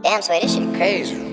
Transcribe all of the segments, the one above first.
Damn, Sway, this shit crazy.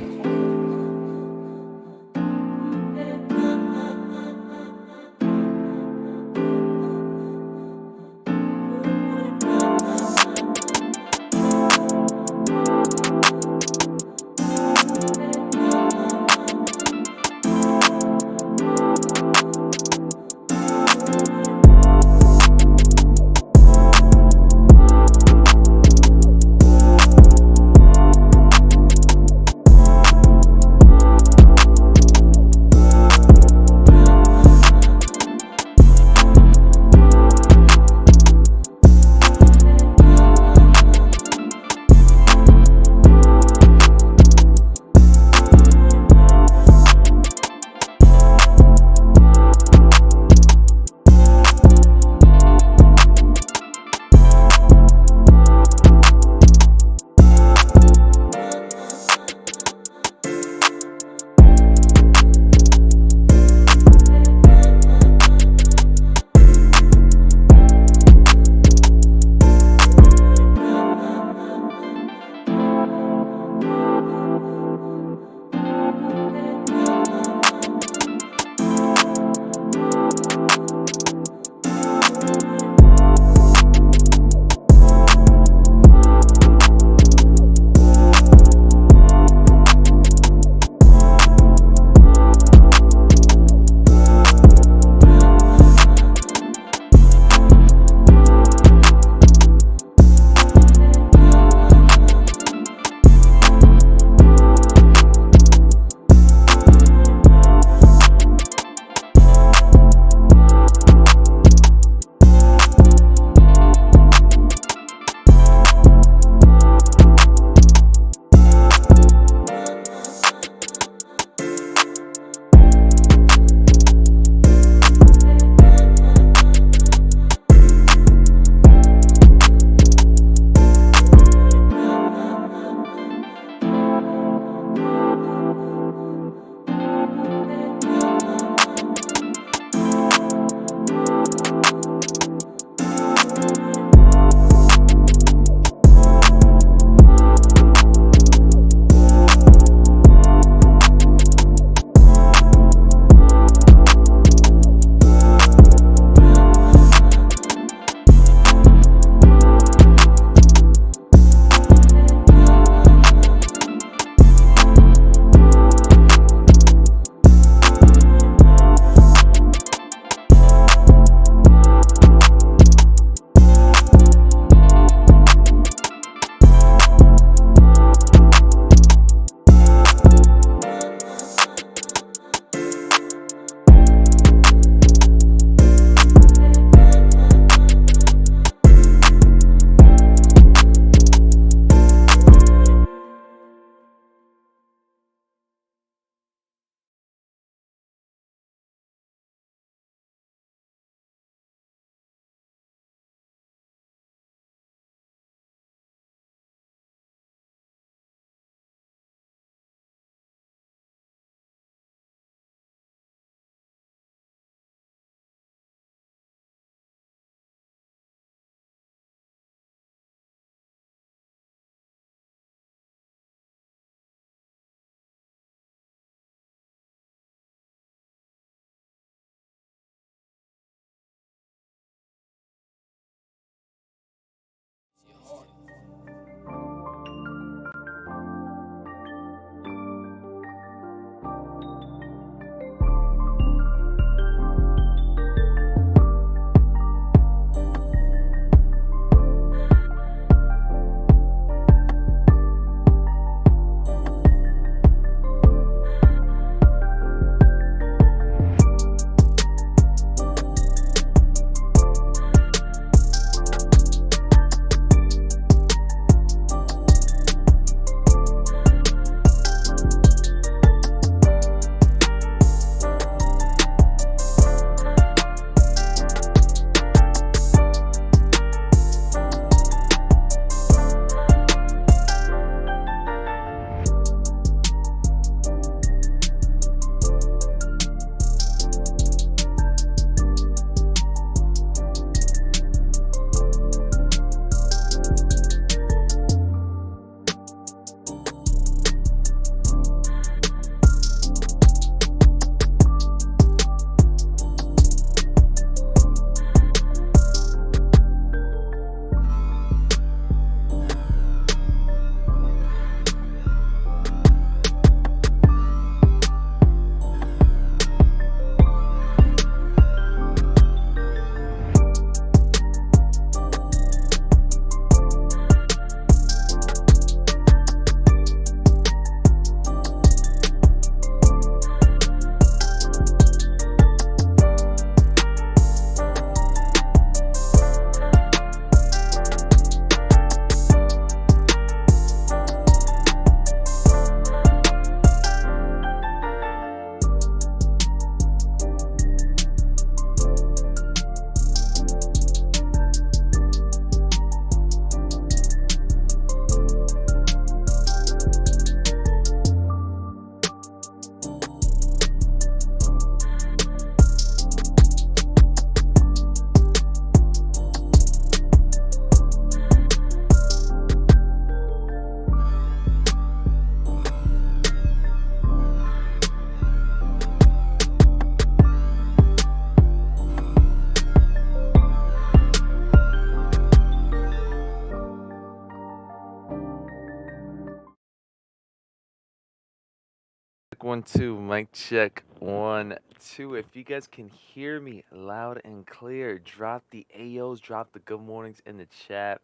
1 2, mic check 1 2. If you guys can hear me loud and clear, drop the AOs, drop the good mornings in the chat.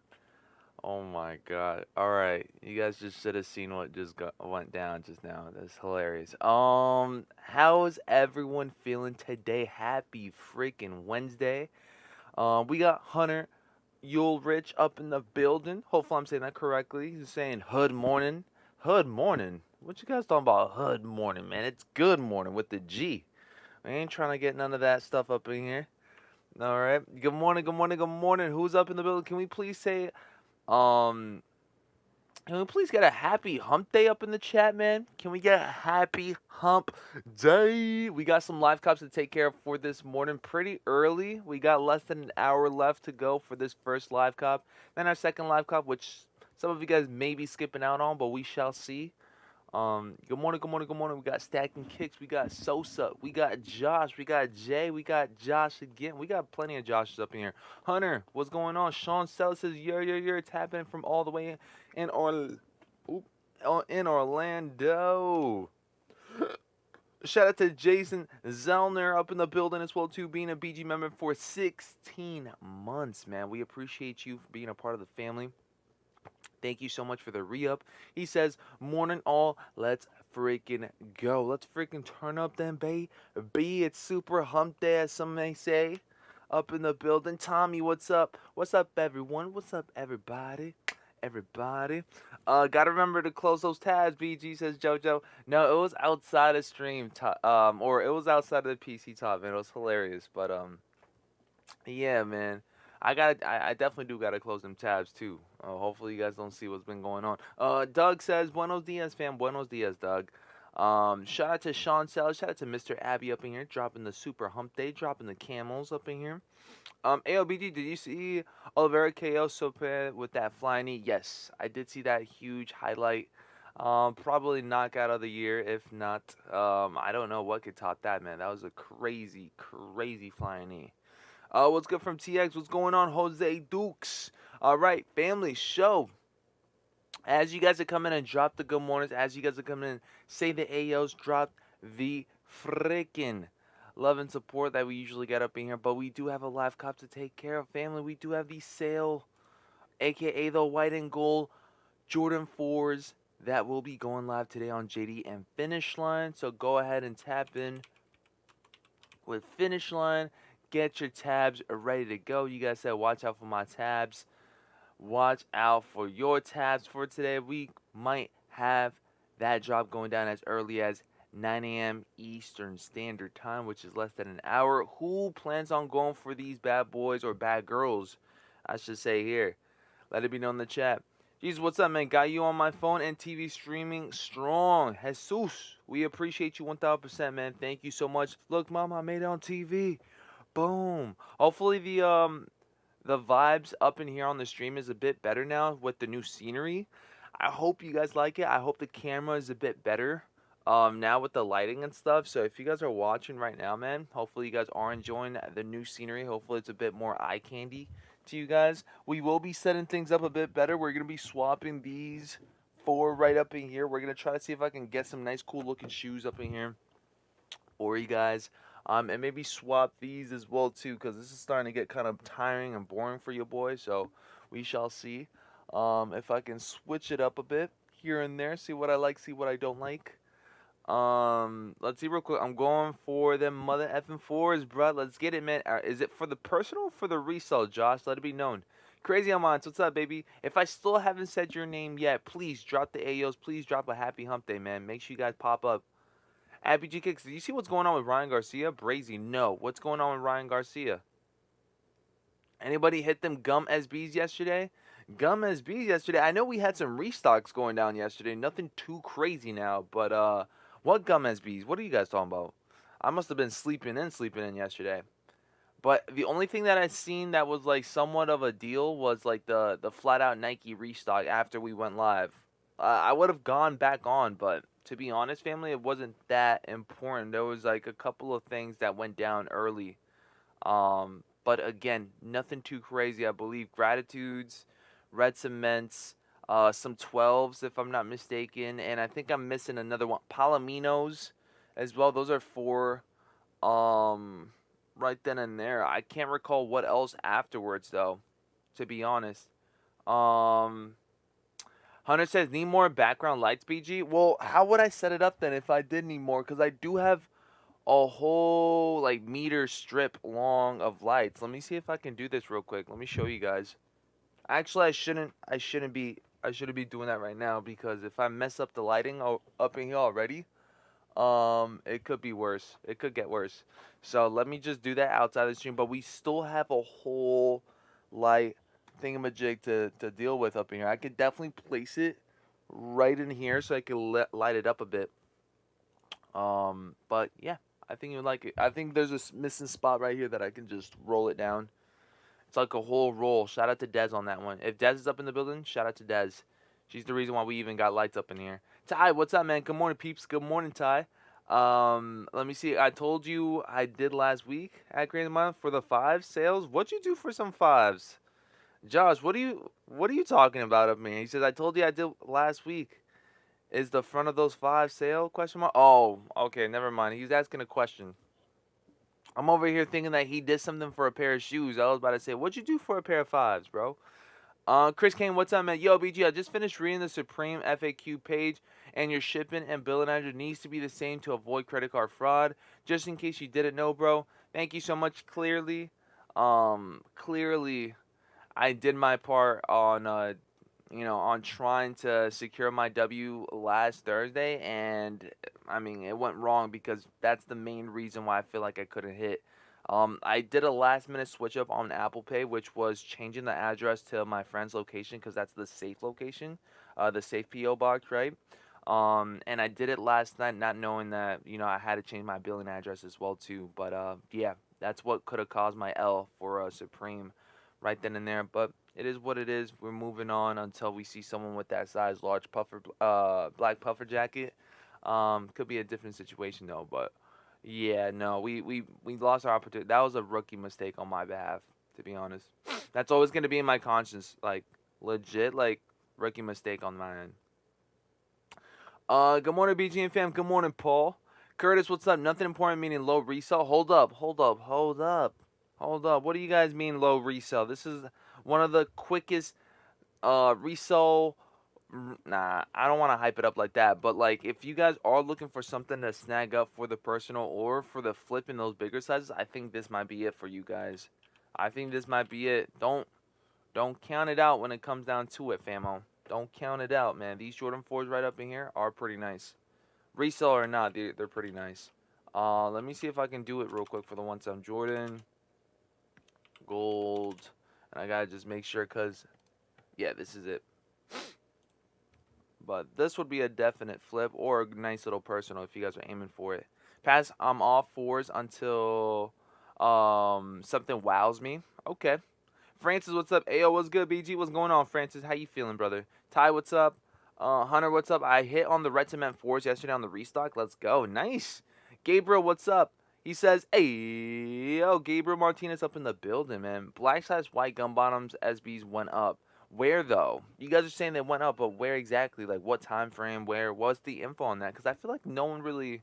Oh my god. Alright, you guys just should have seen what went down just now. That's hilarious. How's everyone feeling today? Happy freaking Wednesday. We got Hunter Rich up in the building. Hopefully I'm saying that correctly. He's saying hood morning. Hood morning? What you guys talking about hood morning, man? It's good morning with the G. I ain't trying to get none of that stuff up in here. Alright. Good morning, good morning, good morning. Who's up in the building? Can we please say, um, can we please get a happy hump day up in the chat, man? Can we get a happy hump day? We got some live cops to take care of for this morning pretty early. We got less than an hour left to go for this first live cop. Then our second live cop, which some of you guys may be skipping out on, but we shall see. Good morning, good morning, good morning. We got Stacking Kicks, we got Sosa, we got Josh, we got Jay, we got Josh again. We got plenty of Joshes up in here. Hunter, what's going on? Sean Sell says, it's happening from all the way in Orlando. Shout out to Jason Zellner up in the building as well too, being a BG member for 16 months, man. We appreciate you for being a part of the family. Thank you so much for the re-up. He says, morning all, let's freaking go. Let's freaking turn up then, baby. It's super hump day, as some may say. Up in the building. Tommy, what's up? What's up, everyone? What's up, everybody? Gotta remember to close those tabs, BG, says JoJo. No, it was outside of stream, or it was outside of the PC top, man. It was hilarious, but, yeah, man. I definitely do gotta close them tabs too. Hopefully you guys don't see what's been going on. Doug says, Buenos dias, fam. Buenos dias, Doug. Shout out to Sean Sellers. Shout out to Mr. Abby up in here, dropping the super hump day, dropping the camels up in here. AOBG, did you see Oliveira KO Sope with that flying knee? Yes, I did see that huge highlight. Probably knockout of the year. If not, I don't know what could top that, man. That was a crazy, crazy flying knee. What's good from TX? What's going on, Jose Dukes? All right, family show. As you guys are coming in, drop the good mornings. As you guys are coming in, say the AOs, drop the freaking love and support that we usually get up in here. But we do have a live cop to take care of, family. We do have the sale, aka the white and gold Jordan 4s that will be going live today on JD and Finishline. So go ahead and tap in with Finishline. Get your tabs ready to go. You guys said watch out for my tabs. Watch out for your tabs for today. We might have that drop going down as early as 9 a.m. Eastern Standard Time, which is less than an hour. Who plans on going for these bad boys or bad girls, I should say here? Let it be known in the chat. Jesus, what's up, man? Got you on my phone and TV streaming strong. Jesus, we appreciate you 1,000%, man. Thank you so much. Look, Mom, I made it on TV. Boom. Hopefully the vibes up in here on the stream is a bit better now with the new scenery. I hope you guys like it. I hope the camera is a bit better now with the lighting and stuff. So if you guys are watching right now, man, hopefully you guys are enjoying the new scenery. Hopefully it's a bit more eye candy to you guys. We will be setting things up a bit better. We're going to be swapping these 4 right up in here. We're going to try to see if I can get some nice cool looking shoes up in here for you guys. And maybe swap these as well too, because this is starting to get kind of tiring and boring for you boys. So we shall see if I can switch it up a bit here and there. See what I like, see what I don't like. Let's see real quick. I'm going for them mother effing 4s, bro. Let's get it, man. Is it for the personal or for the resale, Josh? Let it be known. Crazy Amants, what's up, baby? If I still haven't said your name yet, please drop the AOs. Please drop a happy hump day, man. Make sure you guys pop up. Abby G Kicks, did you see what's going on with Ryan Garcia? Brazy, no. What's going on with Ryan Garcia? Anybody hit them gum SBs yesterday? Gum SBs yesterday. I know we had some restocks going down yesterday. Nothing too crazy now, but what gum SBs? What are you guys talking about? I must have been sleeping in yesterday. But the only thing that I seen that was like somewhat of a deal was like the flat out Nike restock after we went live. I would have gone back on, but to be honest, family, it wasn't that important. There was like a couple of things that went down early. But again, nothing too crazy. I believe Gratitudes, Red Cements, some 12s if I'm not mistaken, and I think I'm missing another one. Palominos as well. Those are 4 right then and there. I can't recall what else afterwards though, to be honest. Um Hunter says need more background lights, BG. Well, how would I set it up then if I did need more? Because I do have a whole like meter strip long of lights. Let me see if I can do this real quick. Let me show you guys. Actually, I shouldn't be doing that right now because if I mess up the lighting up in here already, it could be worse. It could get worse. So let me just do that outside the stream. But we still have a whole light thingamajig to deal with up in here. I could definitely place it right in here so I can light it up a bit. But yeah, I think you would like it. I think there's a missing spot right here that I can just roll it down. It's like a whole roll. Shout out to Dez on that one. If Dez is up in the building, shout out to Dez. She's the reason why we even got lights up in here. Ty, what's up, man? Good morning, peeps. Good morning, Ty. Let me see. I told you I did last week at Grand Month for the 5 sales. What'd you do for some 5s? Josh, what are you talking about up me? He says I told you I did last week. Is the front of those 5 sale? Question mark. Oh, okay, never mind. He was asking a question. I'm over here thinking that he did something for a pair of shoes. I was about to say, what'd you do for a pair of 5s, bro? Chris Kane, what's up, man? Yo, BG, I just finished reading the Supreme FAQ page, and your shipping and billing address needs to be the same to avoid credit card fraud. Just in case you didn't know, bro. Thank you so much. Clearly, I did my part on on trying to secure my W last Thursday, and I mean it went wrong because that's the main reason why I feel like I couldn't hit. I did a last minute switch up on Apple Pay, which was changing the address to my friend's location because that's the safe location, the safe PO box, right? And I did it last night, not knowing that I had to change my billing address as well too. But yeah, that's what could have caused my L for Supreme, right then and there. But it is what it is. We're moving on until we see someone with that size large puffer, black puffer jacket. Could be a different situation though, but yeah, no, we lost our opportunity. That was a rookie mistake on my behalf, to be honest. That's always gonna be in my conscience, like legit, like rookie mistake on my end. Good morning, BG and fam. Good morning, Paul. Curtis, what's up? Nothing important meaning low resale. Hold up. What do you guys mean low resale? This is one of the quickest resale. Nah, I don't want to hype it up like that. But like, if you guys are looking for something to snag up for the personal or for the flip in those bigger sizes, I think this might be it for you guys. I think this might be it. Don't count it out when it comes down to it, famo. Don't count it out, man. These Jordan 4s right up in here are pretty nice. Resale or not, they're pretty nice. Let me see if I can do it real quick for the 1-7 Jordan. Gold. And I gotta just make sure because, yeah, this is it. But this would be a definite flip or a nice little personal if you guys are aiming for it. Pass, I'm off 4s until something wows me. Okay. Francis, what's up? Ayo, what's good? BG, what's going on, Francis? How you feeling, brother? Ty, what's up? Hunter, what's up? I hit on the Red Cement 4s yesterday on the restock. Let's go. Nice. Gabriel, what's up? He says, hey, yo, Gabriel Martinez up in the building, man. Black size white gun bottoms SBs went up. Where, though? You guys are saying they went up, but where exactly? Like, what time frame? Where? What's the info on that? Because I feel like no one really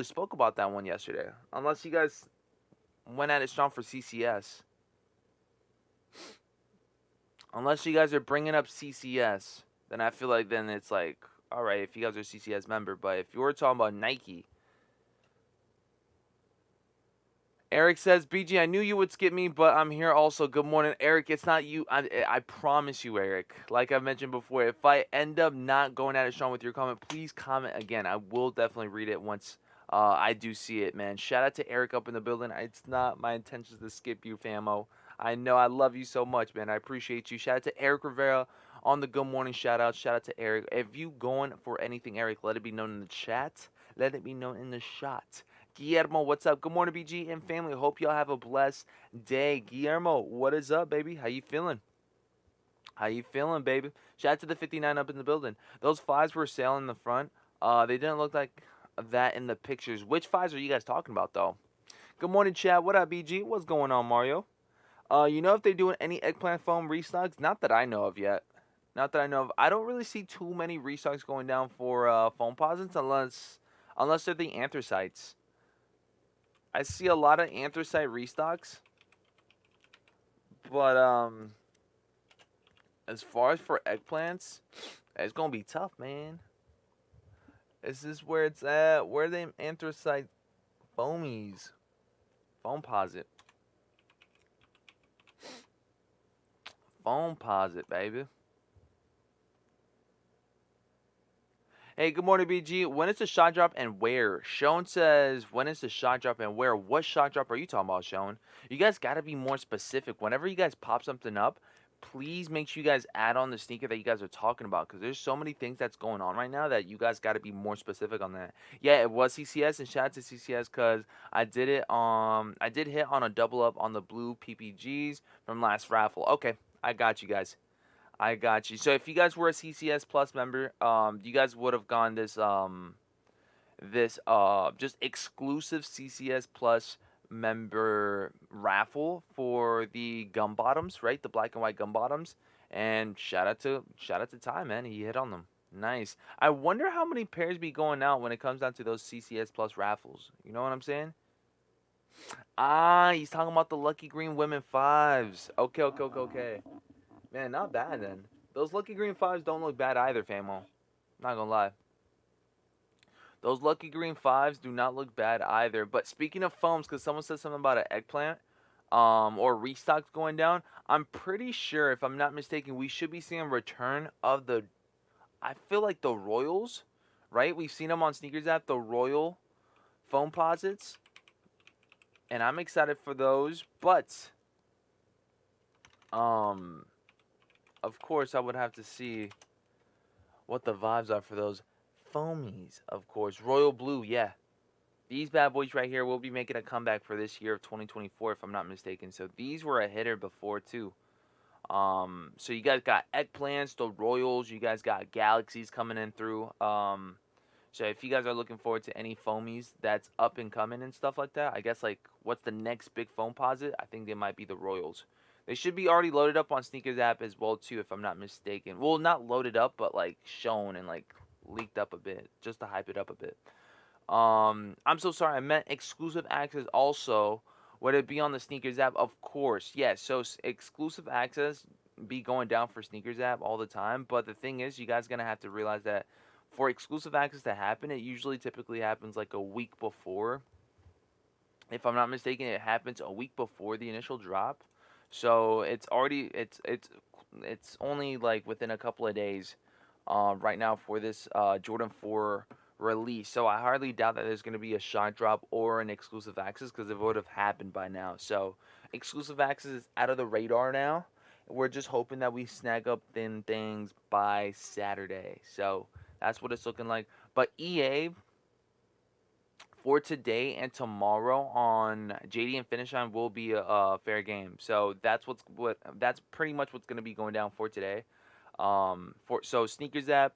spoke about that one yesterday. Unless you guys went at it strong for CCS. Unless you guys are bringing up CCS, then I feel like then it's like, all right, if you guys are a CCS member. But if you were talking about Nike. Eric says, BG, I knew you would skip me, but I'm here also. Good morning, Eric. It's not you. I promise you, Eric. Like I mentioned before, if I end up not going at it strong with your comment, please comment again. I will definitely read it once I do see it, man. Shout out to Eric up in the building. It's not my intentions to skip you, famo. I know I love you so much, man. I appreciate you. Shout out to Eric Rivera on the good morning shout out. Shout out to Eric. If you going for anything, Eric, let it be known in the chat. Let it be known in the shot. Guillermo, what's up? Good morning, BG and family. Hope y'all have a blessed day. Guillermo, what is up, baby? How you feeling? How you feeling, baby? Shout out to the 59 up in the building. Those 5s were sailing in the front. They didn't look like that in the pictures. Which 5s are you guys talking about, though? Good morning, chat. What up, BG? What's going on, Mario? You know if they're doing any eggplant foam restocks? Not that I know of yet. Not that I know of. I don't really see too many restocks going down for foam posits unless they're the anthracites. I see a lot of anthracite restocks, but as far as for eggplants, it's gonna be tough, man. This is where it's at. Where are they anthracite foamies? Foam posit. Foam posit, baby. Hey, good morning, BG. When is the shot drop and where? Sean says, when is the shot drop and where? What shot drop are you talking about, Sean? You guys got to be more specific. Whenever you guys pop something up, please make sure you guys add on the sneaker that you guys are talking about, because there's so many things that's going on right now that you guys got to be more specific on that. Yeah, it was CCS, and shout out to CCS because I did hit on a double up on the blue PPGs from last raffle. Okay, I got you guys. I got you. So if you guys were a CCS Plus member, you guys would have gone this just exclusive CCS Plus member raffle for the gum bottoms, right? The black and white gum bottoms. And shout out to Ty, man. He hit on them. Nice. I wonder how many pairs be going out when it comes down to those CCS Plus raffles. You know what I'm saying? Ah, he's talking about the Lucky Green Women 5s. Okay. Man, not bad then. Those Lucky Green 5s don't look bad either, famo. Not gonna lie. Those Lucky Green 5s do not look bad either. But speaking of foams, because someone said something about an eggplant, or restocks going down, I'm pretty sure, if I'm not mistaken, we should be seeing a return of the, I feel like the Royals, right? We've seen them on Sneakers app, the Royal foam posits. And I'm excited for those, but, of course, I would have to see what the vibes are for those foamies, of course. Royal Blue, yeah. These bad boys right here will be making a comeback for this year of 2024, if I'm not mistaken. So these were a hitter before, too. So you guys got eggplants, the Royals. You guys got Galaxies coming in through. So if you guys are looking forward to any foamies that's up and coming and stuff like that, I guess, like, what's the next big foam posit? I think they might be the Royals. They should be already loaded up on Sneakers app as well, too, if I'm not mistaken. Well, not loaded up, but, like, shown and, like, leaked up a bit, just to hype it up a bit. I'm so sorry. I meant exclusive access also. Would it be on the Sneakers app? Of course, yes. So exclusive access be going down for Sneakers app all the time. But the thing is, you guys gonna have to realize that for exclusive access to happen, it usually typically happens like a week before. If I'm not mistaken, it happens a week before the initial drop. So it's only like within a couple of days, right now for this Jordan 4 release. So I hardly doubt that there's going to be a shot drop or an exclusive access because it would have happened by now. So exclusive access is out of the radar now. We're just hoping that we snag up thin things by Saturday. So that's what it's looking like. But EA for today and tomorrow on JD and Finishline will be a fair game. So that's pretty much what's going to be going down for today. So Sneakers app,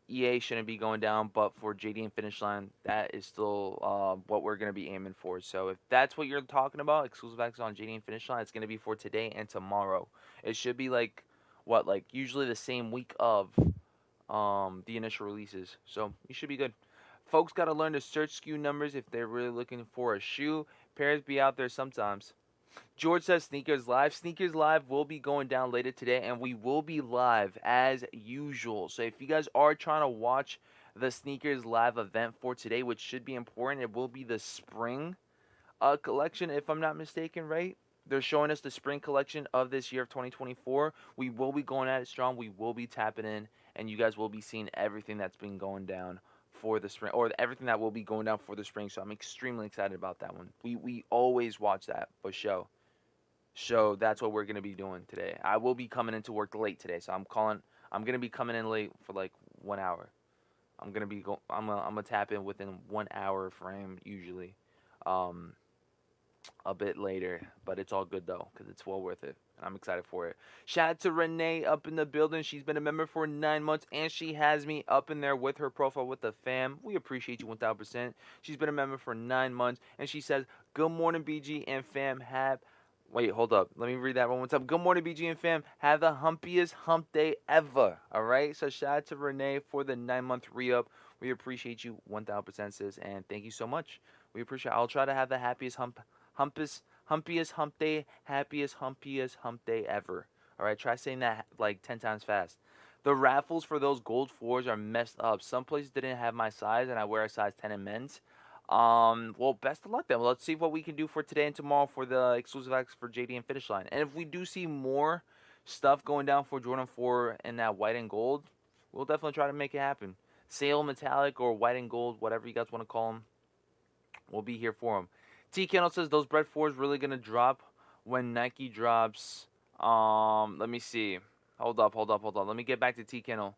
EA shouldn't be going down, but for JD and Finishline, that is still what we're going to be aiming for. So if that's what you're talking about, exclusive access on JD and Finishline, it's going to be for today and tomorrow. It should be like usually the same week of the initial releases. So you should be good. Folks got to learn to search SKU numbers if they're really looking for a shoe. Pairs be out there sometimes. George says Sneakers Live. Sneakers Live will be going down later today, and we will be live as usual. So if you guys are trying to watch the Sneakers Live event for today, which should be important, it will be the spring collection, if I'm not mistaken, right? They're showing us the spring collection of this year of 2024. We will be going at it strong. We will be tapping in, and you guys will be seeing everything that's been going down for the spring, or everything that will be going down for the spring. So I'm extremely excited about that one. We always watch that for show. So that's what we're gonna be doing today. I will be coming into work late today, so I'm gonna be coming in late for like 1 hour. I'm gonna tap in within 1 hour frame usually. A bit later, but it's all good though, because it's well worth it. And I'm excited for it. Shout out to Renee up in the building. She's been a member for 9 months, and she has me up in there with her profile with the fam. We appreciate you 1000%. She's been a member for 9 months, and she says, "Good morning, BG and fam. Wait, hold up. Let me read that one more time. Good morning, BGN fam. Have the humpiest hump day ever. All right. So shout out to Renee for the 9-month re-up. We appreciate you 1,000%, sis, and thank you so much. We appreciate it. I'll try to have the humpiest hump day, humpiest hump day ever. All right. Try saying that like 10 times fast. The raffles for those gold fours are messed up. Some places didn't have my size, and I wear a size 10 in men's. Well, best of luck then. Let's see what we can do for today and tomorrow for the exclusive acts for JD and Finishline. And if we do see more stuff going down for Jordan 4 in that white and gold, we'll definitely try to make it happen. Sale metallic or white and gold, whatever you guys want to call them, we'll be here for them. T Kennel says those bread 4s really gonna drop when Nike drops. Let me see. Hold up. Let me get back to T Kennel.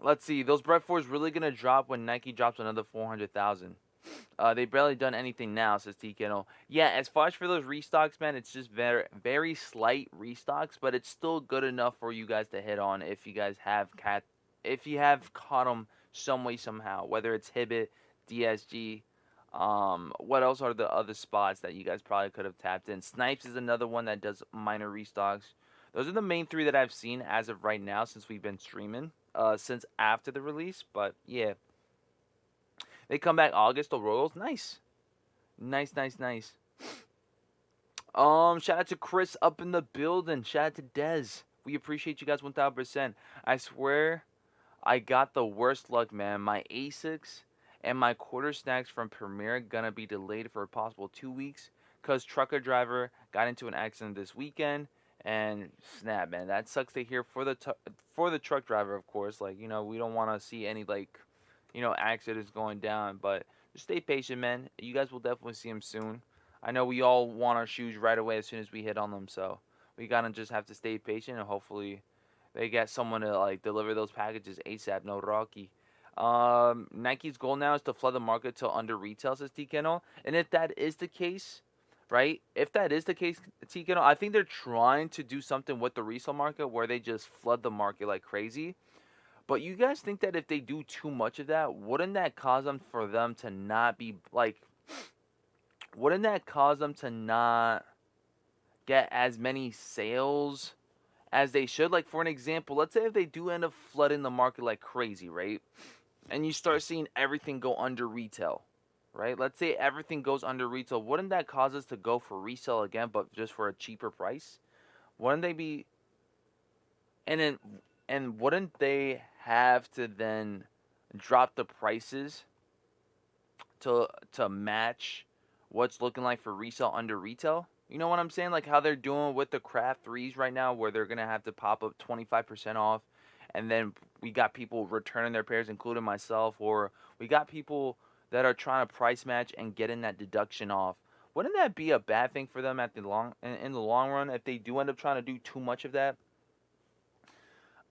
Let's see. Those bread 4s really gonna drop when Nike drops another 400,000. They barely done anything now, says T Kennel. Yeah, as far as for those restocks, man, it's just very slight restocks, but it's still good enough for you guys to hit on if you guys have caught them some way somehow. Whether it's Hibbit, DSG, what else are the other spots that you guys probably could have tapped in? Snipes is another one that does minor restocks. Those are the main three that I've seen as of right now since we've been streaming. Since after the release, but yeah. They come back August, the Royals. Nice. Nice. Shout out to Chris up in the building. Shout out to Dez. We appreciate you guys 1,000%. I swear I got the worst luck, man. My Asics and my quarter snacks from Premiere gonna be delayed for a possible 2 weeks because trucker driver got into an accident this weekend. And snap, man, that sucks to hear for the truck driver, of course. Like, you know, we don't want to see any like, you know, accidents going down, but just stay patient, man. You guys will definitely see him soon. I know we all want our shoes right away as soon as we hit on them, so we gotta just have to stay patient and hopefully they get someone to like deliver those packages ASAP. No Rocky. Nike's goal now is to flood the market till under retail, says T Kennel. And if that is the case, right? If that is the case, T Kennel, I think they're trying to do something with the resale market where they just flood the market like crazy. But you guys think that if they do too much of that, wouldn't that cause them for them to not be like, wouldn't that cause them to not get as many sales as they should? Like, for an example, let's say if they do end up flooding the market like crazy, right? And you start seeing everything go under retail, right? Let's say everything goes under retail. Wouldn't that cause us to go for resale again, but just for a cheaper price? Wouldn't they be, and wouldn't they have to then drop the prices to match what's looking like for resale under retail? You know what I'm saying? Like how they're doing with the craft threes right now, where they're gonna have to pop up 25% off, and then we got people returning their pairs, including myself, or we got people that are trying to price match and getting that deduction off. Wouldn't that be a bad thing for them in the long run if they do end up trying to do too much of that?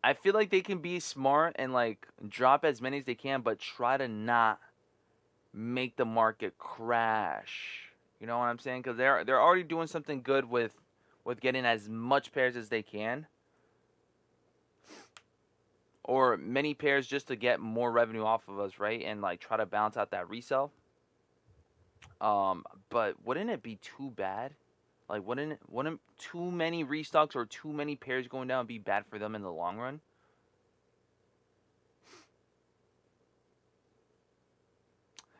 I feel like they can be smart and like drop as many as they can, but try to not make the market crash. You know what I'm saying? Because they're already doing something good with getting as much pairs as they can, or many pairs just to get more revenue off of us, right? And like try to balance out that resale. But wouldn't it be too bad? Like wouldn't too many restocks or too many pairs going down be bad for them in the long run?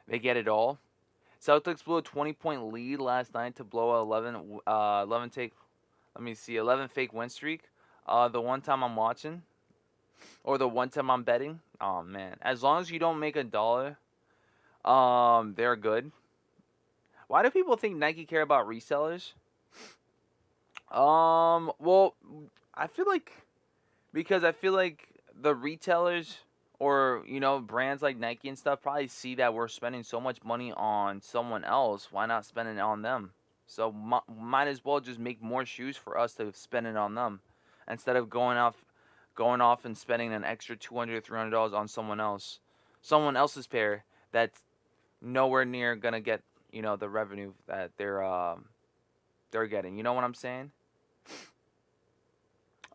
They get it all. Celtics blew a 20-point lead last night to blow a 11 take. Let me see, 11 fake win streak. The one time I'm watching, or the one time I'm betting. Oh man, as long as you don't make $1, they're good. Why do people think Nike care about resellers? Well, I feel like because I feel like the retailers or you know brands like Nike and stuff probably see that we're spending so much money on someone else. Why not spend it on them? So might as well just make more shoes for us to spend it on them instead of going off and spending an extra $200 or $300 on someone else's pair that's nowhere near gonna get you know the revenue that they're getting. You know what I'm saying?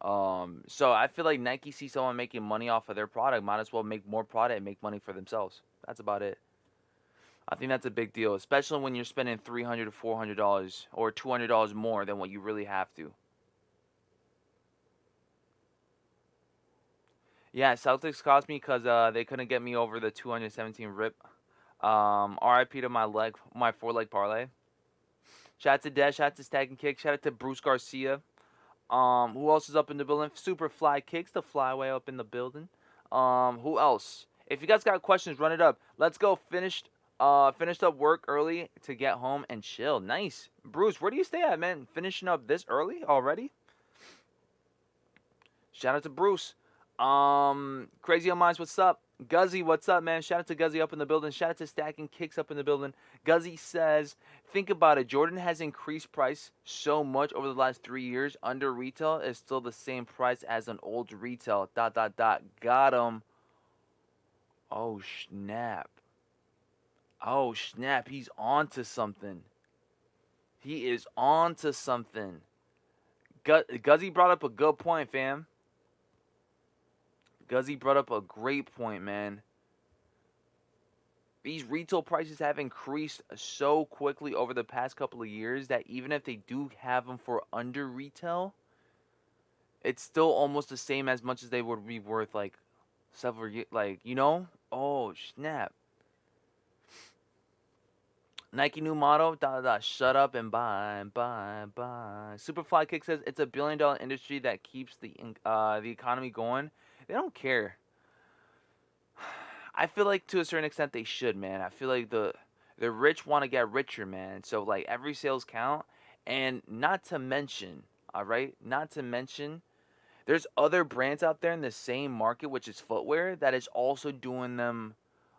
So I feel like Nike sees someone making money off of their product, might as well make more product and make money for themselves. That's about it. I think that's a big deal, especially when you're spending $300 to $400 or $200 more than what you really have to. Yeah, Celtics cost me because they couldn't get me over the 217 rip. RIP to my 4 leg parlay. Shout out to Des, shout out to Stag and Kick, shout out to Bruce Garcia. Who else is up in the building? Super Fly Kicks, the flyway up in the building. Who else? If you guys got questions, run it up. Let's go. Finished up work early to get home and chill. Nice. Bruce, where do you stay at, man? Finishing up this early already? Shout out to Bruce. Crazy on Minds, what's up? Guzzy, what's up, man? Shout out to Guzzy up in the building. Shout out to Stacking Kicks up in the building. Guzzy says, think about it. Jordan has increased price so much over the last 3 years. Under retail is still the same price as an old retail. ... Got him. Oh, snap. Oh, snap. He's on to something. He is on to something. Guzzy brought up a good point, fam. Guzzy brought up a great point, man. These retail prices have increased so quickly over the past couple of years that even if they do have them for under retail, it's still almost the same as much as they would be worth like several years. Like, you know? Oh, snap. Nike new motto, ... shut up and buy. Superfly Kick says it's $1 billion industry that keeps the economy going. They don't care. I feel like to a certain extent they should, man. I feel like the rich want to get richer, man. So like every sales count, and not to mention, all right, not to mention, there's other brands out there in the same market, which is footwear, that is also doing them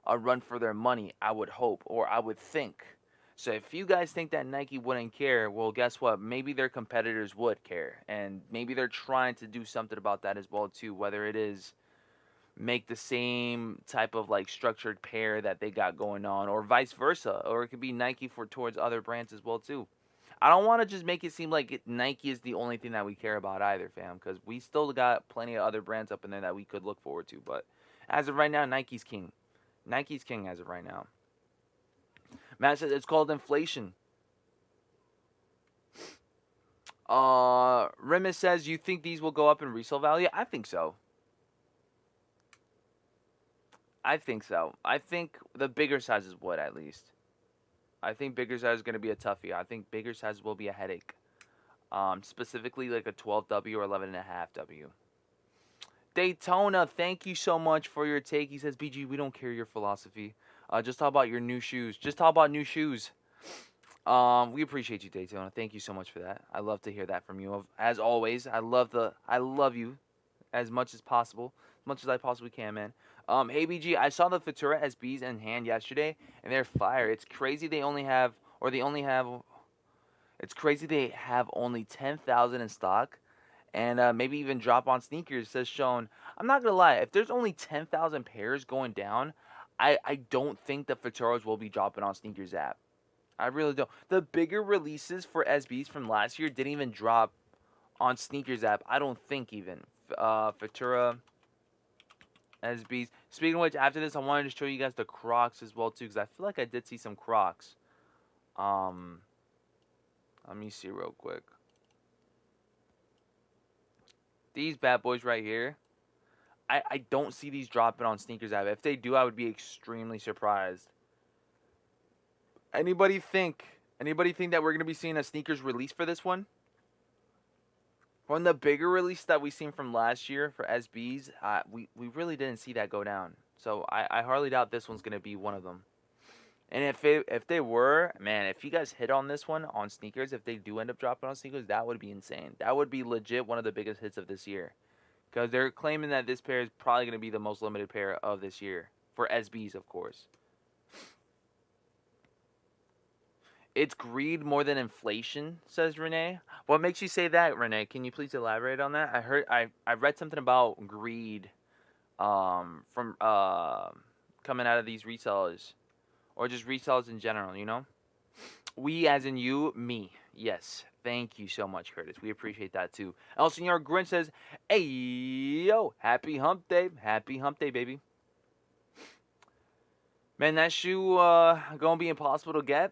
a run for their money. I would hope, or I would think. So if you guys think that Nike wouldn't care, well, guess what? Maybe their competitors would care, and maybe they're trying to do something about that as well too. Whether it is make the same type of like structured pair that they got going on, or vice versa, or it could be Nike for towards other brands as well too. I don't want to just make it seem like Nike is the only thing that we care about either, fam, because we still got plenty of other brands up in there that we could look forward to. But as of right now, Nike's king. Nike's king as of right now. Matt says it's called inflation. Remus says, you think these will go up in resale value? I think so. I think so. I think the bigger sizes would, at least. I think bigger size is going to be a toughie. I think bigger size will be a headache. Specifically like a 12W or 11.5W. Daytona, thank you so much for your take. He says, BG, we don't care your philosophy. Just talk about your new shoes. Just talk about new shoes. We appreciate you, Daytona. Thank you so much for that. I love to hear that from you. As always, I love you as much as possible. As much as I possibly can, man. Hey BG, I saw the Futura SBs in hand yesterday, and they're fire. It's crazy it's crazy they have only 10,000 in stock, and maybe even drop on sneakers, says Sean. I'm not gonna lie, if there's only 10,000 pairs going down, I don't think the Futuras will be dropping on sneakers app. I really don't. The bigger releases for SBs from last year didn't even drop on sneakers app. I don't think even. Futura SBs. Speaking of which, after this, I wanted to show you guys the Crocs as well too, because I feel like I did see some Crocs. Let me see real quick. These bad boys right here, I don't see these dropping on sneakers app. If they do, I would be extremely surprised. Anybody think that we're gonna be seeing a sneakers release for this one? From the bigger release that we seen from last year for SBs, we really didn't see that go down. So I hardly doubt this one's gonna be one of them. And if they were, man, if you guys hit on this one on sneakers, if they do end up dropping on sneakers, that would be insane. That would be legit one of the biggest hits of this year. Because they're claiming that this pair is probably going to be the most limited pair of this year. For SBs, of course. It's greed more than inflation, says Renee. What makes you say that, Renee? Can you please elaborate on that? I read something about greed from coming out of these resellers. Or just resellers in general, you know? We as in you, me. Yes. Thank you so much, Curtis. We appreciate that too. El Senor Grinch says, hey, yo, happy hump day. Happy hump day, baby. Man, that shoe gonna be impossible to get.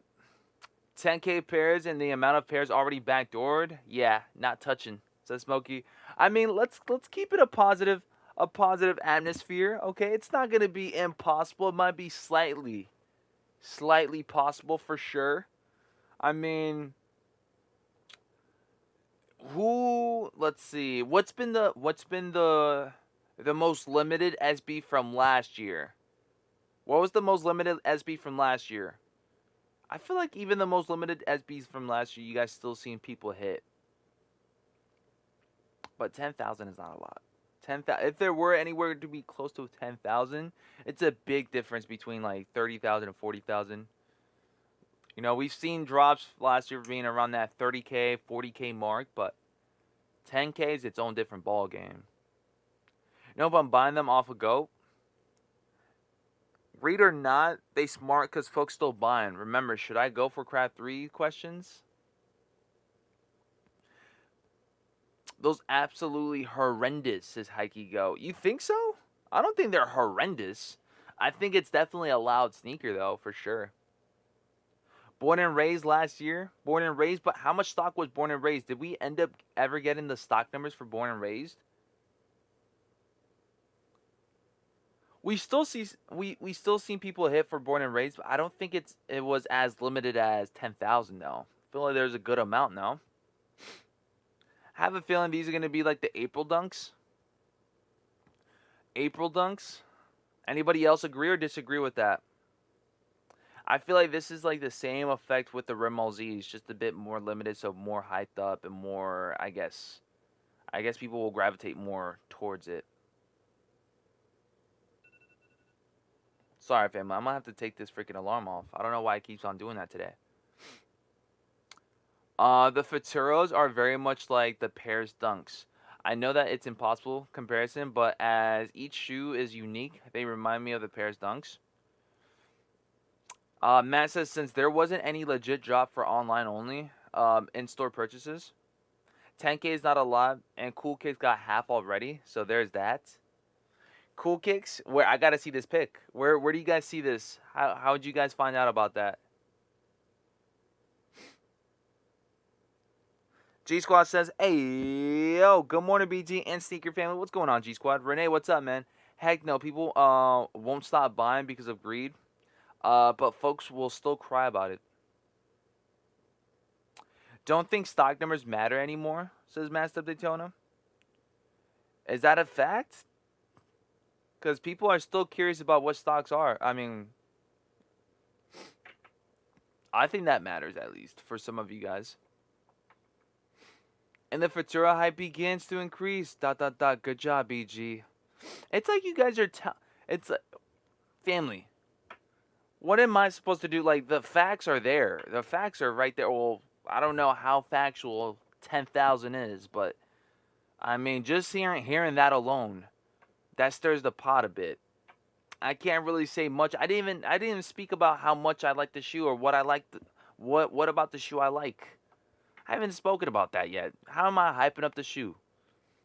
10K pairs and the amount of pairs already backdoored. Yeah, not touching. Says Smokey. I mean, let's keep it a positive atmosphere. Okay, it's not gonna be impossible. It might be slightly possible for sure. I mean, who? Let's see. What's been the most limited SB from last year? What was the most limited SB from last year? I feel like even the most limited SBs from last year, you guys still seen people hit. But 10,000 is not a lot. 10,000. If there were anywhere to be close to 10,000, it's a big difference between like 30,000 and 40,000. You know, we've seen drops last year being around that 30K, 40K mark, but 10K is its own different ball game. You know, if I'm buying them off a GOAT, read or not, they smart because folks still buying. Remember, should I go for crab 3 questions? Those absolutely horrendous, says Heike Go. You think so? I don't think they're horrendous. I think it's definitely a loud sneaker, though, for sure. Born and raised last year. Born and raised, but how much stock was born and raised? Did we end up ever getting the stock numbers for born and raised? We still seen people hit for born and raised, but I don't think it was as limited as 10,000 though. I feel like there's a good amount now. I have a feeling these are gonna be like the April dunks. April dunks. Anybody else agree or disagree with that? I feel like this is like the same effect with the Rimmel Z's, just a bit more limited, so more hyped up and more. I guess people will gravitate more towards it. Sorry, family. I'm gonna have to take this freaking alarm off. I don't know why it keeps on doing that today. The Futuros are very much like the Pairs Dunks. I know that it's impossible comparison, but as each shoe is unique, they remind me of the Pairs Dunks. Matt says since there wasn't any legit drop for online only in-store purchases, 10K is not a lot, and Cool Kicks got half already, so there's that. Cool Kicks, where I gotta see this pic. Where do you guys see this? How did you guys find out about that? G Squad says, "Hey yo, good morning, BG and Sneaker family. What's going on, G Squad? Renee, what's up, man? Heck no, people won't stop buying because of greed. But folks will still cry about it. Don't think stock numbers matter anymore," says Master Daytona. Is that a fact? Because people are still curious about what stocks are. I mean, I think that matters at least for some of you guys. And the Futura hype begins to increase. ... Good job, BG. It's like you guys are it's like, family. What am I supposed to do? Like, the facts are there. The facts are right there. Well, I don't know how factual 10,000 is, but I mean, just hearing that alone, that stirs the pot a bit. I can't really say much. I didn't even speak about how much I like the shoe or what I like. What about the shoe I like? I haven't spoken about that yet. How am I hyping up the shoe?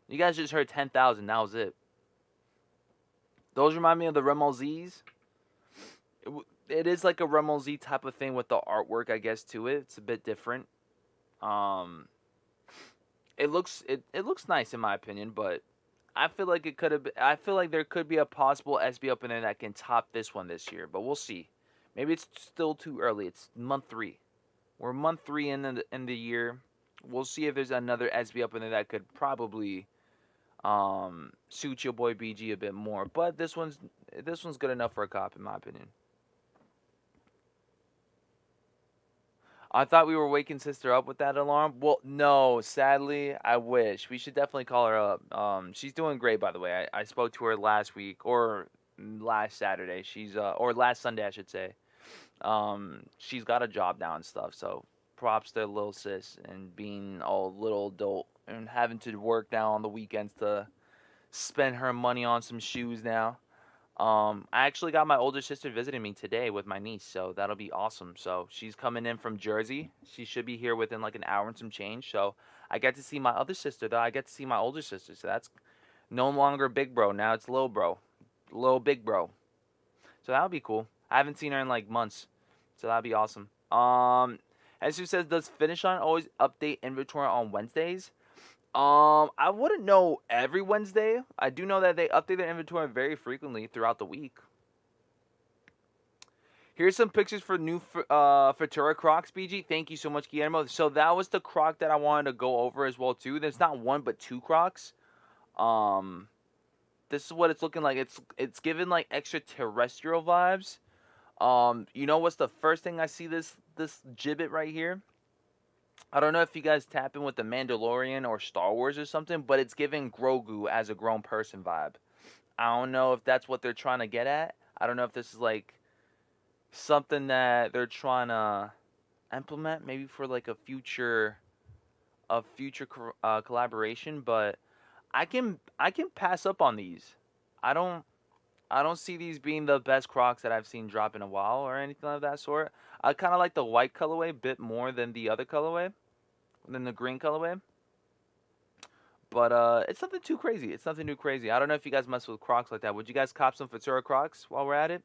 You guys just heard 10,000. That was it. Those remind me of the Rimmel Z's. It is like a Rimmel Z type of thing with the artwork, I guess, to it. It's a bit different. It looks nice in my opinion, but I feel like it could have. I feel like there could be a possible SB up in there that can top this one this year, but we'll see. Maybe it's still too early. It's month 3. We're month 3 in the year. We'll see if there's another SB up in there that could probably suit your boy BG a bit more. But this one's good enough for a cop in my opinion. I thought we were waking sister up with that alarm. Well, no, sadly, I wish. We should definitely call her up. She's doing great, by the way. I spoke to her last week or last Saturday. She's or last Sunday, I should say. She's got a job now and stuff. So props to little sis and being a little adult and having to work now on the weekends to spend her money on some shoes now. I actually got my older sister visiting me today with my niece, so that'll be awesome. So she's coming in from Jersey. She should be here within like an hour and some change. So I get to see my other sister, though. I get to see my older sister. So that's no longer big bro. Now it's little bro. Little big bro. So that'll be cool. I haven't seen her in like months, so that'd be awesome. Jesus says, does Finishline always update inventory on Wednesdays? I wouldn't know every Wednesday. I do know that they update their inventory very frequently throughout the week. Here's some pictures for new Futura Crocs, BG. Thank you so much, Guillermo. So that was the Croc that I wanted to go over as well too. There's not one but two Crocs. Um, this is what it's looking like. It's giving like extraterrestrial vibes. You know what's the first thing I see this gibbet right here? I don't know if you guys tap in with the Mandalorian or Star Wars or something, but it's giving Grogu as a grown person vibe. I don't know if that's what they're trying to get at. I don't know if this is like something that they're trying to implement, maybe for like a future collaboration. But I can pass up on these. I don't I don't see these being the best Crocs that I've seen drop in a while or anything of that sort. I kind of like the white colorway a bit more than the other colorway, than the green colorway. But it's nothing too crazy. It's nothing too crazy. I don't know if you guys mess with Crocs like that. Would you guys cop some Futura Crocs while we're at it?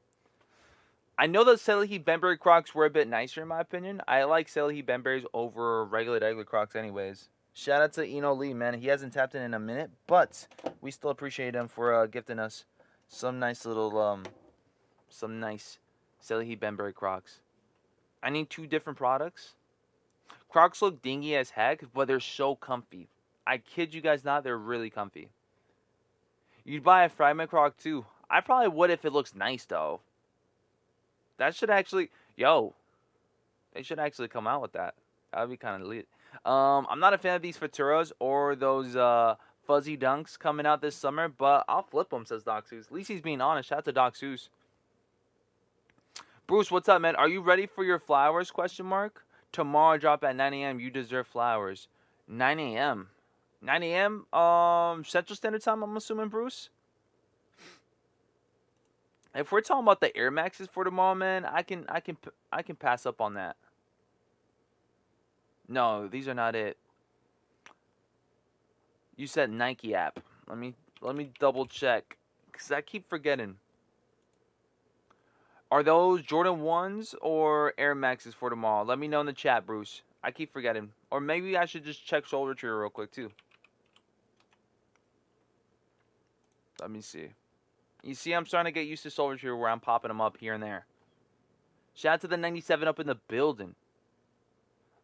I know the Salehi Benberry Crocs were a bit nicer in my opinion. I like Salehi Benberries over regular Crocs anyways. Shout out to Eno Lee, man. He hasn't tapped in a minute, but we still appreciate him for gifting us some nice little some nice Salehi Benberry Crocs. I need two different products. Crocs look dingy as heck, but they're so comfy. I kid you guys not, they're really comfy. You'd buy a Fragment Croc too. I probably would if it looks nice though. That should actually, yo, they should actually come out with that. That would be kind of lit. I'm not a fan of these Futuras or those fuzzy dunks coming out this summer, but I'll flip them, says Doc Seuss. At least he's being honest. Shout out to Doc Seuss. Bruce, what's up, man? Are you ready for your flowers? Question mark. Tomorrow drop at 9 a.m. You deserve flowers. 9 a.m. 9 a.m. Central Standard Time. I'm assuming, Bruce. If we're talking about the Air Maxes for tomorrow, man, I can pass up on that. No, these are not it. You said Nike app. Let me double check, cause I keep forgetting. Are those Jordan 1s or Air Maxes for tomorrow? Let me know in the chat, Bruce. I keep forgetting. Or maybe I should just check Soul Retriever real quick, too. Let me see. You see, I'm starting to get used to Soul Retriever where I'm popping them up here and there. Shout out to the 97 up in the building.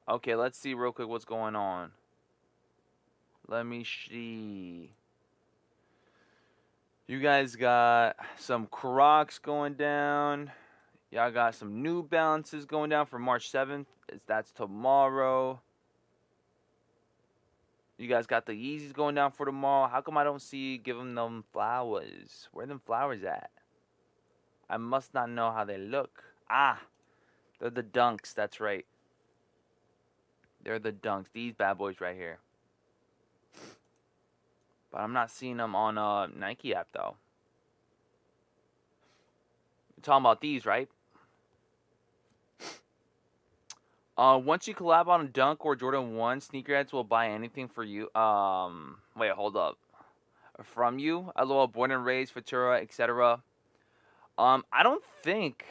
Okay, let's see real quick what's going on. Let me see. You guys got some Crocs going down. Y'all got some New Balances going down for March 7th. That's tomorrow. You guys got the Yeezys going down for tomorrow. How come I don't see giving them flowers? Where are them flowers at? I must not know how they look. Ah, they're the Dunks. That's right. They're the Dunks. These bad boys right here. But I'm not seeing them on Nike app, though. You're talking about these, right? Once you collab on a Dunk or Jordan 1, sneakerheads will buy anything for you. Wait, hold up. From you, LOL, born and raised, Futura, etc. I don't think.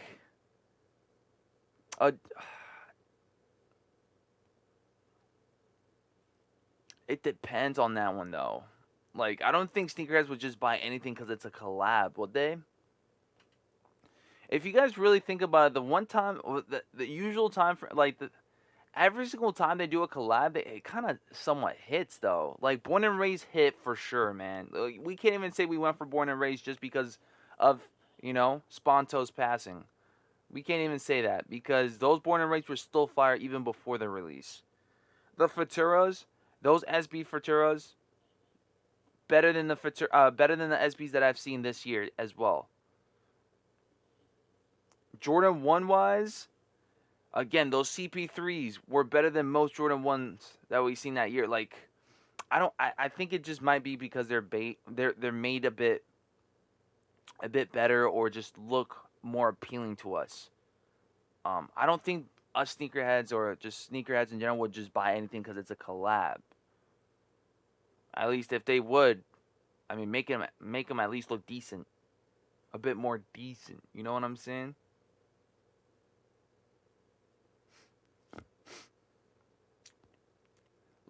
It depends on that one though. Like, I don't think sneakerheads would just buy anything because it's a collab, would they? If you guys really think about it, the one time, the usual time for like every single time they do a collab, it kind of somewhat hits though. Like Born and Raised hit for sure, man. Like, we can't even say we went for Born and Raised just because of Sponto's passing. We can't even say that because those Born and Raised were still fire even before the release. The Futuras, those SB Futuras, better than the SBs that I've seen this year as well. Jordan 1 wise, again, those CP3s were better than most Jordan 1s that we've seen that year. Like, I think it just might be because they're made a bit better or just look more appealing to us. I don't think us sneakerheads or just sneakerheads in general would just buy anything because it's a collab. At least if they would, I mean, make them at least look decent, a bit more decent. You know what I'm saying?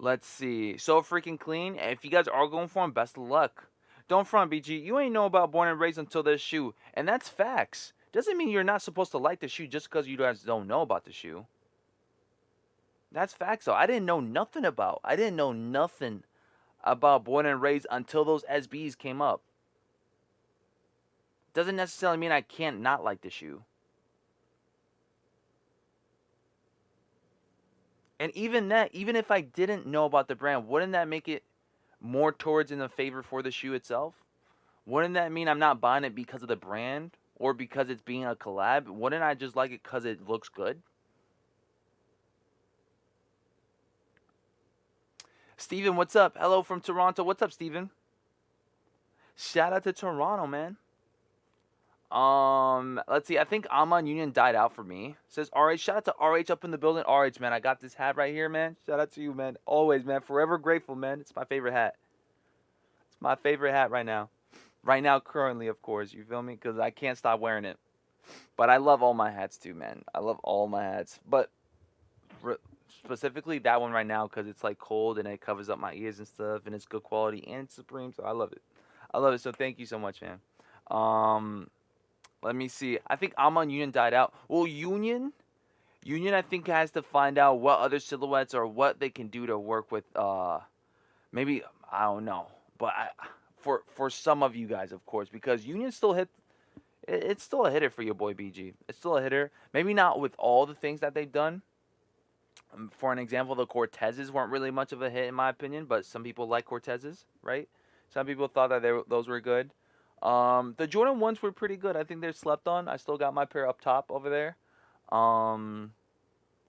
Let's see. So freaking clean. If you guys are going for them, best of luck. Don't front, BG. You ain't know about Born and Raised until this shoe. And that's facts. Doesn't mean you're not supposed to like the shoe just because you guys don't know about the shoe. That's facts, though. I didn't know nothing about. I didn't know nothing about Born and Raised until those SBs came up. Doesn't necessarily mean I can't not like the shoe. And even that, even if I didn't know about the brand, wouldn't that make it more towards in the favor for the shoe itself? Wouldn't that mean I'm not buying it because of the brand or because it's being a collab? Wouldn't I just like it because it looks good? Steven, what's up? Hello from Toronto. What's up, Steven? Shout out to Toronto, man. Let's see. I think Aman Union died out for me. Says RH. Shout out to RH up in the building. RH, man. I got this hat right here, man. Shout out to you, man. Always, man. Forever grateful, man. It's my favorite hat. It's my favorite hat right now. Right now, currently, of course. You feel me? Because I can't stop wearing it. But I love all my hats, too, man. I love all my hats. But specifically that one right now because it's, like, cold and it covers up my ears and stuff. And it's good quality and it's Supreme. So I love it. I love it. So thank you so much, man. Let me see. I think Amon Union died out. Well, Union, I think has to find out what other silhouettes or what they can do to work with. Maybe I don't know, but for some of you guys, of course, because Union still hit. It's still a hitter for your boy BG. It's still a hitter. Maybe not with all the things that they've done. For an example, the Cortezes weren't really much of a hit in my opinion, but some people like Cortezes, right? Some people thought that those were good. The Jordan 1s were pretty good. I think they're slept on. I still got my pair up top over there.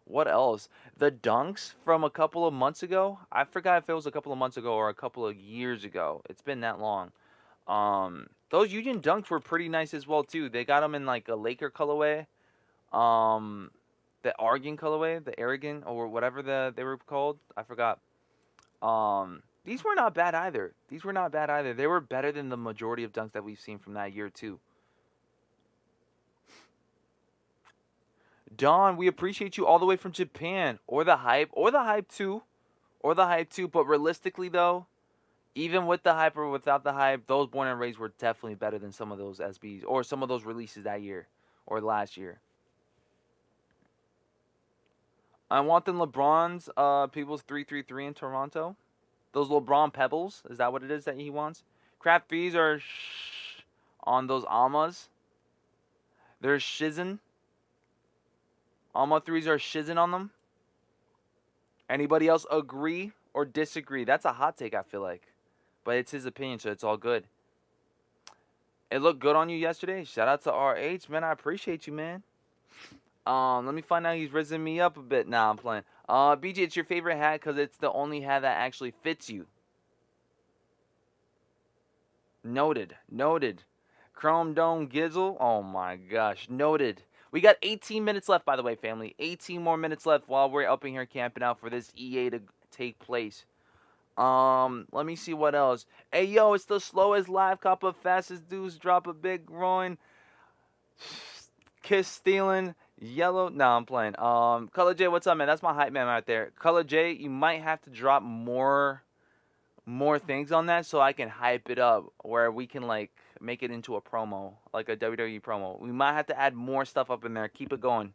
What else? The Dunks from a couple of months ago. I forgot if it was a couple of months ago or a couple of years ago. It's been that long. Those Union Dunks were pretty nice as well, too. They got them in, like, a Laker colorway. The Argon colorway. The Aragon or whatever they were called. I forgot. These were not bad either. They were better than the majority of dunks that we've seen from that year, too. Don, we appreciate you all the way from Japan. Or the hype, too. But realistically, though, even with the hype or without the hype, those Born and Raised were definitely better than some of those SBs or some of those releases that year or last year. I want the LeBron's People's 333 in Toronto. Those LeBron Pebbles, is that what it is that he wants? Craft fees are on those Almas. They're shizzin'. Alma 3s are shizzin' on them. Anybody else agree or disagree? That's a hot take, I feel like. But it's his opinion, so it's all good. It looked good on you yesterday. Shout out to RH, man. I appreciate you, man. Let me find out he's risen me up a bit. Nah, I'm playing. BG, it's your favorite hat because it's the only hat that actually fits you. Noted. Chrome Dome Gizzle. Oh my gosh. Noted. We got 18 minutes left, by the way, family. 18 more minutes left while we're up in here camping out for this EA to take place. Let me see what else. Hey, yo, it's the slowest live copper, fastest dudes drop a big groin. Kiss stealing. Yellow. Nah, I'm playing. Color J, what's up, man? That's my hype man right there. Color J, you might have to drop more things on that so I can hype it up where we can, like, make it into a promo, like a WWE promo. We might have to add more stuff up in there. Keep it going.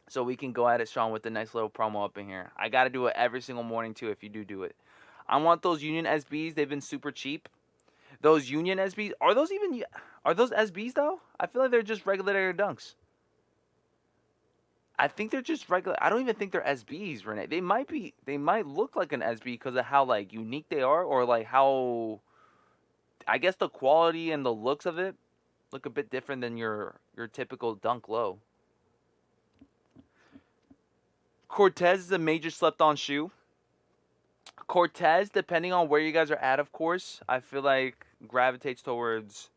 So we can go at it strong with the nice little promo up in here. I got to do it every single morning, too, if you do it. I want those Union SBs. They've been super cheap. Those Union SBs, are those SBs, though? I feel like they're just regular dunks. I think they're just regular. I don't even think they're SBs, Renee. They might look like an SB because of how, like, unique they are or, like, how, I guess the quality and the looks of it look a bit different than your typical dunk low. Cortez is a major slept-on shoe. Cortez, depending on where you guys are at, of course, I feel like gravitates towards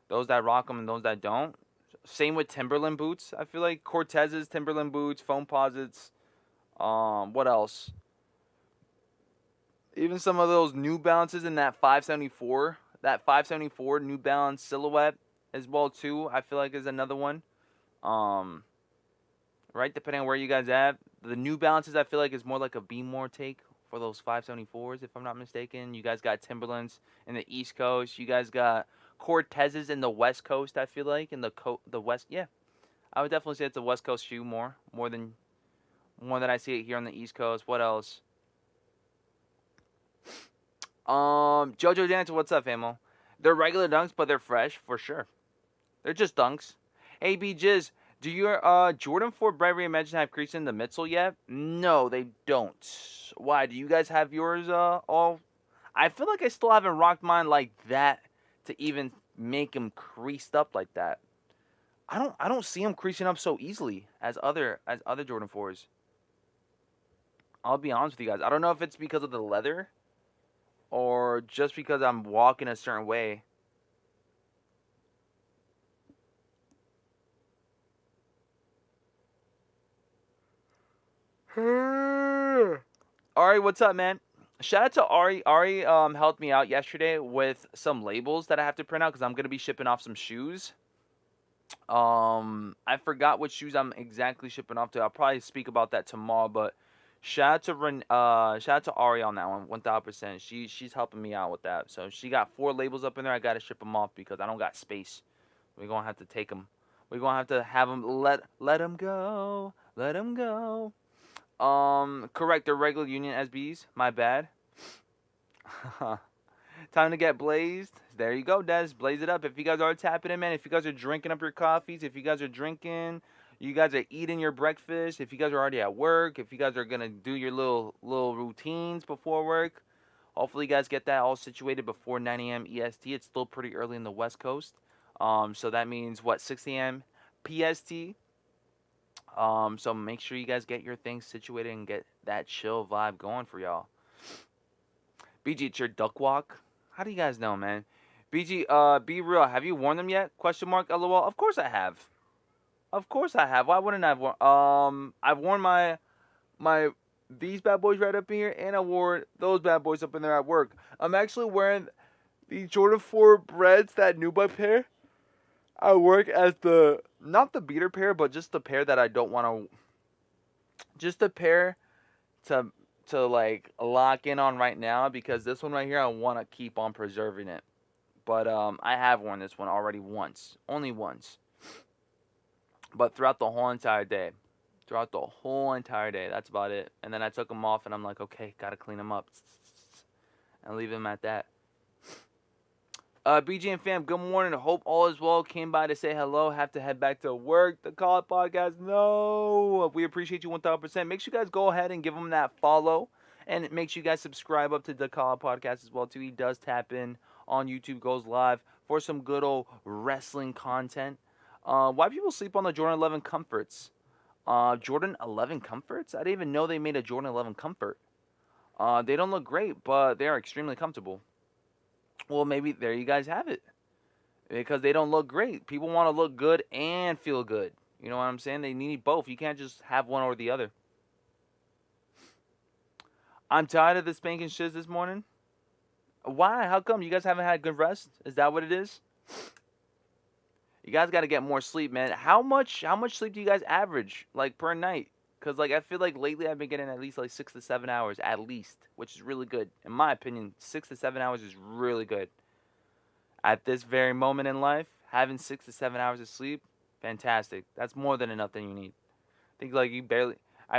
those that rock them and those that don't. Same with Timberland boots. I feel like Cortez's, Timberland boots, foam posits. What else? Even some of those New Balances in that 574. That 574 New Balance silhouette as well, too, I feel like is another one. Right? Depending on where you guys at. The New Balances, I feel like, is more like a Be More take for those 574s, if I'm not mistaken. You guys got Timberlands in the East Coast. You guys got Cortezes in the West Coast, I feel like. In the West, yeah. I would definitely say it's a West Coast shoe more than I see it here on the East Coast. What else? Jojo Dance, what's up, famo? They're regular dunks, but they're fresh for sure. They're just dunks. Hey, B Jizz, do your Jordan 4 Bright Reimagined have crease in the midsole yet? No, they don't. Why? Do you guys have yours all? I feel like I still haven't rocked mine like that to even make them creased up like that. I don't see them creasing up so easily as other Jordan 4s. I'll be honest with you guys. I don't know if it's because of the leather or just because I'm walking a certain way. Ari, what's up, man? Shout out to Ari. Ari helped me out yesterday with some labels that I have to print out because I'm gonna be shipping off some shoes. I forgot what shoes I'm exactly shipping off to. I'll probably speak about that tomorrow. But shout out to Ari on that one, 1000%. She's helping me out with that. So she got 4 labels up in there. I gotta ship them off because I don't got space. We're gonna have to take them. We're gonna have them let them go. Let them go. Correct. They're regular Union SBs. My bad. Time to get blazed. There you go, Des. Blaze it up. If you guys are tapping in, man. If you guys are drinking up your coffees. If you guys are drinking. You guys are eating your breakfast. If you guys are already at work. If you guys are gonna do your little routines before work. Hopefully you guys get that all situated before 9 a.m. EST. It's still pretty early in the West Coast. So that means what, 6 a.m. PST. So make sure you guys get your things situated and get that chill vibe going for y'all. BG, it's your duck walk. How do you guys know, man? BG, be real. Have you worn them yet? Question mark. LOL. Of course I have. Of course I have. Why wouldn't I have worn? I've worn my these bad boys right up in here, and I wore those bad boys up in there at work. I'm actually wearing the Jordan 4 Breads, that Nuba pair. I work as not the beater pair, but just the pair that I don't want to, just the pair to like lock in on right now, because this one right here, I want to keep on preserving it. But I have worn this one already once, only once. But throughout the whole entire day, that's about it. And then I took them off, and I'm like, okay, gotta clean them up, and leave them at that. BG and fam, good morning. Hope all is well. Came by to say hello. Have to head back to work. The Call It Podcast. No. We appreciate you 1000%. Make sure you guys go ahead and give him that follow. And make sure you guys subscribe up to the Call It Podcast as well, too. He does tap in on YouTube, goes live for some good old wrestling content. Why people sleep on the Jordan 11 Comforts? Jordan 11 Comforts? I didn't even know they made a Jordan 11 Comfort. They don't look great, but they are extremely comfortable. Well, maybe there you guys have it. Because they don't look great. People want to look good and feel good. You know what I'm saying? They need both. You can't just have one or the other. I'm tired of the spanking shiz this morning. Why? How come? You guys haven't had good rest? Is that what it is? You guys got to get more sleep, man. How much sleep do you guys average, like, per night? Because, like, I feel like lately I've been getting at least, like, 6 to 7 hours, at least. Which is really good. In my opinion, 6 to 7 hours is really good. At this very moment in life, having 6 to 7 hours of sleep, fantastic. That's more than enough that you need. I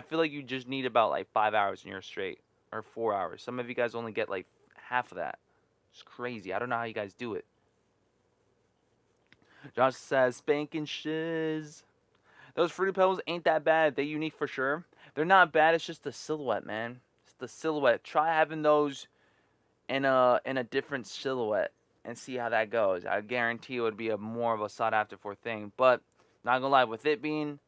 feel like you just need about, like, 5 hours and you're straight. Or 4 hours. Some of you guys only get, like, half of that. It's crazy. I don't know how you guys do it. Josh says, spanking shiz. Those Fruity Pebbles ain't that bad. They're unique for sure. They're not bad. It's just the silhouette, man. It's the silhouette. Try having those in a different silhouette and see how that goes. I guarantee it would be a more of a sought after for thing. But not gonna lie, with it being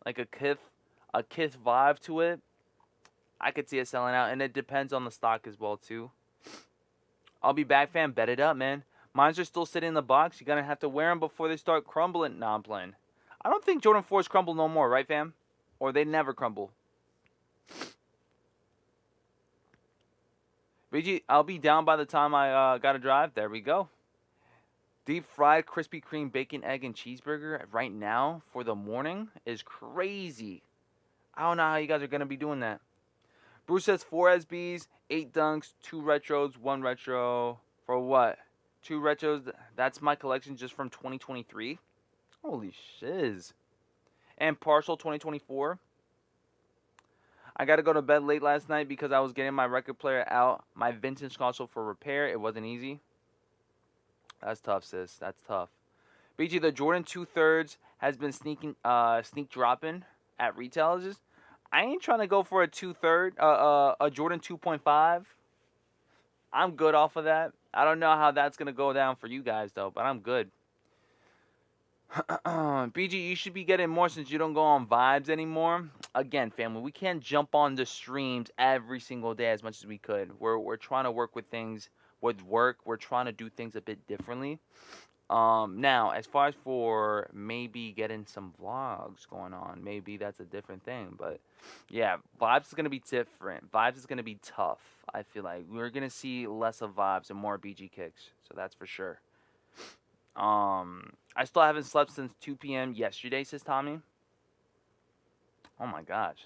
like a Kith vibe to it, I could see it selling out, and it depends on the stock as well too. I'll be back, fam. Bet it up, man. Mines are still sitting in the box. You're gonna have to wear them before they start crumbling. Nah, I'm playing. I don't think Jordan 4s crumble no more, right, fam? Or they never crumble. BG, I'll be down by the time I gotta drive. There we go. Deep fried Krispy Kreme bacon, egg, and cheeseburger right now for the morning is crazy. I don't know how you guys are going to be doing that. Bruce says 4 SBs, 8 dunks, 2 retros, 1 retro. For what? 2 retros. That's my collection just from 2023. Holy shiz. And partial 2024. I got to go to bed late last night because I was getting my record player out, my vintage console for repair. It wasn't easy. That's tough, sis. That's tough. BG, the Jordan 2/3 has been sneak dropping at retailers. I ain't trying to go for a 2/3, a Jordan 2.5. I'm good off of that. I don't know how that's gonna go down for you guys though, but I'm good. BG, you should be getting more since you don't go on vibes anymore. Again, family, we can't jump on the streams every single day as much as we could. We're trying to work with things with work. We're trying to do things a bit differently. Now, as far as for maybe getting some vlogs going on, maybe that's a different thing. But yeah, vibes is gonna be different. Vibes is gonna be tough. I feel like we're gonna see less of vibes and more BG kicks. So that's for sure. I still haven't slept since 2 p.m. yesterday, says Tommy. Oh my gosh.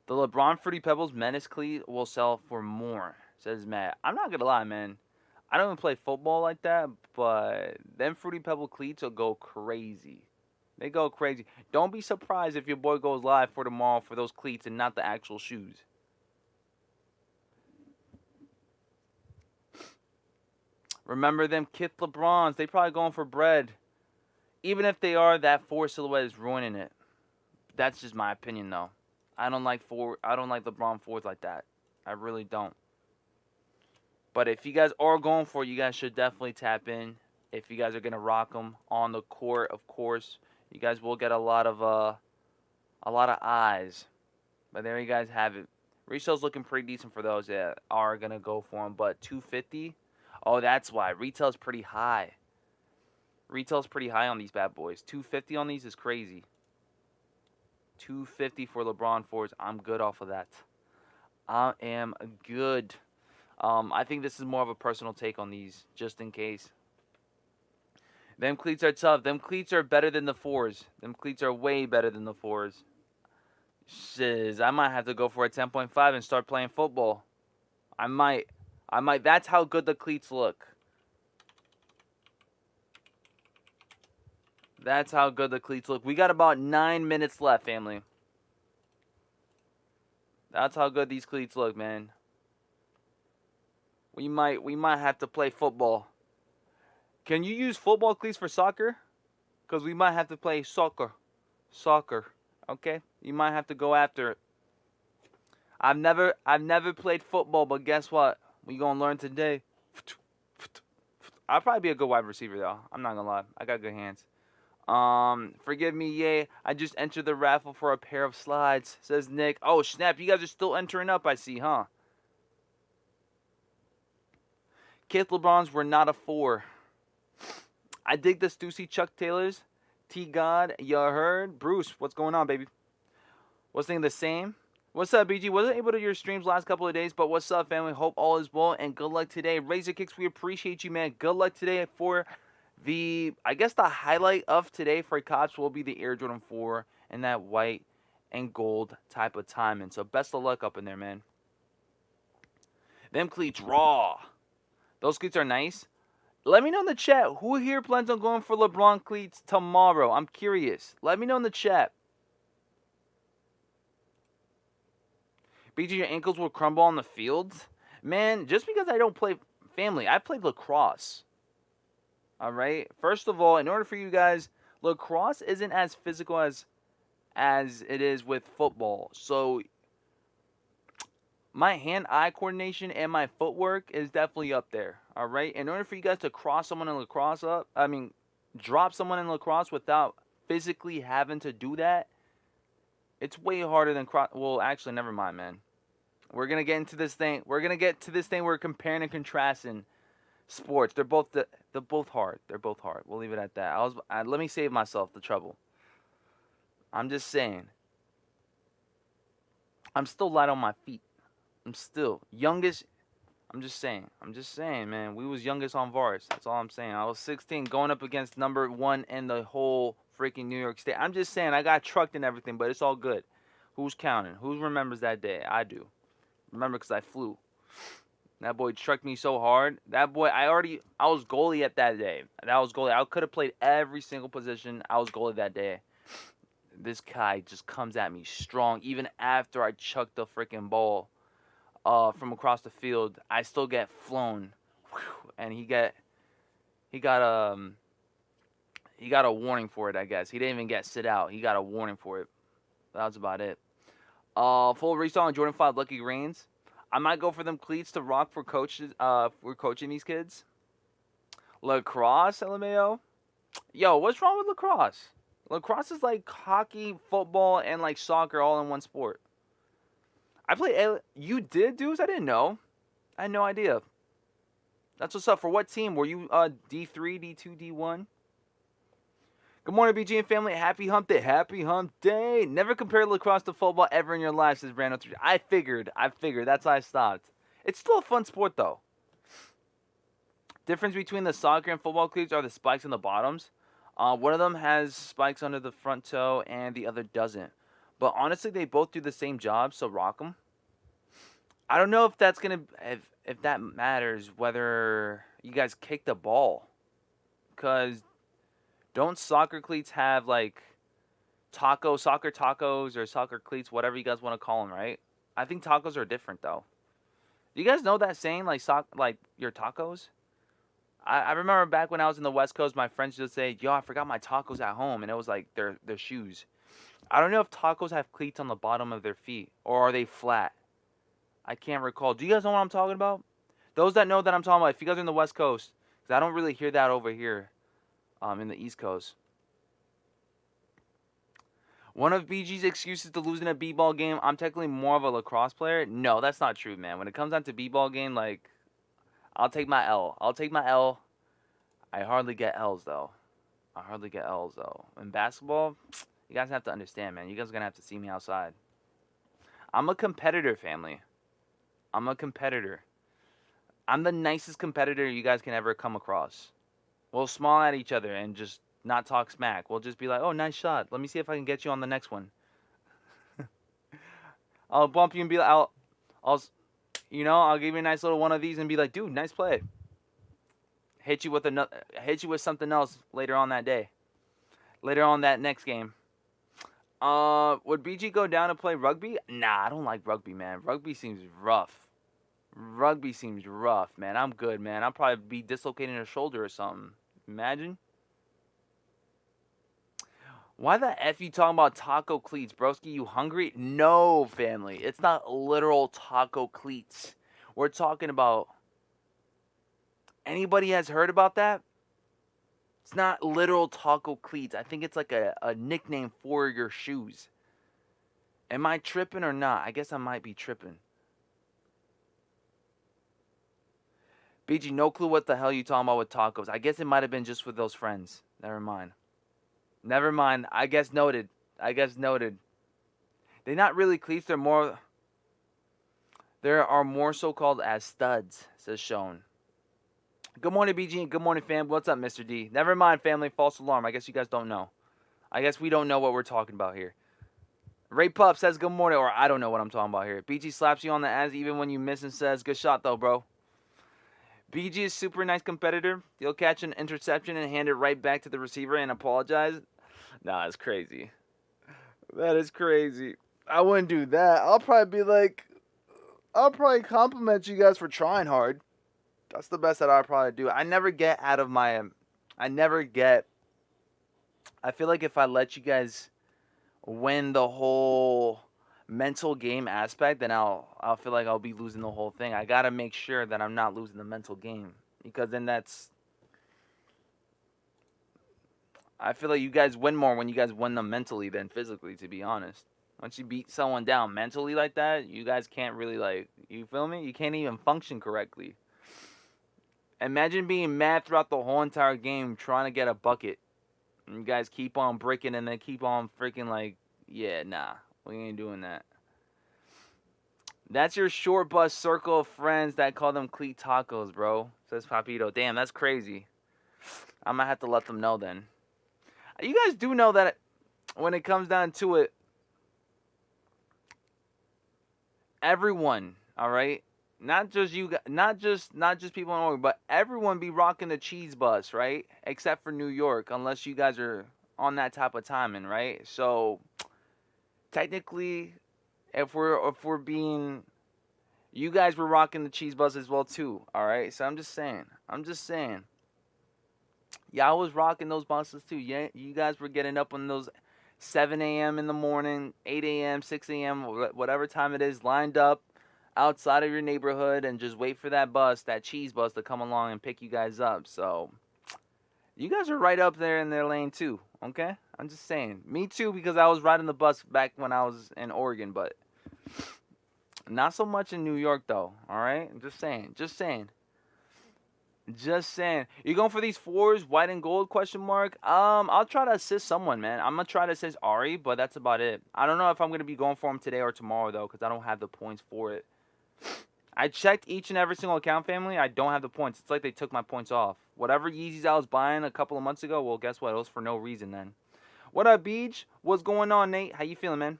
The LeBron Fruity Pebbles Menace cleat will sell for more, says Matt. I'm not gonna lie, man. I don't even play football like that, but them Fruity Pebble cleats will go crazy. They go crazy. Don't be surprised if your boy goes live for tomorrow for those cleats and not the actual shoes. Remember them Kith LeBrons. They probably going for bread. Even if they are, that 4 silhouette is ruining it. That's just my opinion, though. I don't like LeBron 4s like that. I really don't. But if you guys are going for it, you guys should definitely tap in. If you guys are gonna rock them on the court, of course, you guys will get a lot of eyes. But there you guys have it. Resale's looking pretty decent for those that are gonna go for them. But 250, oh, that's why retail's pretty high. Retail's pretty high on these bad boys. 250 on these is crazy. 250 for LeBron 4s. I'm good off of that. I am good. I think this is more of a personal take on these, just in case. Them cleats are tough. Them cleats are better than the 4s. Them cleats are way better than the 4s. Shiz, I might have to go for a 10.5 and start playing football. I might. That's how good the cleats look. That's how good the cleats look. We got about 9 minutes left, family. That's how good these cleats look, man. We might have to play football. Can you use football cleats for soccer? Because we might have to play soccer. Soccer. Okay? You might have to go after it. I've never played football, but guess what? We gonna learn today. I'll probably be a good wide receiver though. I'm not gonna lie. I got good hands. Forgive me, yay. I just entered the raffle for a pair of slides, says Nick. Oh, snap. You guys are still entering up, I see, huh? Kith LeBrons were not a 4. I dig the Stussy Chuck Taylors. T-God, you heard? Bruce, what's going on, baby? What's the same? What's up, BG? Wasn't able to do your streams last couple of days, but what's up, family? Hope all is well, and good luck today. Razor Kicks, we appreciate you, man. Good luck today for I guess the highlight of today for Cops will be the Air Jordan 4 and that white and gold type of timing. So best of luck up in there, man. Them cleats raw. Those cleats are nice. Let me know in the chat who here plans on going for LeBron cleats tomorrow. I'm curious. Let me know in the chat. BG, your ankles will crumble on the field? Man, just because I don't play family, I played lacrosse. Alright? First of all, in order for you guys, lacrosse isn't as physical as it is with football. So my hand-eye coordination and my footwork is definitely up there. Alright? In order for you guys to drop someone in lacrosse without physically having to do that, it's way harder than well, actually, never mind, man. We're going to get into this thing. We're comparing and contrasting sports. They're both hard. They're both hard. We'll leave it at that. Let me save myself the trouble. I'm just saying. I'm still light on my feet. I'm still youngest. I'm just saying, man. We was youngest on Vars. That's all I'm saying. I was 16 going up against number 1 in the whole freaking New York State. I'm just saying I got trucked and everything, but it's all good. Who's counting? Who remembers that day? I do. Remember, because I flew. That boy trucked me so hard. That boy, I was goalie at that day. That was goalie. I could have played every single position. I was goalie that day. This guy just comes at me strong. Even after I chucked the freaking ball from across the field, I still get flown. Whew. And he got a warning for it, I guess. He didn't even get sit out. He got a warning for it. That was about it. Full resale on Jordan 5 Lucky Greens. I might go for them cleats to rock for coaches. For coaching these kids. Lacrosse, LMAO. Yo, what's wrong with lacrosse? Lacrosse is like hockey, football, and like soccer all in one sport. I play. You did, dudes? I didn't know. I had no idea. That's what's up. For what team? Were you D3, D2, D1? Good morning, BG and family. Happy hump day. Happy hump day. Never compare lacrosse to football ever in your life, says Brando 3. I figured. That's why I stopped. It's still a fun sport, though. Difference between the soccer and football cleats are the spikes on the bottoms. One of them has spikes under the front toe and the other doesn't. But honestly, they both do the same job, so rock them. I don't know if that's if that matters, whether you guys kick the ball. Because don't soccer cleats have like soccer tacos or soccer cleats, whatever you guys want to call them, right? I think tacos are different though. Do you guys know that saying, like your tacos? I remember back when I was in the West Coast, my friends would say, yo, I forgot my tacos at home. And it was like their shoes. I don't know if tacos have cleats on the bottom of their feet. Or are they flat? I can't recall. Do you guys know what I'm talking about? Those that know that I'm talking about, if you guys are in the West Coast. Because I don't really hear that over here in the East Coast. One of BG's excuses to losing a b-ball game, I'm technically more of a lacrosse player. No, that's not true, man. When it comes down to b-ball game, like, I'll take my L. I hardly get L's, though. In basketball, you guys have to understand, man. You guys are going to have to see me outside. I'm a competitor, family. I'm a competitor. I'm the nicest competitor you guys can ever come across. We'll smile at each other and just not talk smack. We'll just be like, oh, nice shot. Let me see if I can get you on the next one. I'll bump you and be like, I'll give you a nice little one of these and be like, dude, nice play. Hit you with something else later on that day. Later on that next game. Would BG go down and play rugby? Nah, I don't like rugby, man. Rugby seems rough, man. I'm good, man. I'll probably be dislocating a shoulder or something. Imagine. Why the F you talking about taco cleats, broski? You hungry? No, family. It's not literal taco cleats. We're talking about... Anybody has heard about that? It's not literal taco cleats. I think it's like a nickname for your shoes. Am I tripping or not? I guess I might be tripping. BG, no clue what the hell you talking about with tacos. I guess it might have been just with those friends. Never mind. I guess noted. They're not really cleats. There are more so-called as studs, says Sean. Good morning, BG, and good morning, fam. What's up, Mr. D? Never mind, family. False alarm. I guess you guys don't know. I guess we don't know what we're talking about here. Ray Pup says good morning, or I don't know what I'm talking about here. BG slaps you on the ass even when you miss and says, good shot, though, bro. BG is super nice competitor. He'll catch an interception and hand it right back to the receiver and apologize. Nah, that's crazy. That is crazy. I wouldn't do that. I'll probably compliment you guys for trying hard. That's the best that I'll probably do. I feel like if I let you guys win the whole mental game aspect, then I'll feel like I'll be losing the whole thing. I gotta make sure that I'm not losing the mental game. Because then I feel like you guys win more when you guys win them mentally than physically, to be honest. Once you beat someone down mentally like that, you guys can't really you feel me? You can't even function correctly. Imagine being mad throughout the whole entire game trying to get a bucket. And you guys keep on breaking and then keep on freaking yeah, nah. We ain't doing that. That's your short bus circle of friends that call them cleat tacos, bro. Says Papito. Damn, that's crazy. I might have to let them know then. You guys do know that when it comes down to it, everyone, all right? Not just you, not just people in Oregon, but everyone be rocking the cheese bus, right? Except for New York, unless you guys are on that type of timing, right? So technically, if we're being, you guys were rocking the cheese bus as well too, all right? So I'm just saying, y'all was rocking those buses too. Yeah, you guys were getting up on those 7 a.m. in the morning, 8 a.m., 6 a.m., whatever time it is, lined up outside of your neighborhood and just wait for that bus, that cheese bus, to come along and pick you guys up. So you guys are right up there in their lane too, okay? I'm just saying. Me too, because I was riding the bus back when I was in Oregon, but not so much in New York though, all right? I'm just saying. Just saying. Just saying. You going for these fours, white and gold, question mark? I'll try to assist someone, man. I'm going to try to assist Ari, but that's about it. I don't know if I'm going to be going for him today or tomorrow, though, because I don't have the points for it. I checked each and every single account, family. I don't have the points. It's like they took my points off. Whatever Yeezys I was buying a couple of months ago, well, guess what? It was for no reason then. What up, Beach? What's going on, Nate? How you feeling, man?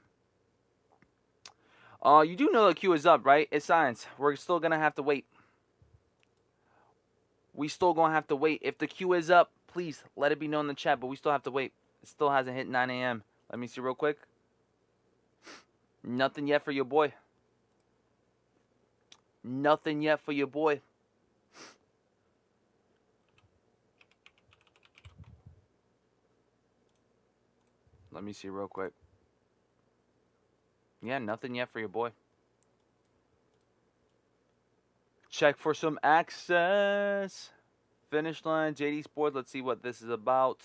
You do know the queue is up, right? It's science. We're still going to have to wait. We still gonna have to wait. If the queue is up, please let it be known in the chat, but we still have to wait. It still hasn't hit 9 a.m. Let me see real quick. Nothing yet for your boy. Nothing yet for your boy. Let me see real quick. Yeah, nothing yet for your boy. Check for some access. Finishline, Jdsports. Let's see what this is about.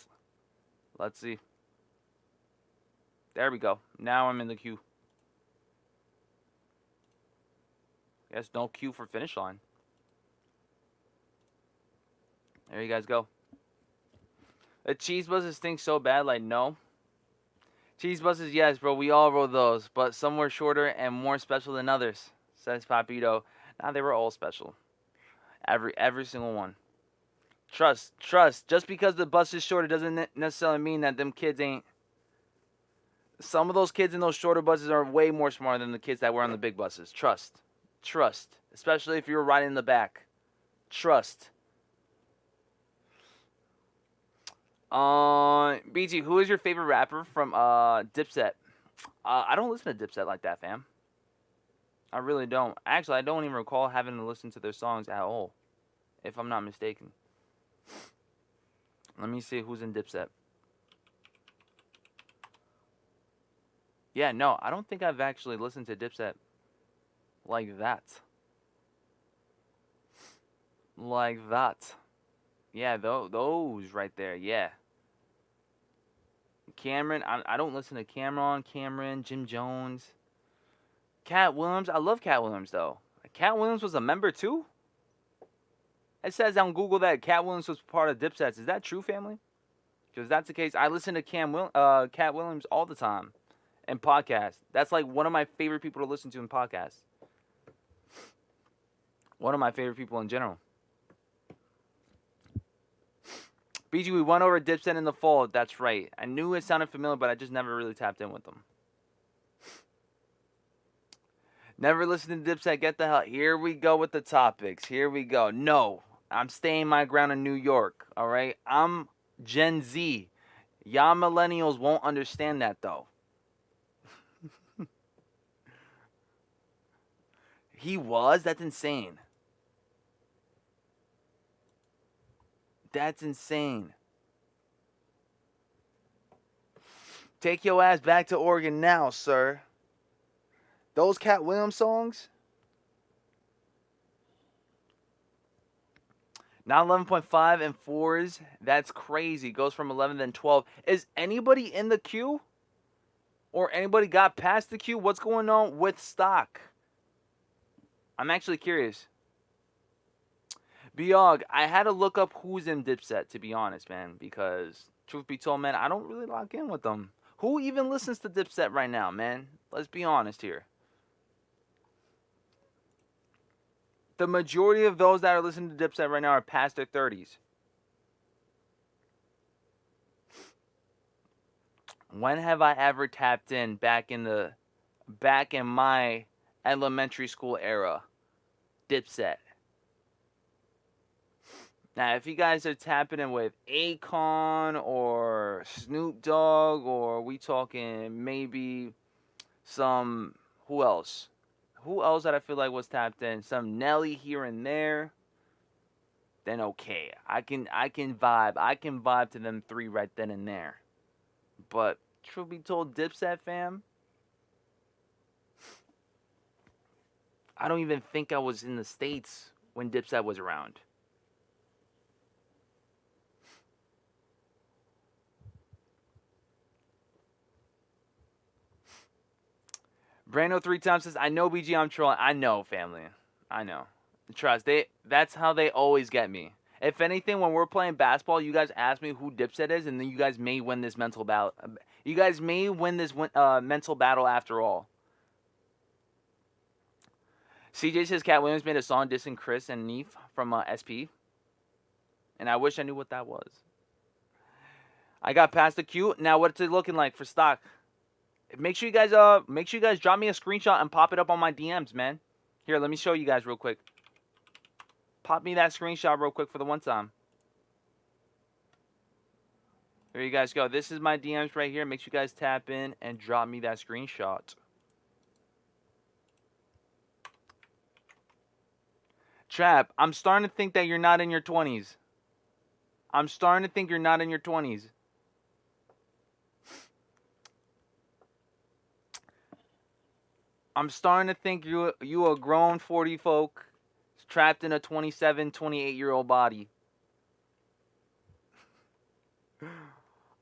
Let's see. There we go. Now I'm in the queue. Guess no queue for Finishline. There you guys go. The cheese buses stink so bad, like no. Cheese buses, yes, bro. We all rode those, but some were shorter and more special than others, says Papito. Nah, they were all special. Every single one. Trust. Just because the bus is shorter doesn't necessarily mean that them kids ain't. Some of those kids in those shorter buses are way more smarter than the kids that were on the big buses. Trust. Especially if you're riding in the back. Trust. BG, who is your favorite rapper from Dipset? I don't listen to Dipset like that, fam. I really don't. Actually, I don't even recall having to listen to their songs at all, if I'm not mistaken. Let me see who's in Dipset. Yeah, no, I don't think I've actually listened to Dipset like that. Like that. Yeah, those right there, yeah. Cameron, I don't listen to Cameron, Jim Jones. Cat Williams, I love Cat Williams, though. Cat Williams was a member, too? It says on Google that Cat Williams was part of Dipsets. Is that true, family? Because if that's the case, I listen to Cat Williams all the time in podcasts. That's like one of my favorite people to listen to in podcasts. One of my favorite people in general. BG, we went over Dipset in the fall. That's right. I knew it sounded familiar, but I just never really tapped in with them. Never listened to Dipset. Get the hell. Here we go with the topics. Here we go. No, I'm staying my ground in New York. All right. I'm Gen Z. Y'all millennials won't understand that, though. He was? That's insane. That's insane. Take your ass back to Oregon now, sir. Those Cat Williams songs? Now 11.5 and 4s. That's crazy. Goes from 11 then 12. Is anybody in the queue? Or anybody got past the queue? What's going on with stock? I'm actually curious. Biog, I had to look up who's in Dipset, to be honest, man. Because, truth be told, man, I don't really lock in with them. Who even listens to Dipset right now, man? Let's be honest here. The majority of those that are listening to Dipset right now are past their 30s. When have I ever tapped in back in my elementary school era. Dipset. Now, if you guys are tapping in with Akon or Snoop Dogg, or we talking maybe some, who else? Who else that I feel like was tapped in? Some Nelly here and there. Then okay, I can vibe. I can vibe to them three right then and there. But truth be told, Dipset fam, I don't even think I was in the States when Dipset was around. Brando 3 times says, I know BG, I'm trolling. I know, family. I know. Trust, that's how they always get me. If anything, when we're playing basketball, you guys ask me who Dipset is, and then you guys may win this mental battle. You guys may win this mental battle after all. CJ says Cat Williams made a song dissing Chris and Neef from SP. And I wish I knew what that was. I got past the queue. Now what's it looking like for stock? Make sure you guys drop me a screenshot and pop it up on my DMs, man. Here, let me show you guys real quick. Pop me that screenshot real quick for the one time. Here you guys go. This is my DMs right here. Make sure you guys tap in and drop me that screenshot. Trap, I'm starting to think that you're not in your 20s. I'm starting to think you're not in your 20s. I'm starting to think you a grown 40 folk trapped in a 27, 28-year-old body.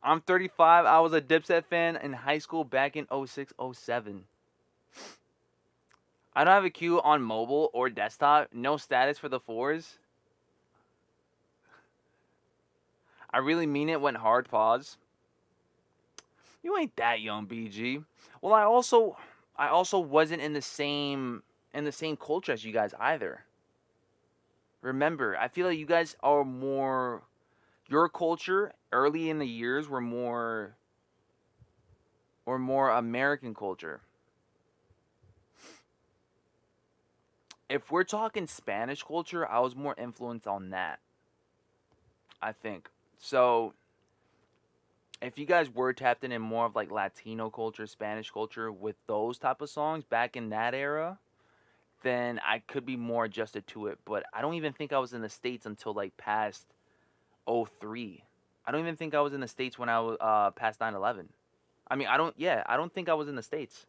I'm 35. I was a Dipset fan in high school back in 06, 07. I don't have a queue on mobile or desktop. No status for the 4s. I really mean it. Went hard pause. You ain't that young, BG. Well, I also wasn't in the same culture as you guys either. Remember, I feel like you guys are more, your culture early in the years were more American culture. If we're talking Spanish culture, I was more influenced on that, I think. So if you guys were tapped in more of like Latino culture, Spanish culture with those type of songs back in that era, then I could be more adjusted to it. But I don't even think I was in the States until like past 03. I don't even think I was in the States when I was past 9/11. I mean, I don't think I was in the States.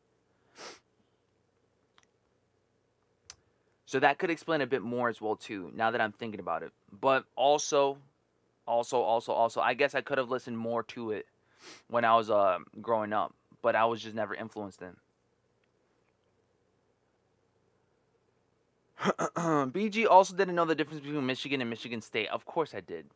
So that could explain a bit more as well too, now that I'm thinking about it. But also, I guess I could have listened more to it when I was growing up, but I was just never influenced in. BG also didn't know the difference between Michigan and Michigan State. Of course I did.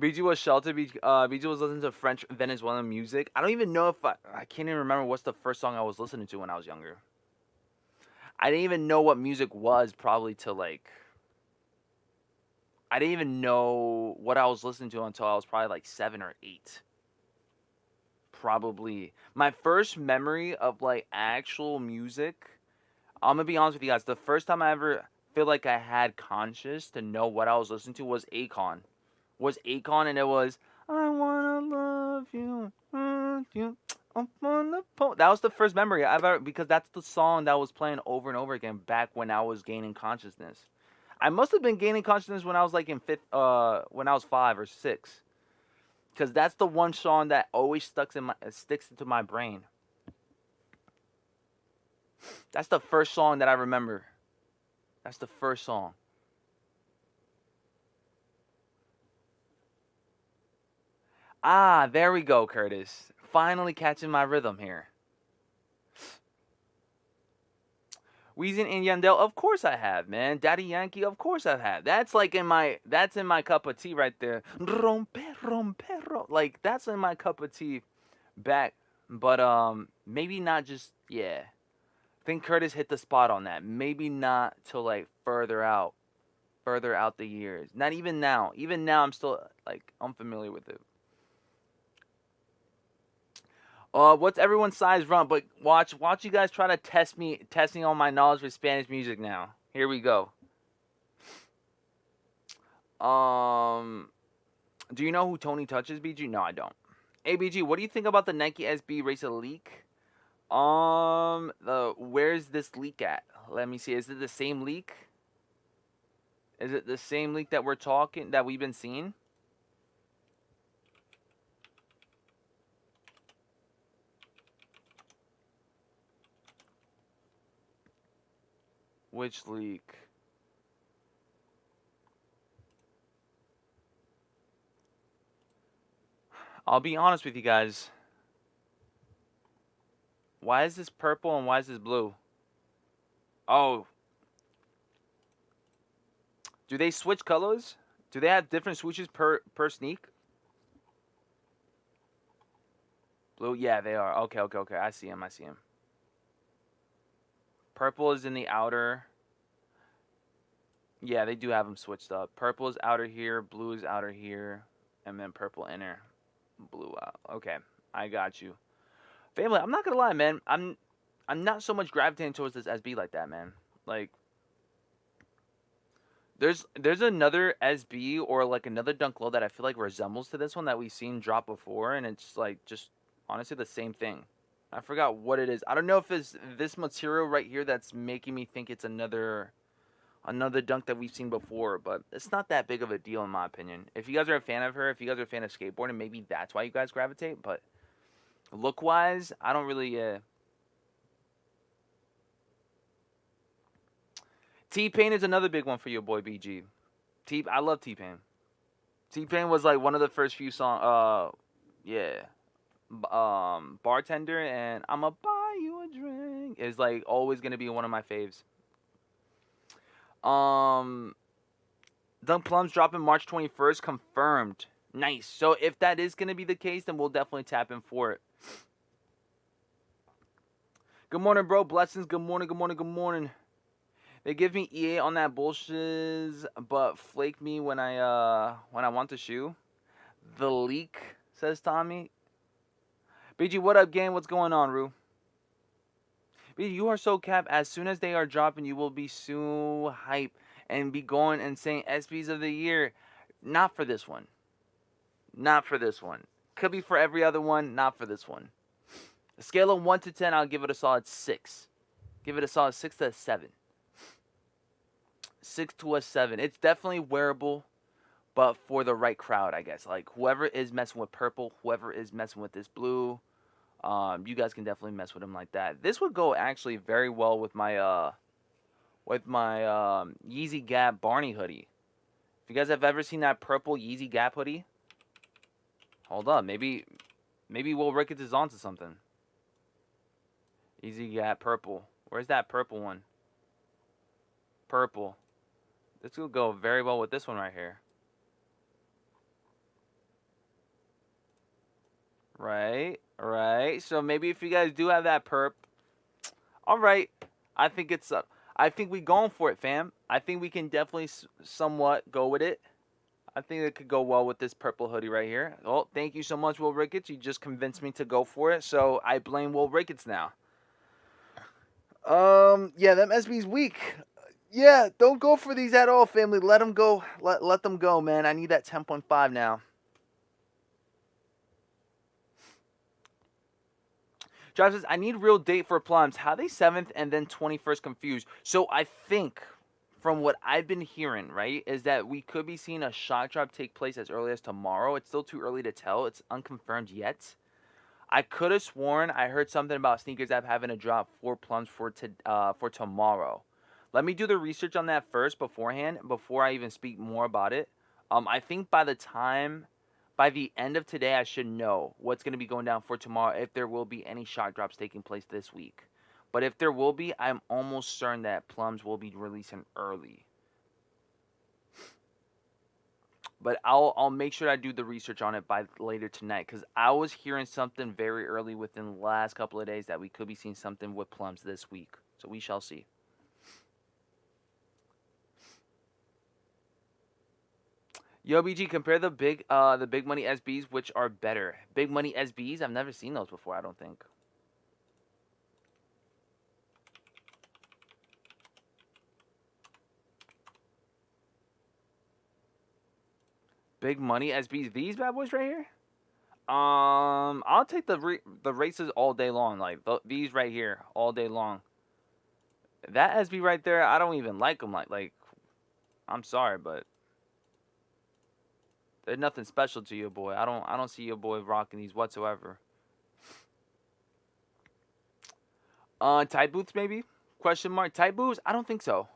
BG was sheltered. BG was listening to French Venezuelan music. I don't even know if I can't even remember what's the first song I was listening to when I was younger. I didn't even know what music was probably till like, I didn't even know what I was listening to until I was probably like 7 or 8. Probably. My first memory of like actual music, I'm going to be honest with you guys, the first time I ever feel like I had conscious to know what I was listening to was Akon. And it was, I wanna love you, you up on the pole. That was the first memory I've ever, because that's the song that was playing over and over again back when I was gaining consciousness. I must have been gaining consciousness when I was like in when I was 5 or 6, because that's the one song that always sticks into my brain. That's the first song that I remember. That's the first song. Ah, there we go, Curtis. Finally catching my rhythm here. Weezy and Yandel, of course I have, man. Daddy Yankee, of course I've had. That's in my cup of tea right there. Like that's in my cup of tea back. But maybe not just, yeah. I think Curtis hit the spot on that. Maybe not till like further out the years. Not even now. Even now I'm still like unfamiliar with it. What's everyone's size run? But watch you guys try to testing on my knowledge of Spanish music now. Here we go. Do you know who Tony Touch is, BG? No, I don't. Hey, BG, what do you think about the Nike SB Racer leak? Where's this leak at? Let me see. Is it the same leak? Is it the same leak that we've been seeing? Which leak? I'll be honest with you guys. Why is this purple and why is this blue? Oh. Do they switch colors? Do they have different switches per sneak? Blue? Yeah, they are. Okay. I see him. Purple is in the outer. Yeah, they do have them switched up. Purple is outer here, blue is outer here, and then purple inner, blue out. Okay, I got you. Family, I'm not gonna lie, man. I'm not so much gravitating towards this SB like that, man. Like, there's another SB or like another Dunk Low that I feel like resembles to this one that we've seen drop before, and it's like just honestly the same thing. I forgot what it is. I don't know if it's this material right here that's making me think it's another dunk that we've seen before, but it's not that big of a deal in my opinion. If you guys are a fan of her, if you guys are a fan of skateboarding, maybe that's why you guys gravitate, but look-wise, I don't really, T-Pain is another big one for your boy, BG. I love T-Pain. T-Pain was like one of the first few songs, yeah. Bartender and I'ma buy you a drink is like always going to be one of my faves. Dunk Plums dropping March 21st, confirmed. Nice. So if that is going to be the case, then we'll definitely tap in for it. Good morning, bro. Blessings. Good morning. They give me EA on that bullshit, but flake me when I want the shoe. The leak, says Tommy. BG, what up, gang? What's going on, Rue? BG, you are so cap. As soon as they are dropping, you will be so hype and be going and saying SBs of the year. Not for this one. Could be for every other one, not for this one. A scale of 1 to 10, I'll give it a solid 6. Give it a solid 6 to a 7. 6 to a 7. It's definitely wearable, but for the right crowd, I guess. Like, whoever is messing with purple, whoever is messing with this blue, you guys can definitely mess with them like that. This would go actually very well with my Yeezy Gap Barney hoodie. If you guys have ever seen that purple Yeezy Gap hoodie, hold up, maybe Will Ricketts is onto something. Yeezy Gap purple. Where's that purple one? Purple. This will go very well with this one right here. Right. So maybe if you guys do have that perp, all right. I think it's up. I think we going for it, fam. I think we can definitely somewhat go with it. I think it could go well with this purple hoodie right here. Oh, thank you so much, Will Ricketts. You just convinced me to go for it, so I blame Will Ricketts now. Yeah, them SB's weak. Yeah, don't go for these at all, family. Let them go. Let them go, man. I need that 10.5 now. Josh says, I need real date for Plums. How they 7th and then 21st confused? So I think, from what I've been hearing, right, is that we could be seeing a shot drop take place as early as tomorrow. It's still too early to tell. It's unconfirmed yet. I could have sworn I heard something about Sneakers App having a drop for Plums for tomorrow. Let me do the research on that first beforehand, before I even speak more about it. I think by the end of today, I should know what's going to be going down for tomorrow, if there will be any shot drops taking place this week. But if there will be, I'm almost certain that Plums will be releasing early. But I'll make sure I do the research on it by later tonight, because I was hearing something very early within the last couple of days that we could be seeing something with Plums this week. So we shall see. Yo, BG, compare the big money SBs, which are better. Big money SBs, I've never seen those before, I don't think. Big money SBs, these bad boys right here. I'll take the races all day long, like these right here, all day long. That SB right there, I don't even like them. Like, I'm sorry, but there's nothing special to your boy. I don't see your boy rocking these whatsoever. Tight boots maybe? Question mark. Tight boots? I don't think so.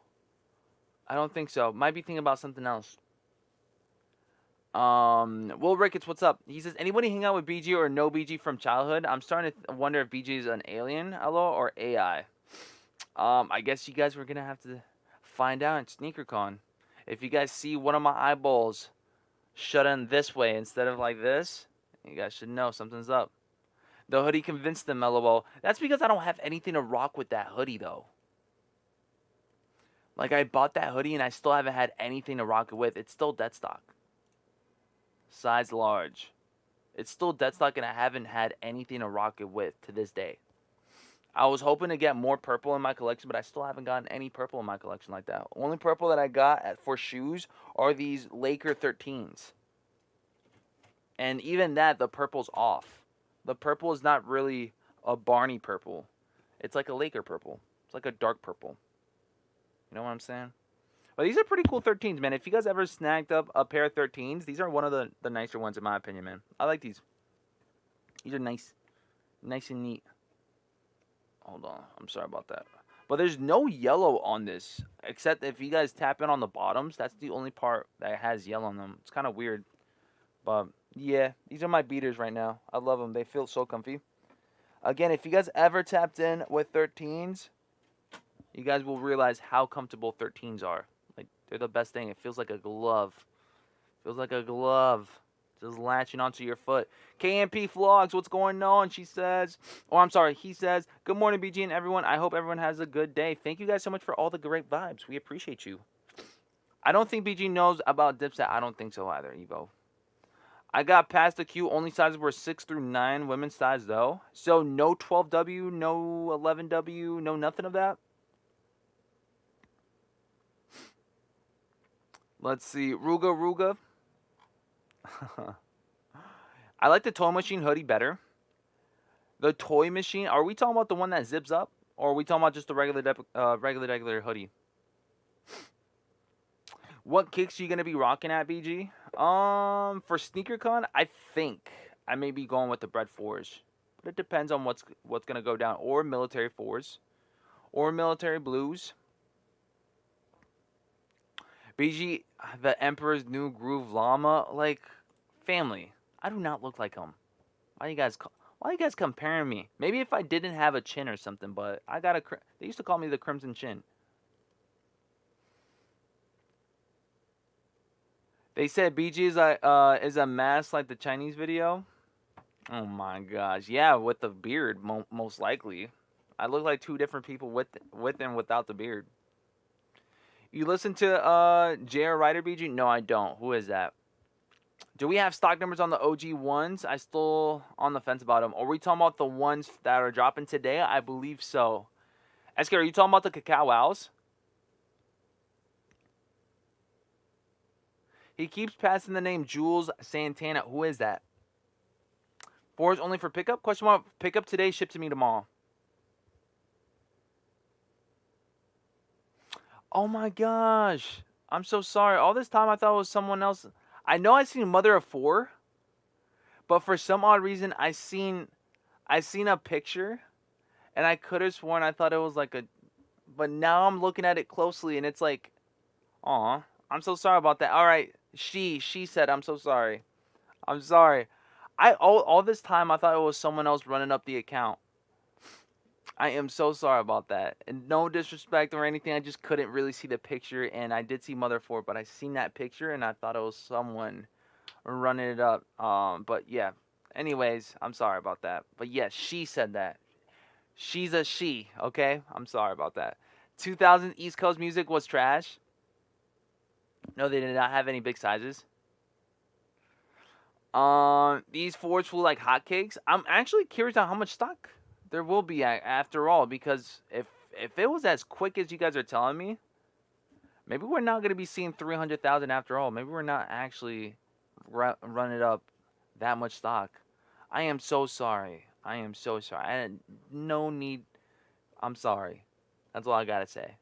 I don't think so. Might be thinking about something else. Will Ricketts, what's up? He says, anybody hang out with BG or no BG from childhood? I'm starting to wonder if BG is an alien, hello, or AI. I guess you guys were gonna have to find out in SneakerCon. If you guys see one of my eyeballs shut in this way instead of like this, you guys should know something's up. The hoodie convinced them, LOL. That's because I don't have anything to rock with that hoodie, though. Like, I bought that hoodie and I still haven't had anything to rock it with. It's still dead stock. Size large. It's still dead stock and I haven't had anything to rock it with to this day. I was hoping to get more purple in my collection, but I still haven't gotten any purple in my collection like that. Only purple that I got for shoes are these Laker 13s. And even that, the purple's off. The purple is not really a Barney purple. It's like a Laker purple. It's like a dark purple. You know what I'm saying? But these are pretty cool 13s, man. If you guys ever snagged up a pair of 13s, these are one of the nicer ones in my opinion, man. I like these. These are nice. Nice and neat. Hold on. I'm sorry about that. But there's no yellow on this. Except if you guys tap in on the bottoms, that's the only part that has yellow on them. It's kind of weird. But, yeah. These are my beaters right now. I love them. They feel so comfy. Again, if you guys ever tapped in with 13s, you guys will realize how comfortable 13s are. Like, they're the best thing. It feels like a glove. Feels like a glove. Just latching onto your foot. KMP Vlogs, what's going on? She says, he says, good morning, BG and everyone. I hope everyone has a good day. Thank you guys so much for all the great vibes. We appreciate you. I don't think BG knows about Dipset. I don't think so either, Evo. I got past the queue. Only sizes were 6 through 9. Women's size, though. So, no 12W, no 11W, no nothing of that? Let's see. Ruga. I like the Toy Machine hoodie better. The Toy Machine, are we talking about the one that zips up? Or are we talking about just the regular hoodie? What kicks are you going to be rocking at, BG? For SneakerCon, I think I may be going with the Bread 4s. But it depends on what's going to go down. Or military 4s. Or military blues. BG, the Emperor's New Groove Llama, like, family. I do not look like him. Why are you guys comparing me? Maybe if I didn't have a chin or something, but I got they used to call me the Crimson Chin. They said BG is a mask like the Chinese video. Oh my gosh, yeah, with the beard, most likely. I look like two different people with and without the beard. You listen to J.R. Ryder, BG? No, I don't. Who is that? Do we have stock numbers on the OG ones? I still on the fence about them. Are we talking about the ones that are dropping today? I believe so. SK, are you talking about the Cacao Wows? He keeps passing the name Jules Santana. Who is that? 4 is only for pickup? Question mark. Pickup today, ship to me tomorrow. Oh my gosh. I'm so sorry. All this time I thought it was someone else. I know I seen Mother of 4. But for some odd reason I seen a picture. And I could have sworn I thought it was like a... But now I'm looking at it closely and it's like... Aw. I'm so sorry about that. Alright. She said I'm so sorry. I'm sorry. All this time I thought it was someone else running up the account. I am so sorry about that. And no disrespect or anything. I just couldn't really see the picture. And I did see Mother 4, but I seen that picture and I thought it was someone running it up. But yeah. Anyways, I'm sorry about that. But yes, she said that. She's a she, okay? I'm sorry about that. 2000 East Coast music was trash. No, they did not have any big sizes. These Fords flew like hotcakes. I'm actually curious on how much stock there will be after all, because if it was as quick as you guys are telling me, maybe we're not gonna be seeing 300,000 after all. Maybe we're not actually running up that much stock. I am so sorry. I am so sorry. I had no need. I'm sorry. That's all I gotta say.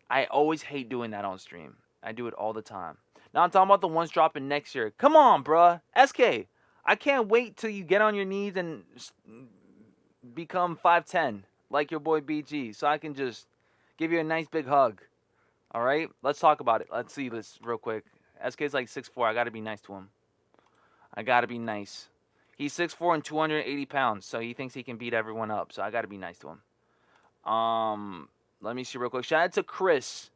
I always hate doing that on stream. I do it all the time. Now I'm talking about the ones dropping next year. Come on, bruh. SK, I can't wait till you get on your knees and become 5'10", like your boy BG, so I can just give you a nice big hug. All right? Let's talk about it. Let's see this real quick. SK's like 6'4". I got to be nice to him. I got to be nice. He's 6'4" and 280 pounds, so he thinks he can beat everyone up, so I got to be nice to him. Let me see real quick. Shout out to Chris.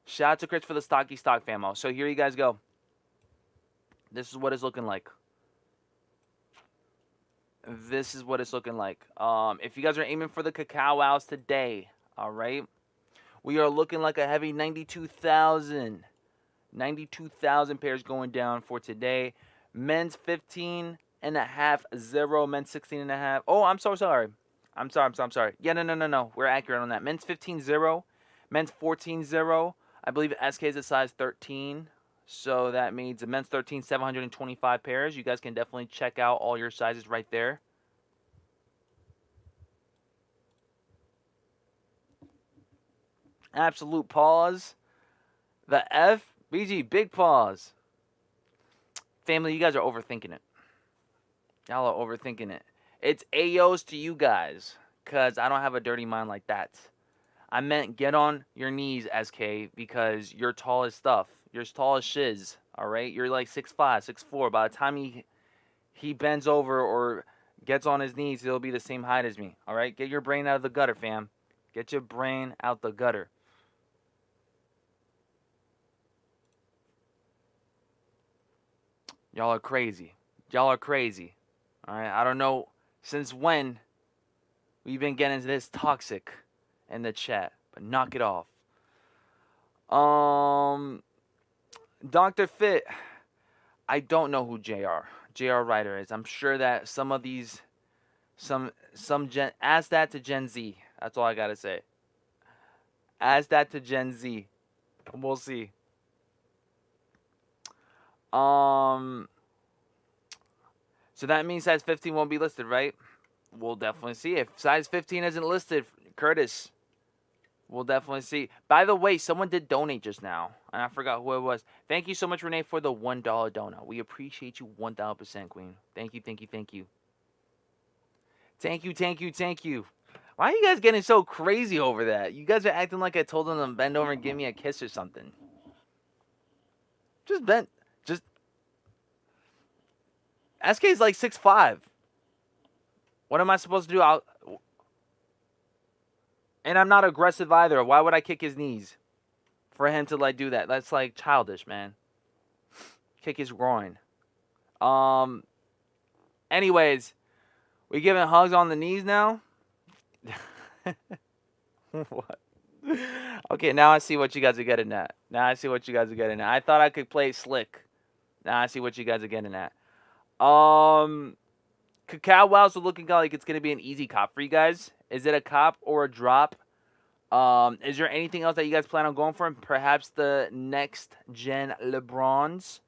Shout out to Chris for the Stocky Stock famo. So here you guys go. This is what it's looking like. This is what it's looking like. If you guys are aiming for the Cacao Wows today, all right, we are looking like a heavy 92,000. 92,000 pairs going down for today. Men's 15.5 0. Men's 16.5. Oh, I'm so sorry. I'm sorry. Yeah, no. We're accurate on that. Men's 15-0. Men's 14-0. I believe SK is a size 13. So that means the men's 13, 725 pairs. You guys can definitely check out all your sizes right there. Absolute pause. The F. BG, big pause. Family, you guys are overthinking it. Y'all are overthinking it. It's Ayos to you guys, because I don't have a dirty mind like that. I meant get on your knees, SK, because you're tall as stuff. You're as tall as shiz, all right? You're like 6'5", 6'4". By the time he bends over or gets on his knees, he'll be the same height as me, all right? Get your brain out of the gutter, fam. Get your brain out the gutter. Y'all are crazy. Y'all are crazy. All right, I don't know since when we've been getting this toxic in the chat, but knock it off. Dr. Fit, I don't know who JR Ryder is. I'm sure that some of these, some Gen, ask that to Gen Z. That's all I gotta say. Ask that to Gen Z. We'll see. So that means size 15 won't be listed, right? We'll definitely see. If size 15 isn't listed, Curtis, we'll definitely see. By the way, someone did donate just now, and I forgot who it was. Thank you so much, Renee, for the $1 donut. We appreciate you 1,000%, Queen. Thank you. Thank you. Why are you guys getting so crazy over that? You guys are acting like I told them to bend over and give me a kiss or something. Just bend. SK is like 6'5". What am I supposed to do? And I'm not aggressive either. Why would I kick his knees for him to like do that? That's like childish, man. Kick his groin. Anyways, we giving hugs on the knees now? What? Okay, now I see what you guys are getting at. I thought I could play slick. Now I see what you guys are getting at. Cacao Wows are looking like it's going to be an easy cop for you guys. Is it a cop or a drop? Is there anything else that you guys plan on going for? Perhaps the next gen LeBrons?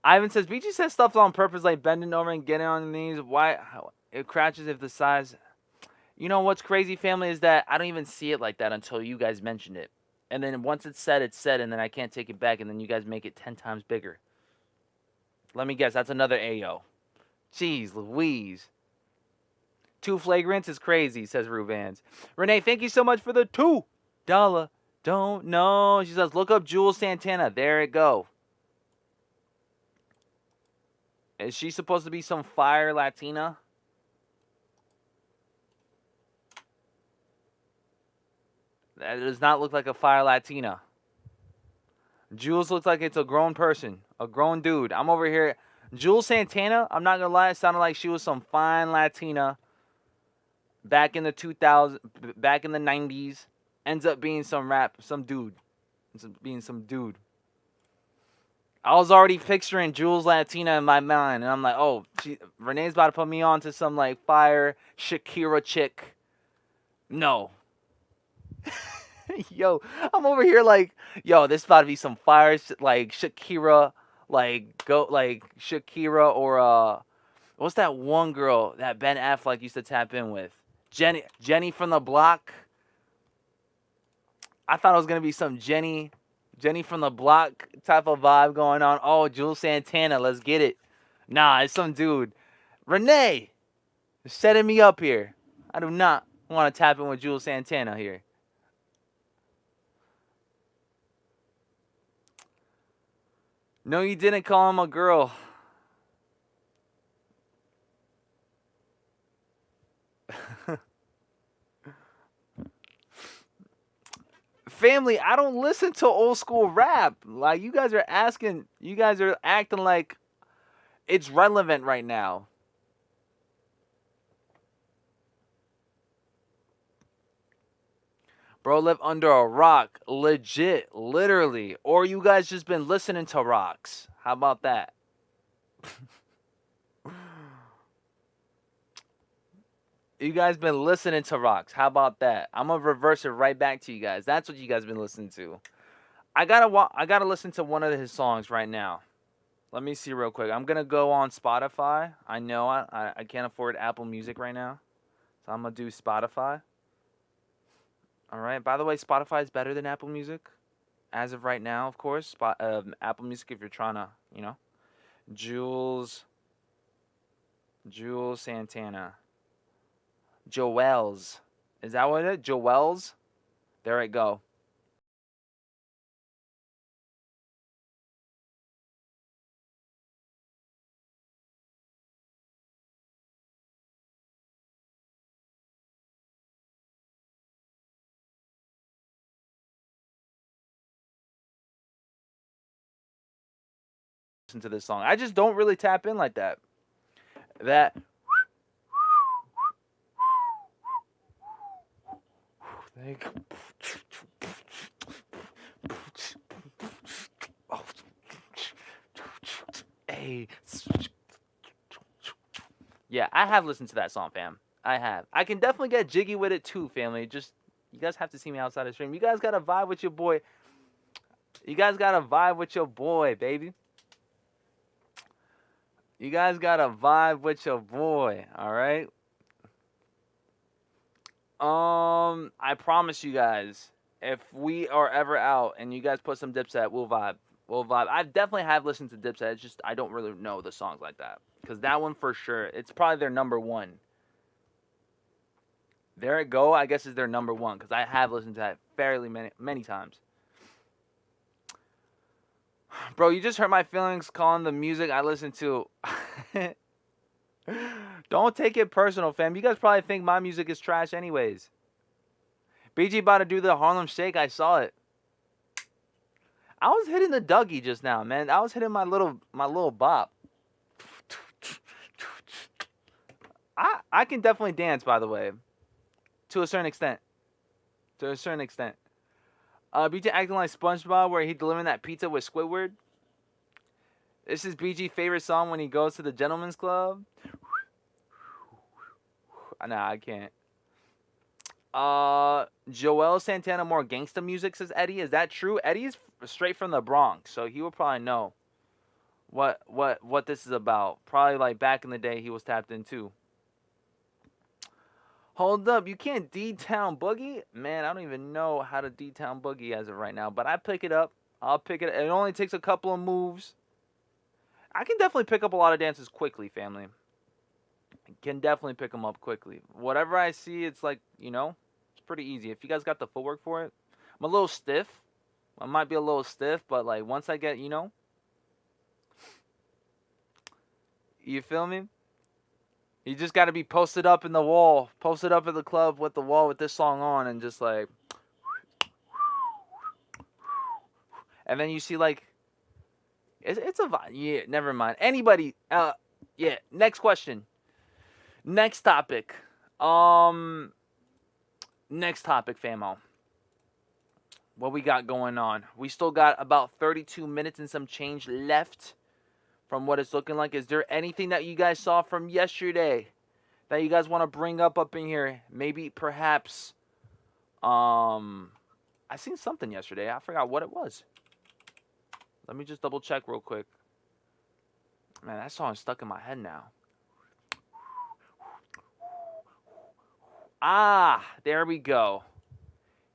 Ivan says, BG says stuff on purpose like bending over and getting on the knees. Why? It crashes if the size... You know what's crazy, family, is that I don't even see it like that until you guys mentioned it. And then once it's said, and then I can't take it back, and then you guys make it 10 times bigger. Let me guess, that's another Ayo. Jeez Louise. 2 flagrants is crazy, says Rubans. Renee, thank you so much for the $2. Don't know. She says, look up Jules Santana. There it go. Is she supposed to be some fire Latina? That does not look like a fire Latina. Jules looks like it's a grown person. A grown dude. I'm over here. Jules Santana, I'm not going to lie, it sounded like she was some fine Latina back in the 2000s, back in the 90s. Ends up being some dude. being some dude. I was already picturing Jules Latina in my mind, and I'm like, oh, Renee's about to put me on to some like fire Shakira chick. No. Yo, I'm over here like, yo, this about to be some fire like Shakira, like Shakira or what's that one girl that Ben Affleck used to tap in with? Jenny from the Block. I thought it was gonna be some Jenny from the Block type of vibe going on. Oh, Jules Santana, let's get it. Nah, it's some dude. Renee, setting me up here. I do not want to tap in with Jules Santana here. No, you didn't call him a girl. Family, I don't listen to old school rap. Like, you guys are acting like it's relevant right now. Bro, live under a rock. Legit. Literally. Or you guys just been listening to rocks. How about that? You guys been listening to rocks. How about that? I'm gonna reverse it right back to you guys. That's what you guys been listening to. I gotta listen to one of his songs right now. Let me see real quick. I'm gonna go on Spotify. I know I can't afford Apple Music right now, so I'm gonna do Spotify. All right. By the way, Spotify is better than Apple Music, as of right now, of course. Apple Music, if you're trying to, Jules Santana, Joel's. Is that what it is? Joel's. There it go. Listen to this song. I just don't really tap in like that. That. Hey. Yeah, I have listened to that song, fam. I have. I can definitely get jiggy with it too, family. Just, you guys have to see me outside the stream. You guys gotta vibe with your boy. You guys gotta vibe with your boy, baby. You guys gotta vibe with your boy, all right? I promise you guys, if we are ever out and you guys put some Dipset, we'll vibe. We'll vibe. I definitely have listened to Dipset. It's just I don't really know the songs like that. Because that one for sure, it's probably their number one. There It Go, I guess, is their number one. Because I have listened to that fairly many times. Bro, you just hurt my feelings calling the music I listen to. Don't take it personal, fam. You guys probably think my music is trash anyways. BG about to do the Harlem Shake. I saw it. I was hitting the Dougie just now, man. I was hitting my little bop. I can definitely dance, by the way. To a certain extent. BG acting like SpongeBob where he delivering that pizza with Squidward. This is BG favorite song when he goes to the gentleman's club. Nah, I can't. Joel Santana more gangsta music, says Eddie. Is that true? Eddie's straight from the Bronx, so he will probably know what this is about. Probably like back in the day he was tapped in too. Hold up, you can't D-Town Boogie? Man, I don't even know how to D-Town Boogie as of right now, but I pick it up. I'll pick it up. It only takes a couple of moves. I can definitely pick up a lot of dances quickly, family. I can definitely pick them up quickly. Whatever I see, it's like, it's pretty easy. If you guys got the footwork for it. I'm a little stiff. I might be a little stiff, but like once I get, you feel me? You just got to be posted up in the wall, posted up at the club with the wall with this song on, and just like, and then you see like, it's a vibe. Yeah, never mind. Anybody? Yeah. Next question. Next topic. Next topic, famo. what we got going on. We still got about 32 minutes and some change left from what it's looking like. Is there anything that you guys saw from yesterday that you guys want to bring up in here? Maybe, perhaps, I seen something yesterday. I forgot what it was. Let me just double check real quick. Man, that song is stuck in my head now. Ah, there we go.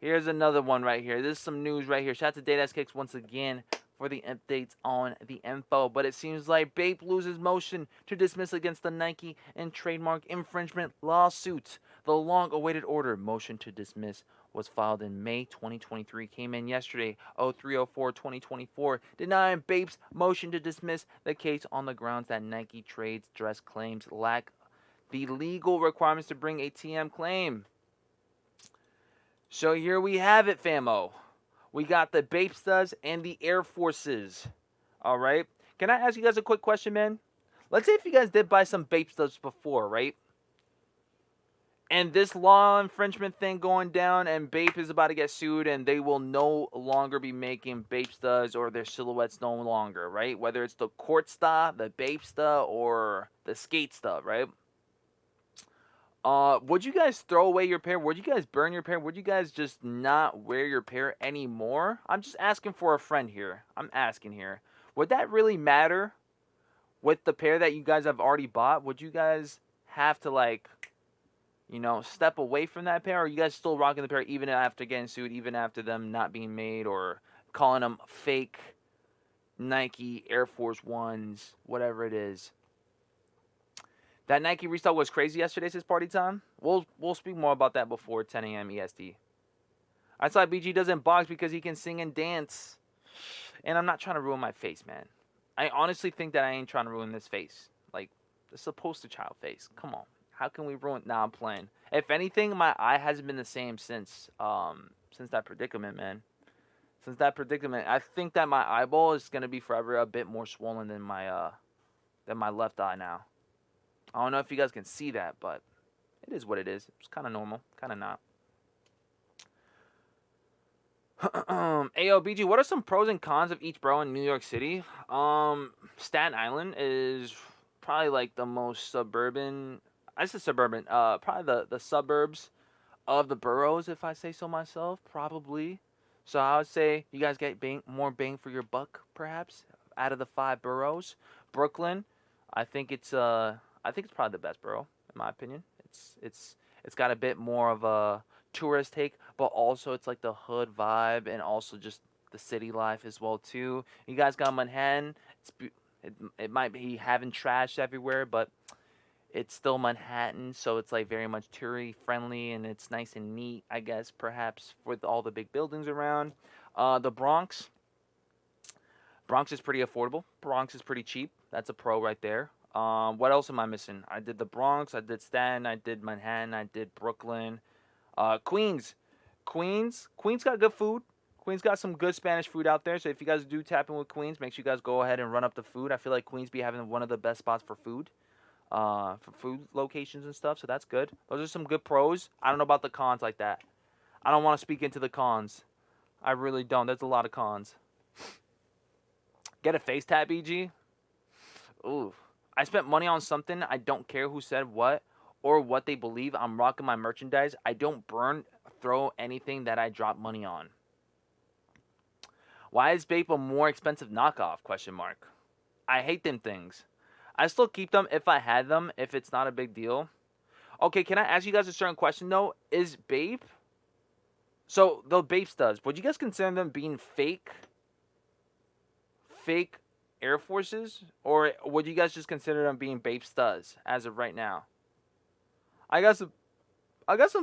Here's another one right here. This is some news right here. Shout out to Data Kicks once again for the updates on the info. But it seems like Bape loses motion to dismiss against the Nike and trademark infringement lawsuit. The long-awaited order, motion to dismiss, was filed in May 2023. Came in yesterday, 03/04/2024, denying Bape's motion to dismiss the case on the grounds that Nike Trade's dress claims lack the legal requirements to bring a TM claim. So here we have it, famo. We got the Bape studs and the Air Forces. All right. Can I ask you guys a quick question, man? Let's say if you guys did buy some Bape studs before, right? And this law infringement thing going down, and Bape is about to get sued, and they will no longer be making Bape studs, or their silhouettes no longer, right? Whether it's the court stud, the Bape stud, or the skate stud, right? Would you guys throw away your pair? Would you guys burn your pair? Would you guys just not wear your pair anymore? I'm just asking for a friend here. I'm asking here. Would that really matter with the pair that you guys have already bought? Would you guys have to, like, you know, step away from that pair? Or are you guys still rocking the pair even after getting sued, even after them not being made, or calling them fake Nike Air Force Ones, whatever it is? That Nike restock was crazy yesterday, says Party Time. We'll speak more about that before 10 a.m. EST. I saw BG doesn't box because he can sing and dance. And I'm not trying to ruin my face, man. I honestly think that I ain't trying to ruin this face. Like, it's a poster child face. Come on. How can we ruin? Nah, I'm playing. If anything, my eye hasn't been the same since that predicament, man. Since that predicament, I think that my eyeball is gonna be forever a bit more swollen than my left eye now. I don't know if you guys can see that, but it is what it is. It's kind of normal, kind of not. AOBG, what are some pros and cons of each borough in New York City? Staten Island is probably like the most suburban. I said suburban. Probably the suburbs of the boroughs, if I say so myself. Probably. So I would say you guys get more bang for your buck, perhaps, out of the 5 boroughs. Brooklyn, I think it's probably the best borough, in my opinion. It's got a bit more of a tourist take, but also it's like the hood vibe, and also just the city life as well too. You guys got Manhattan. It might be having trash everywhere, but it's still Manhattan, so it's like very much touristy friendly, and it's nice and neat, I guess, perhaps, with all the big buildings around. The Bronx is pretty affordable. Bronx is pretty cheap. That's a pro right there. What else am I missing? I did the Bronx, I did Staten, I did Manhattan, I did Brooklyn. Queens got good food. Queens got some good Spanish food out there. So if you guys do tap in with Queens, make sure you guys go ahead and run up the food. I feel like Queens be having one of the best spots for food locations and stuff. So that's good. Those are some good pros. I don't know about the cons like that. I don't want to speak into the cons. I really don't. There's a lot of cons. Get a face tat, BG. Ooh. I spent money on something. I don't care who said what or what they believe. I'm rocking my merchandise. I don't throw anything that I drop money on. Why is Bape a more expensive knockoff? ? I hate them things. I still keep them if I had them, if it's not a big deal. Okay, can I ask you guys a certain question, though? Is Bape... So, the Bape studs, would you guys consider them being fake Air Forces? Or would you guys just consider them being Bape studs as of right now? I got some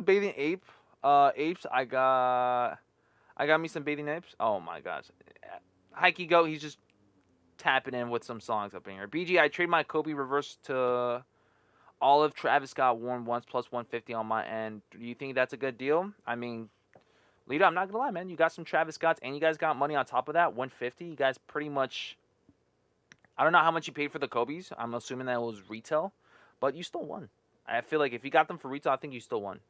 bathing apes. I got me some bathing apes. Oh my gosh. Hikey Goat, he's just tapping in with some songs up in here. BG, I trade my Kobe reverse to Olive Travis Scott worn once plus 150 on my end. Do you think that's a good deal? I mean, Lita, I'm not gonna lie, man. You got some Travis Scotts and you guys got money on top of that, 150. You guys pretty much... I don't know how much you paid for the Kobe's. I'm assuming that it was retail, but you still won. I feel like if you got them for retail, I think you still won.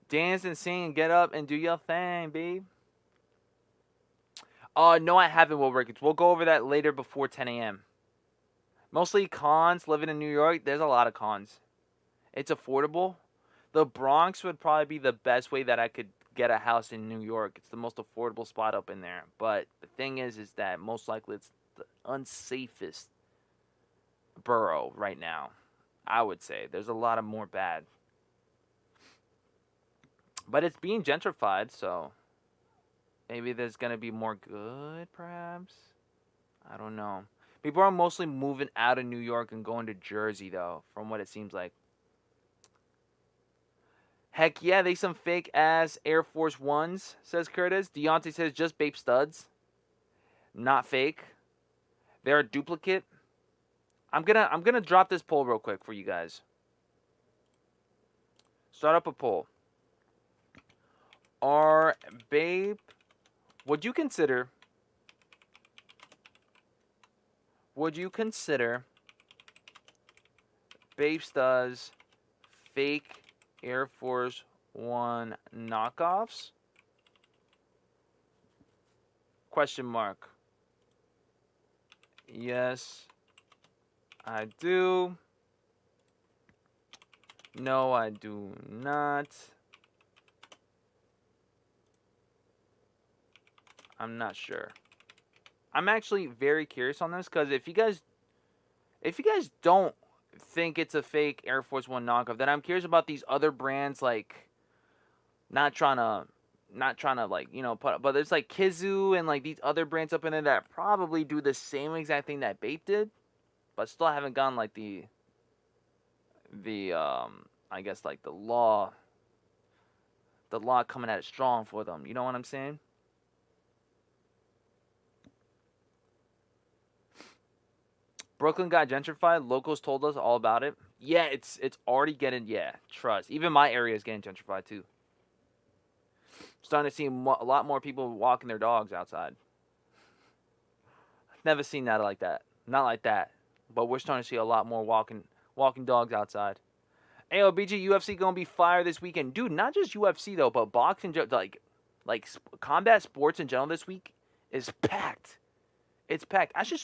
Dance and sing and get up and do your thing, babe. No, I haven't, Will Ricketts. We'll go over that later before 10 a.m. Mostly cons. Living in New York, there's a lot of cons. It's affordable. The Bronx would probably be the best way that I could get a house in New York. It's the most affordable spot up in there. But the thing is that most likely it's the unsafest borough right now. I would say there's a lot of more bad. But it's being gentrified, so maybe there's going to be more good, perhaps? I don't know. People are mostly moving out of New York and going to Jersey, though, from what it seems like. Heck yeah, they some fake ass Air Force Ones, says Curtis. Deontay says just Bape studs. Not fake. They're a duplicate. I'm gonna drop this poll real quick for you guys. Start up a poll. Are Bape, would you consider Bape studs fake Air Force One knockoffs? Question mark. Yes, I do. No, I do not. I'm not sure. I'm actually very curious on this because if you guys don't think it's a fake Air Force One knockoff, then I'm curious about these other brands, like not trying to like, you know, but there's like Kizu and like these other brands up in there that probably do the same exact thing that Bape did, but still haven't gotten like the I guess like the law coming at it strong for them. You know what I'm saying? Brooklyn got gentrified. Locals told us all about it. Yeah, it's already getting, yeah, trust. Even my area is getting gentrified too. Starting to see a lot more people walking their dogs outside. Never seen that like that. Not like that. But we're starting to see a lot more walking dogs outside. Ayo, BG, UFC gonna be fire this weekend, dude. Not just UFC though, but boxing, like combat sports in general this week is packed. It's packed. I should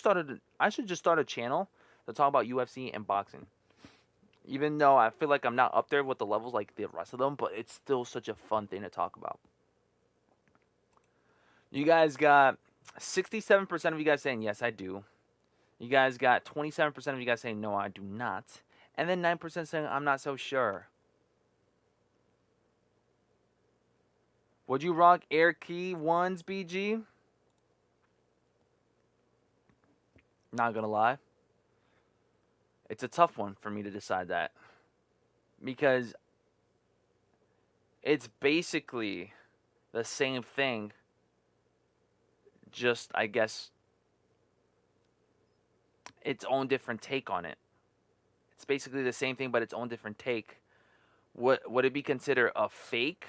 just start a channel to talk about UFC and boxing. Even though I feel like I'm not up there with the levels like the rest of them, but it's still such a fun thing to talk about. You guys got 67% of you guys saying yes, I do. You guys got 27% of you guys saying no, I do not. And then 9% saying I'm not so sure. Would you rock Air Key 1s, BG? Not gonna lie. It's a tough one for me to decide that. Because it's basically the same thing. Just, I guess, its own different take on it. It's basically the same thing, but its own different take. Would it be considered a fake?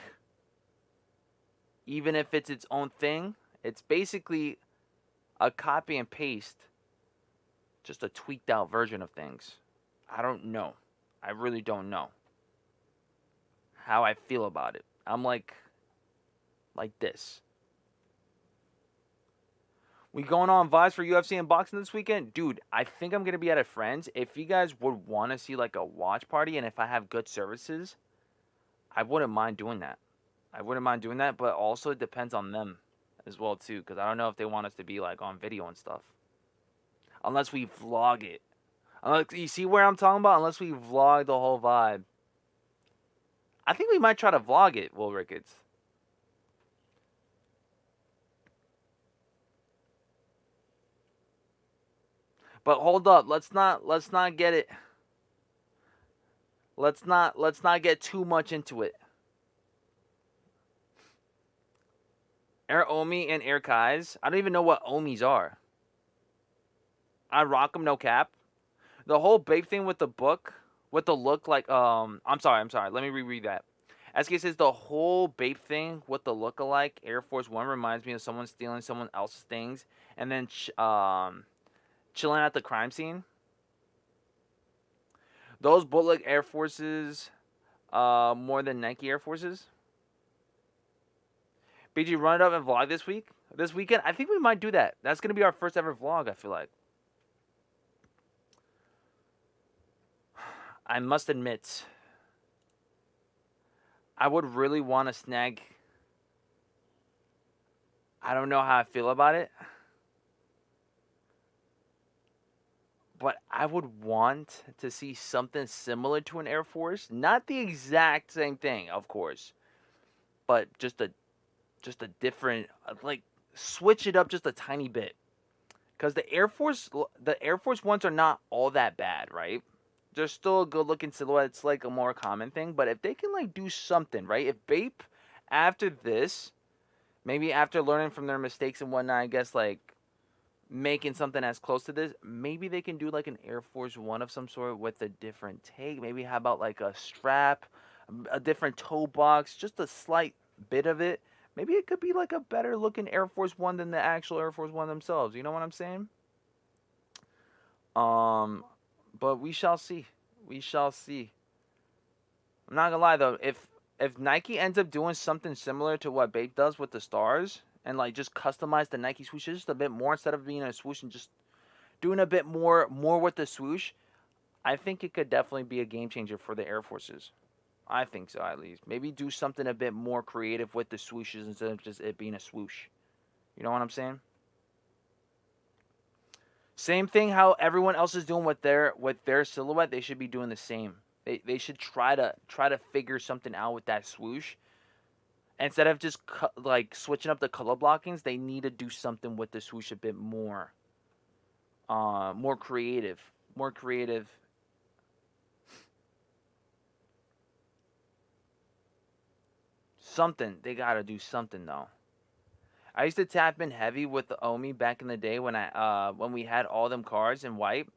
Even if it's its own thing? It's basically a copy and paste. Just a tweaked out version of things. I don't know. I really don't know how I feel about it. I'm like this. We going on vibes for UFC and boxing this weekend? Dude, I think I'm going to be at a friend's. If you guys would want to see like a watch party and if I have good services, I wouldn't mind doing that. But also it depends on them as well too, because I don't know if they want us to be like on video and stuff. Unless we vlog it. You see where I'm talking about? Unless we vlog the whole vibe. I think we might try to vlog it, Will Ricketts. But hold up, let's not get it. Let's not get too much into it. Air Omi and Air Kais. I don't even know what Omis are. I rock them, no cap. The whole Bape thing with the book, with the look like, I'm sorry. Let me reread that. SK says the whole Bape thing with the look-alike Air Force One reminds me of someone stealing someone else's things and then chilling at the crime scene. Those bootleg Air Forces more than Nike Air Forces. BG, run it up and vlog this weekend. I think we might do that. That's gonna be our first ever vlog. I feel like. I must admit, I would really want to snag. I don't know how I feel about it, but I would want to see something similar to an Air Force. Not the exact same thing, of course, but just a different, like, switch it up just a tiny bit. Because the Air Force ones are not all that bad, right? They're still a good looking silhouette. It's like a more common thing. But if they can like do something, right? If Bape, after this, maybe after learning from their mistakes and whatnot, I guess like making something as close to this, maybe they can do like an Air Force One of some sort with a different take. Maybe how about like a strap, a different toe box, just a slight bit of it. Maybe it could be like a better looking Air Force One than the actual Air Force One themselves. You know what I'm saying? But we shall see. We shall see. I'm not gonna lie though, if Nike ends up doing something similar to what Bape does with the stars and like just customize the Nike swoosh just a bit more instead of being a swoosh and just doing a bit more with the swoosh, I think it could definitely be a game changer for the Air Forces. I think so, at least. Maybe do something a bit more creative with the swooshes instead of just it being a swoosh. You know what I'm saying? Same thing how everyone else is doing with their silhouette, they should be doing the same. They should try to figure something out with that swoosh. Instead of just like switching up the color blockings, they need to do something with the swoosh a bit more. More creative. More creative. Something. They gotta do something though. I used to tap in heavy with the Omi back in the day when we had all them cars in white.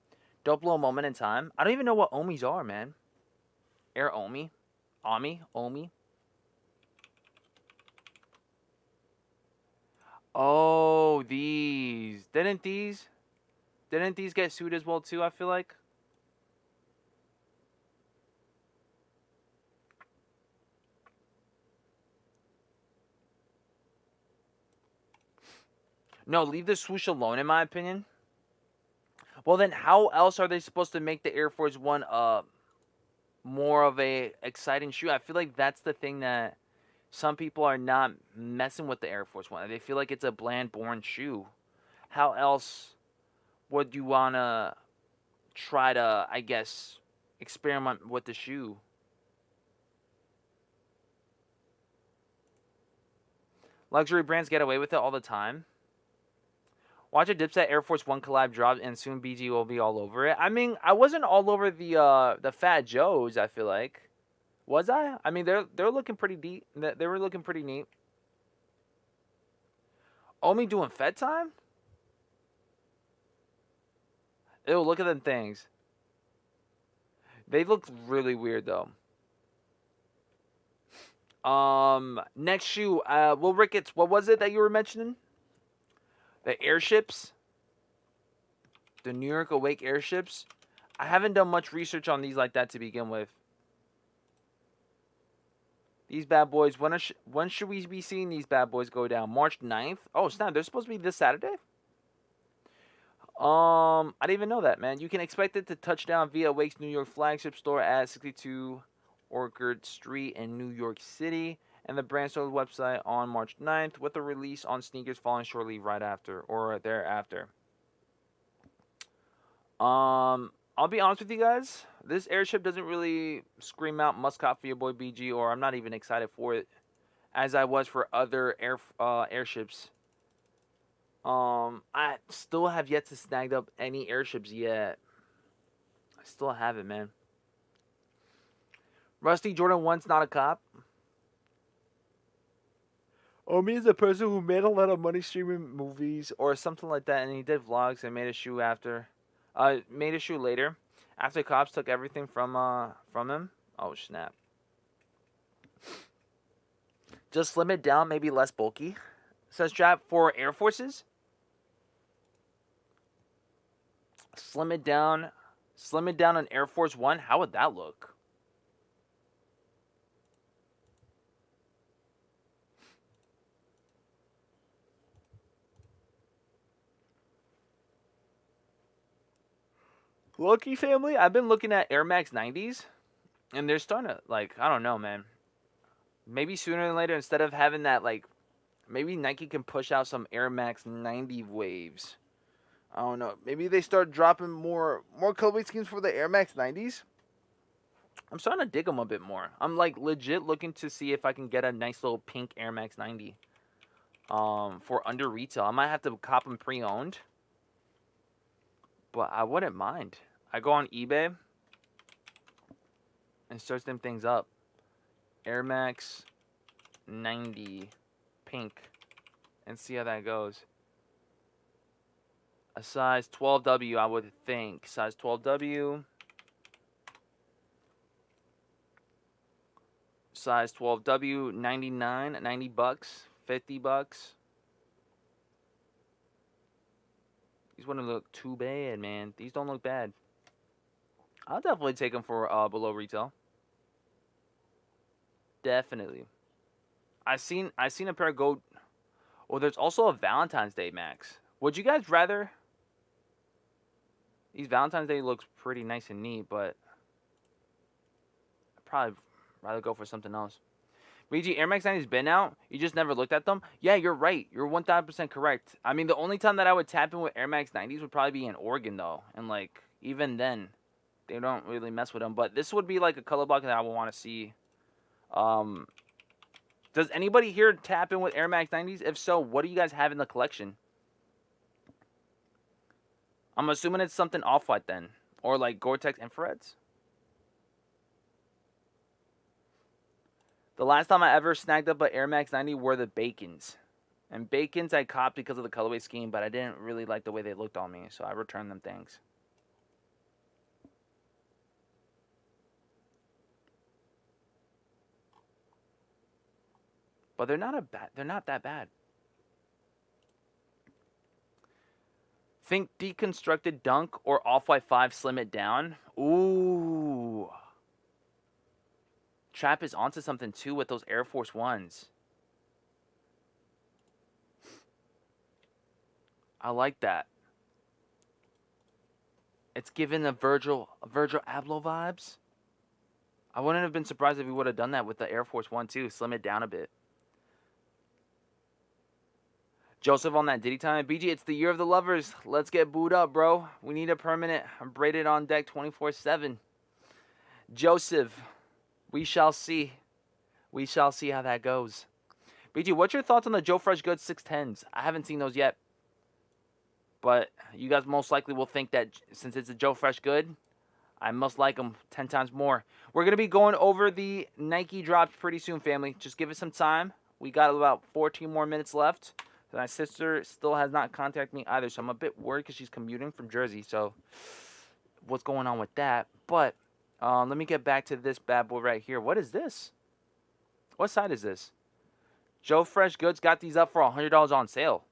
Dope little moment in time. I don't even know what Omis are, man. Air Omi? Omi? Oh, these. Didn't these get sued as well too, I feel like? No, leave the swoosh alone in my opinion. Well then how else are they supposed to make the Air Force One more of a exciting shoe? I feel like that's the thing that some people are not messing with the Air Force One. They feel like it's a bland, boring shoe. How else would you wanna try to, I guess, experiment with the shoe? Luxury brands get away with it all the time. Watch a Dipset Air Force One collab drop, and soon BG will be all over it. I mean, I wasn't all over the Fat Joes. I feel like, was I? I mean, they're looking pretty deep. They were looking pretty neat. Omi doing Fed time? Ew, look at them things. They look really weird though. Next shoe. Will Ricketts, what was it that you were mentioning? The airships. The New York Awake airships. I haven't done much research on these like that to begin with. These bad boys, when should we be seeing these bad boys go down? March 9th? Oh, snap. They're supposed to be this Saturday? I didn't even know that, man. You can expect it to touch down via Awake's New York flagship store at 62 Orchard Street in New York City, and the brand store website on March 9th, with a release on sneakers following shortly right after or thereafter. I'll be honest with you guys. This airship doesn't really scream out Muscat for your boy BG, or I'm not even excited for it as I was for other airships. I still have yet to snag up any airships yet. I still haven't, man. Rusty Jordan 1's not a cop. Omi is a person who made a lot of money streaming movies or something like that, and he did vlogs and made a shoe later after cops took everything from him. Oh snap! Just slim it down, maybe less bulky. Says Trap for Air Forces. Slim it down on Air Force One. How would that look? Lucky family, I've been looking at Air Max 90s, and they're starting to, like, I don't know, man. Maybe sooner than later, instead of having that, like, maybe Nike can push out some Air Max 90 waves. I don't know. Maybe they start dropping more colorway schemes for the Air Max 90s. I'm starting to dig them a bit more. I'm, like, legit looking to see if I can get a nice little pink Air Max 90 for under retail. I might have to cop them pre-owned, but I wouldn't mind. I go on eBay and search them things up. Air Max 90 pink and see how that goes. A size 12W, I would think. Size 12W. Size 12W, 99, 90 bucks, 50 bucks. These wouldn't look too bad, man. These don't look bad. I'll definitely take them for below retail. Definitely. I seen a pair go. Oh, there's also a Valentine's Day Max. Would you guys rather? These Valentine's Day looks pretty nice and neat, but I'd probably rather go for something else. BG, Air Max 90's been out. You just never looked at them? Yeah, you're right. You're 1,000% correct. I mean, the only time that I would tap in with Air Max 90s would probably be in Oregon, though. And, like, even then, they don't really mess with them. But this would be, like, a color block that I would want to see. Does anybody here tap in with Air Max 90s? If so, what do you guys have in the collection? I'm assuming it's something Off-White then. Or, like, Gore-Tex Infrareds. The last time I ever snagged up an Air Max 90 were the Bacons. And Bacons I copped because of the colorway scheme, but I didn't really like the way they looked on me, so I returned them things. But they're not that bad. Think deconstructed Dunk or Off-White 5 slim it down. Ooh. Trap is onto something too with those Air Force Ones. I like that. It's giving a Virgil Abloh vibes. I wouldn't have been surprised if he would have done that with the Air Force One too. Slim it down a bit. Joseph on that Diddy time. BG, it's the year of the lovers. Let's get booed up, bro. We need a permanent braided on deck 24/7. Joseph, we shall see. We shall see how that goes. BG, what's your thoughts on the Joe Fresh Goods 610s? I haven't seen those yet. But you guys most likely will think that since it's a Joe Fresh Good, I must like them 10 times more. We're going to be going over the Nike drops pretty soon, family. Just give it some time. We got about 14 more minutes left. My sister still has not contacted me either, so I'm a bit worried because she's commuting from Jersey. So what's going on with that? But let me get back to this bad boy right here. What is this? What side is this? Joe Fresh Goods got these up for $100 on sale.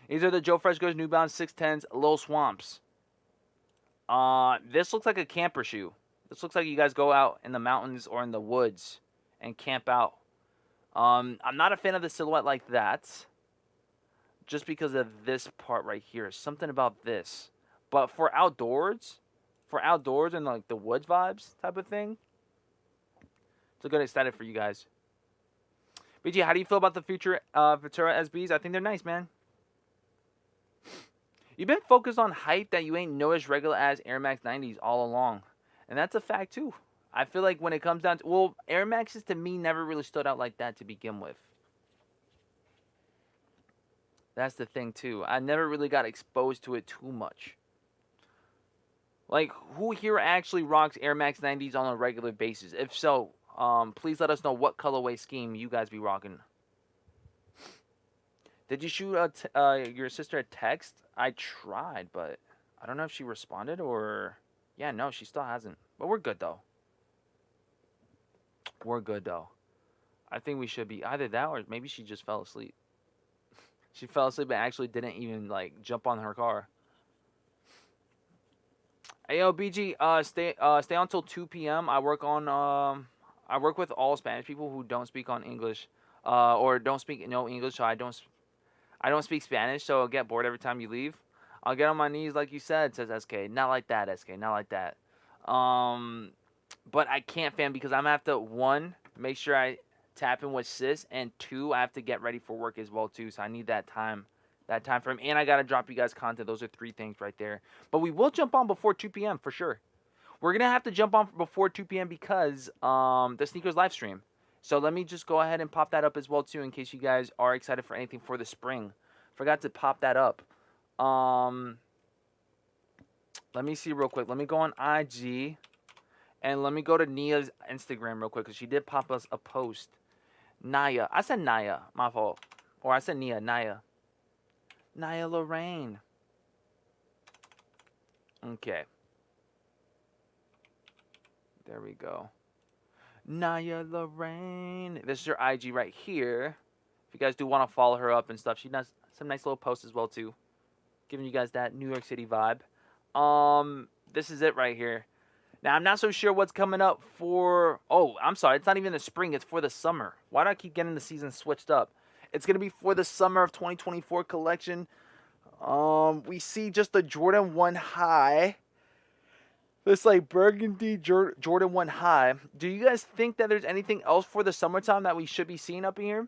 These are the Joe Fresh Goods New Balance 610s Lil Swamps. This looks like a camper shoe. This looks like you guys go out in the mountains or in the woods and camp out. I'm not a fan of the silhouette like that. Just because of this part right here. Something about this. But for outdoors and like the woods vibes type of thing, it's a good aesthetic for you guys. BG, how do you feel about the Futura SBs? I think they're nice, man. You've been focused on hype that you ain't noticed regular as Air Max 90s all along. And that's a fact, too. I feel like when it comes down to... Well, Air Maxes to me never really stood out like that to begin with. That's the thing, too. I never really got exposed to it too much. Like, who here actually rocks Air Max 90s on a regular basis? If so, please let us know what colorway scheme you guys be rocking. Did you shoot your sister a text? I tried, but I don't know if she responded or... Yeah, no, she still hasn't. But we're good, though. We're good, though. I think we should be either that or maybe she just fell asleep. She fell asleep and actually didn't even, like, jump on her car. Hey, yo, BG, stay on till 2 p.m. I work with all Spanish people who don't speak on English, or don't speak no English, so I don't speak Spanish, so I'll get bored every time you leave. I'll get on my knees like you said, says SK. Not like that, SK. Not like that. But I can't, fam, because I'm gonna have to, one, make sure I tap in with sis, and two, I have to get ready for work as well too. So I need that time frame, and I gotta drop you guys content. Those are three things right there. But we will jump on before 2 p.m. for sure. We're gonna have to jump on before 2 p.m. because the sneakers live stream. So let me just go ahead and pop that up as well too, in case you guys are excited for anything for the spring. Forgot to pop that up. Let me see real quick. Let me go on IG. And let me go to Nia's Instagram real quick, because she did pop us a post. Naya. I said Naya. My fault. Or I said Nia. Naya. Naya Lorraine. Okay. There we go. Naya Lorraine. This is her IG right here. If you guys do want to follow her up and stuff, she does some nice little posts as well too, giving you guys that New York City vibe. This is it right here. Now, I'm not so sure what's coming up for... Oh, I'm sorry. It's not even the spring. It's for the summer. Why do I keep getting the season switched up? It's going to be for the summer of 2024 collection. We see just the Jordan 1 high. This, like, burgundy Jordan 1 high. Do you guys think that there's anything else for the summertime that we should be seeing up in here?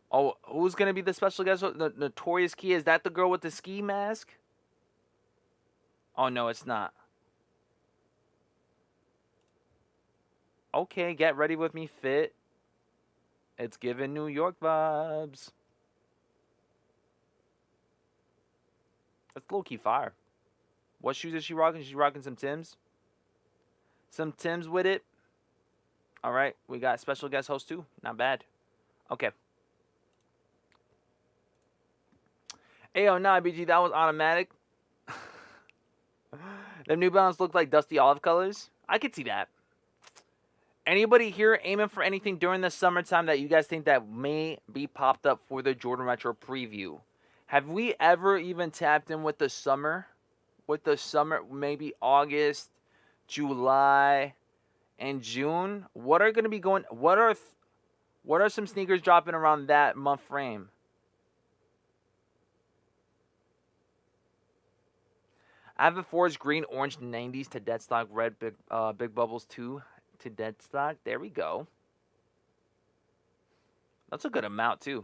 Oh, who's going to be the special guest? The Notorious Key. Is that the girl with the ski mask? Oh, no, it's not. Okay, get ready with me fit. It's giving New York vibes. That's low-key fire. What shoes is she rocking? She's rocking some Tims. Some Tims with it. All right, we got special guest host too. Not bad. Okay. Ayo, nah, BG, that was automatic. The New Balance look like dusty olive colors. I could see that. Anybody here aiming for anything during the summertime that you guys think that may be popped up for the Jordan Retro preview? Have we ever even tapped in with the summer? With the summer, maybe August, July, and June? What are going to be going... What are some sneakers dropping around that month frame? I have a Forest Green Orange 90s to dead stock, red big bubbles 2 to dead stock. There we go. That's a good amount too.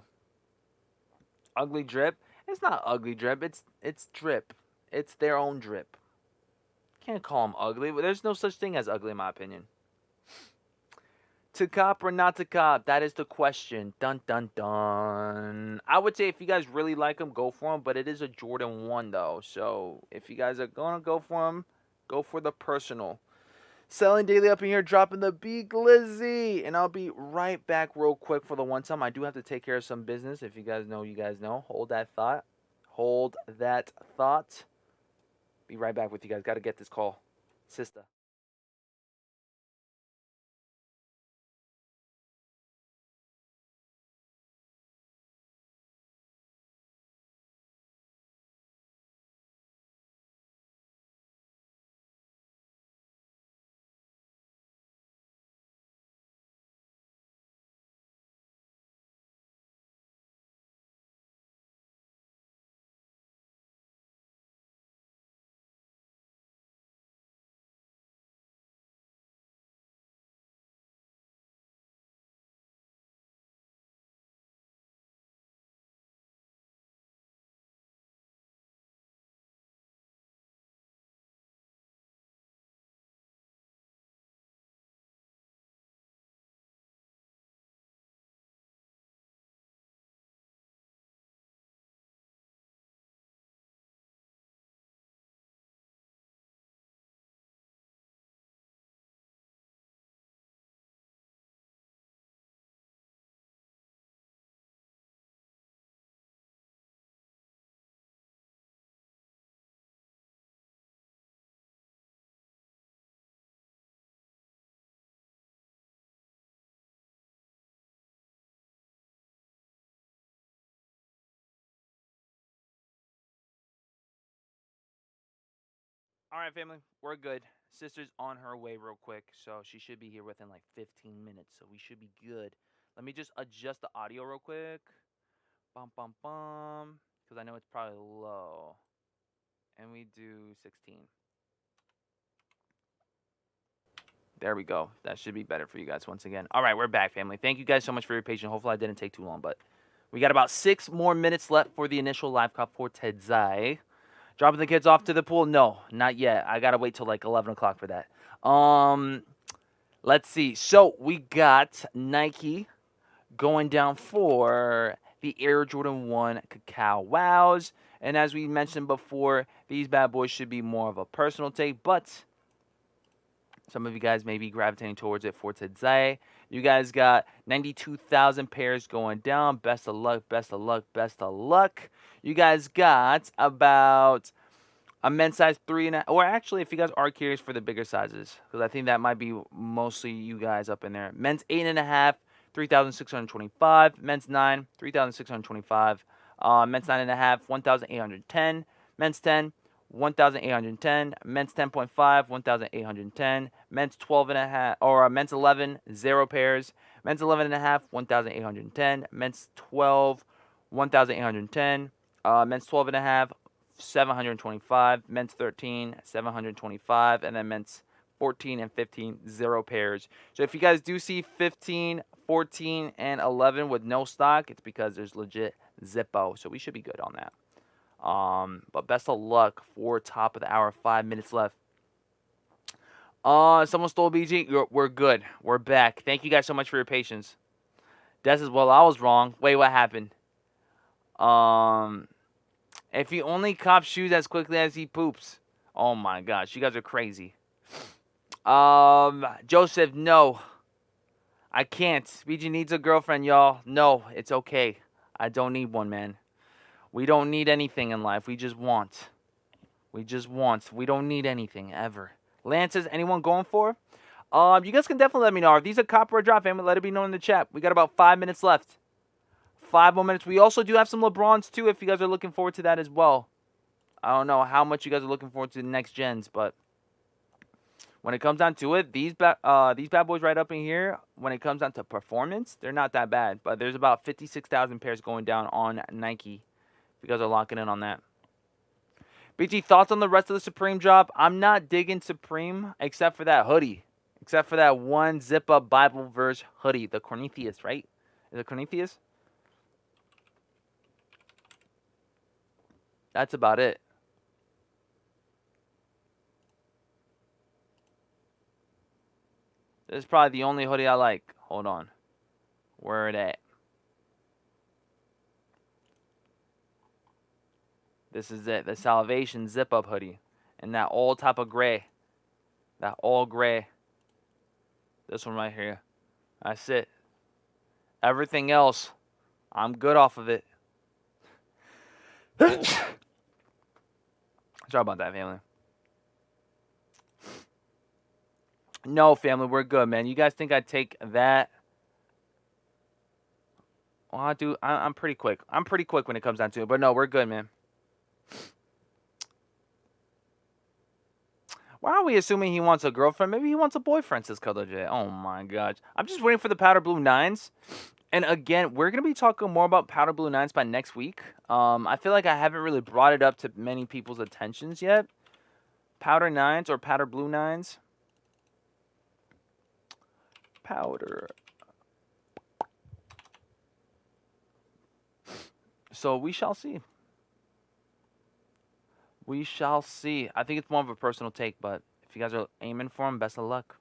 Ugly drip. It's not ugly drip. It's drip. It's their own drip. Can't call them ugly. There's no such thing as ugly in my opinion. To cop or not to cop? That is the question. Dun, dun, dun. I would say if you guys really like them, go for them. But it is a Jordan 1, though. So if you guys are going to go for them, go for the personal. Selling daily up in here, dropping the B Glizzy. And I'll be right back real quick for the one time. I do have to take care of some business. If you guys know, you guys know. Hold that thought. Hold that thought. Be right back with you guys. Got to get this call. Sister. All right, family, we're good. Sister's on her way real quick, so she should be here within like 15 minutes, so we should be good. Let me just adjust the audio real quick. Bum, bum, bum. Because I know it's probably low. And we do 16. There we go. That should be better for you guys once again. All right, we're back, family. Thank you guys so much for your patience. Hopefully I didn't take too long, but we got about 6 more minutes left for the initial live call for today. Dropping the kids off to the pool? No, not yet. I got to wait till like 11 o'clock for that. Let's see. So we got Nike going down for the Air Jordan 1 Cacao Wows. And as we mentioned before, these bad boys should be more of a personal take, but some of you guys may be gravitating towards it for today. You guys got 92,000 pairs going down. Best of luck, best of luck, best of luck. You guys got about a men's size 3.5, or actually, if you guys are curious for the bigger sizes, because I think that might be mostly you guys up in there. Men's 8.5, 3,625. Men's 9, 3,625. Men's 9.5, 1,810. Men's 10, 1,810. Men's 10.5, 1,810. Men's 12.5, or men's 11, 0 pairs. Men's 11.5, 1,810. Men's 12, 1,810. Men's 12.5, 725. Men's 13, 725. And then men's 14 and 15, 0 pairs. So if you guys do see 15, 14, and 11 with no stock, it's because there's legit Zippo. So we should be good on that. But best of luck for top of the hour. 5 minutes left. Someone stole BG. We're good. We're back. Thank you guys so much for your patience. Des as well. I was wrong. Wait, what happened? If he only cops shoes as quickly as he poops. Oh my gosh, you guys are crazy. Joseph, no. I can't. BG needs a girlfriend, y'all. No, it's okay. I don't need one, man. We don't need anything in life. We just want. We just want. We don't need anything, ever. Lances, anyone going for? You guys can definitely let me know. If these are copper or drop, family, let it be known in the chat. We got about 5 minutes left. 5 more minutes. We also do have some LeBrons, too, if you guys are looking forward to that as well. I don't know how much you guys are looking forward to the next gens, but when it comes down to it, these bad boys right up in here, when it comes down to performance, they're not that bad. But there's about 56,000 pairs going down on Nike. If you guys are locking in on that. BG, thoughts on the rest of the Supreme drop? I'm not digging Supreme except for that hoodie. Except for that one zip-up Bible verse hoodie. The Cornelius, right? Is it Cornelius? That's about it. This is probably the only hoodie I like. Hold on. Where it at? This is it. The Salvation zip-up hoodie. And that all type of gray. That all gray. This one right here. That's it. Everything else, I'm good off of it. Sorry about that, family. No, family, we're good, man. You guys think I'd take that? Well, I do. I'm pretty quick. I'm pretty quick when it comes down to it. But no, we're good, man. Why are we assuming he wants a girlfriend? Maybe he wants a boyfriend, says Color J. Oh, my gosh. I'm just waiting for the powder blue 9s. And again, we're going to be talking more about powder blue 9s by next week. I feel like I haven't really brought it up to many people's attentions yet. Powder 9s or powder blue 9s. Powder. So we shall see. We shall see. I think it's more of a personal take, but if you guys are aiming for them, best of luck.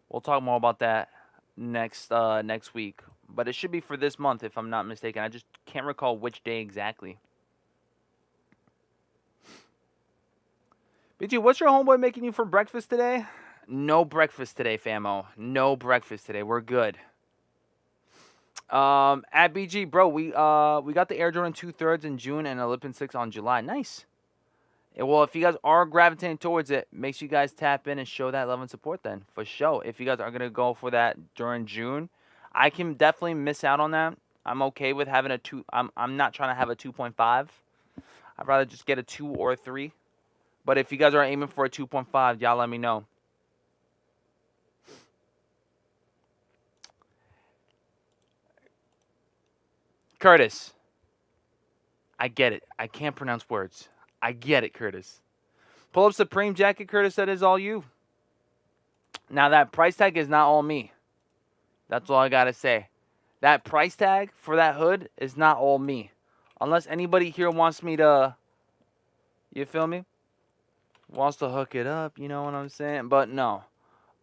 We'll talk more about that next week. But it should be for this month, if I'm not mistaken. I just can't recall which day exactly. BG, what's your homeboy making you for breakfast today? No breakfast today, famo. No breakfast today. We're good. At BG, bro, we got the Air Jordan 2/3 in June and Olympian 6 on July. Nice. Well, if you guys are gravitating towards it, make sure you guys tap in and show that love and support then, for sure. If you guys are going to go for that during June, I can definitely miss out on that. I'm okay with having a 2. I'm not trying to have a 2.5. I'd rather just get a 2 or a 3. But if you guys are aiming for a 2.5, y'all let me know. Curtis. I get it. I can't pronounce words. I get it, Curtis. Pull up Supreme jacket, Curtis. That is all you. Now, that price tag is not all me. That's all I got to say. That price tag for that hood is not all me. Unless anybody here wants me to, you feel me? Wants to hook it up, you know what I'm saying? But no.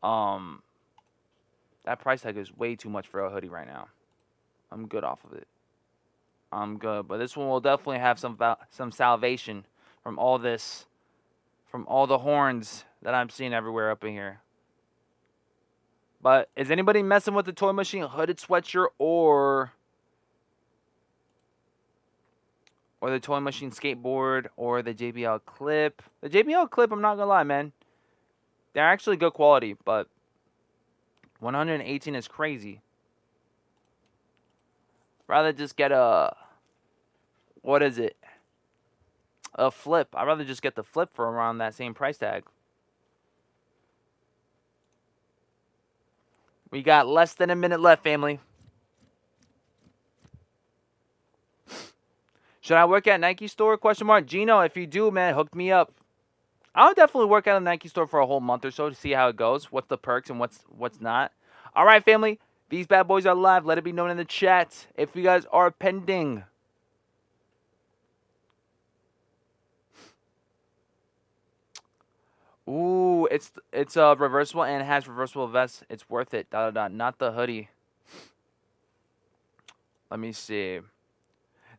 That price tag is way too much for a hoodie right now. I'm good off of it. I'm good. But this one will definitely have some salvation from all this, from all the horns that I'm seeing everywhere up in here. But is anybody messing with the Toy Machine hooded sweatshirt or the Toy Machine skateboard or the JBL clip? The JBL clip, I'm not going to lie, man. They're actually good quality, but 118 is crazy. Rather just get a, what is it? A flip. I'd rather just get the flip for around that same price tag. We got less than a minute left, family. Should I work at Nike store? Question mark. Gino, if you do, man, hook me up. I'll definitely work at a Nike store for a whole month or so to see how it goes. What's the perks and what's not. All right, family. These bad boys are live. Let it be known in the chat if you guys are pending. Ooh, it's reversible and has reversible vest. It's worth it. Not the hoodie. Let me see.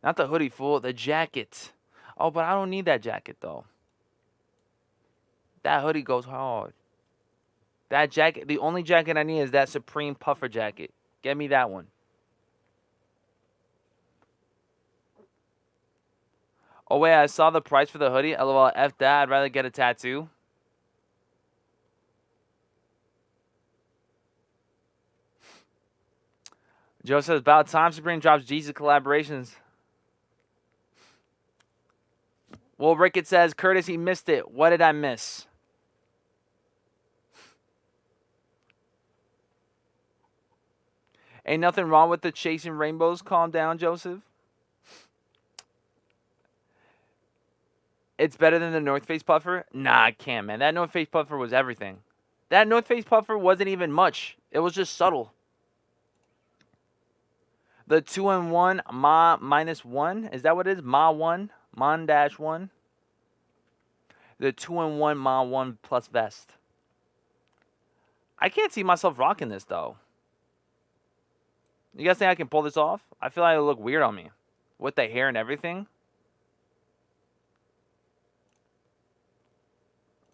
Not the hoodie, fool. The jacket. Oh, but I don't need that jacket, though. That hoodie goes hard. That jacket, the only jacket I need is that Supreme puffer jacket. Get me that one. Oh, wait, I saw the price for the hoodie. LOL, F that. I'd rather get a tattoo. Joe says, about time Supreme drops Jesus collaborations. Well, Rickett says, Curtis, he missed it. What did I miss? Ain't nothing wrong with the chasing rainbows. Calm down, Joseph. It's better than the North Face puffer? Nah, I can't, man. That North Face puffer was everything. That North Face puffer wasn't even much. It was just subtle. The 2-in-1 Ma -1. Is that what it is? Ma 1? Mon-1? The 2-in-1 Ma 1 plus vest. I can't see myself rocking this, though. You guys think I can pull this off? I feel like it'll look weird on me. With the hair and everything.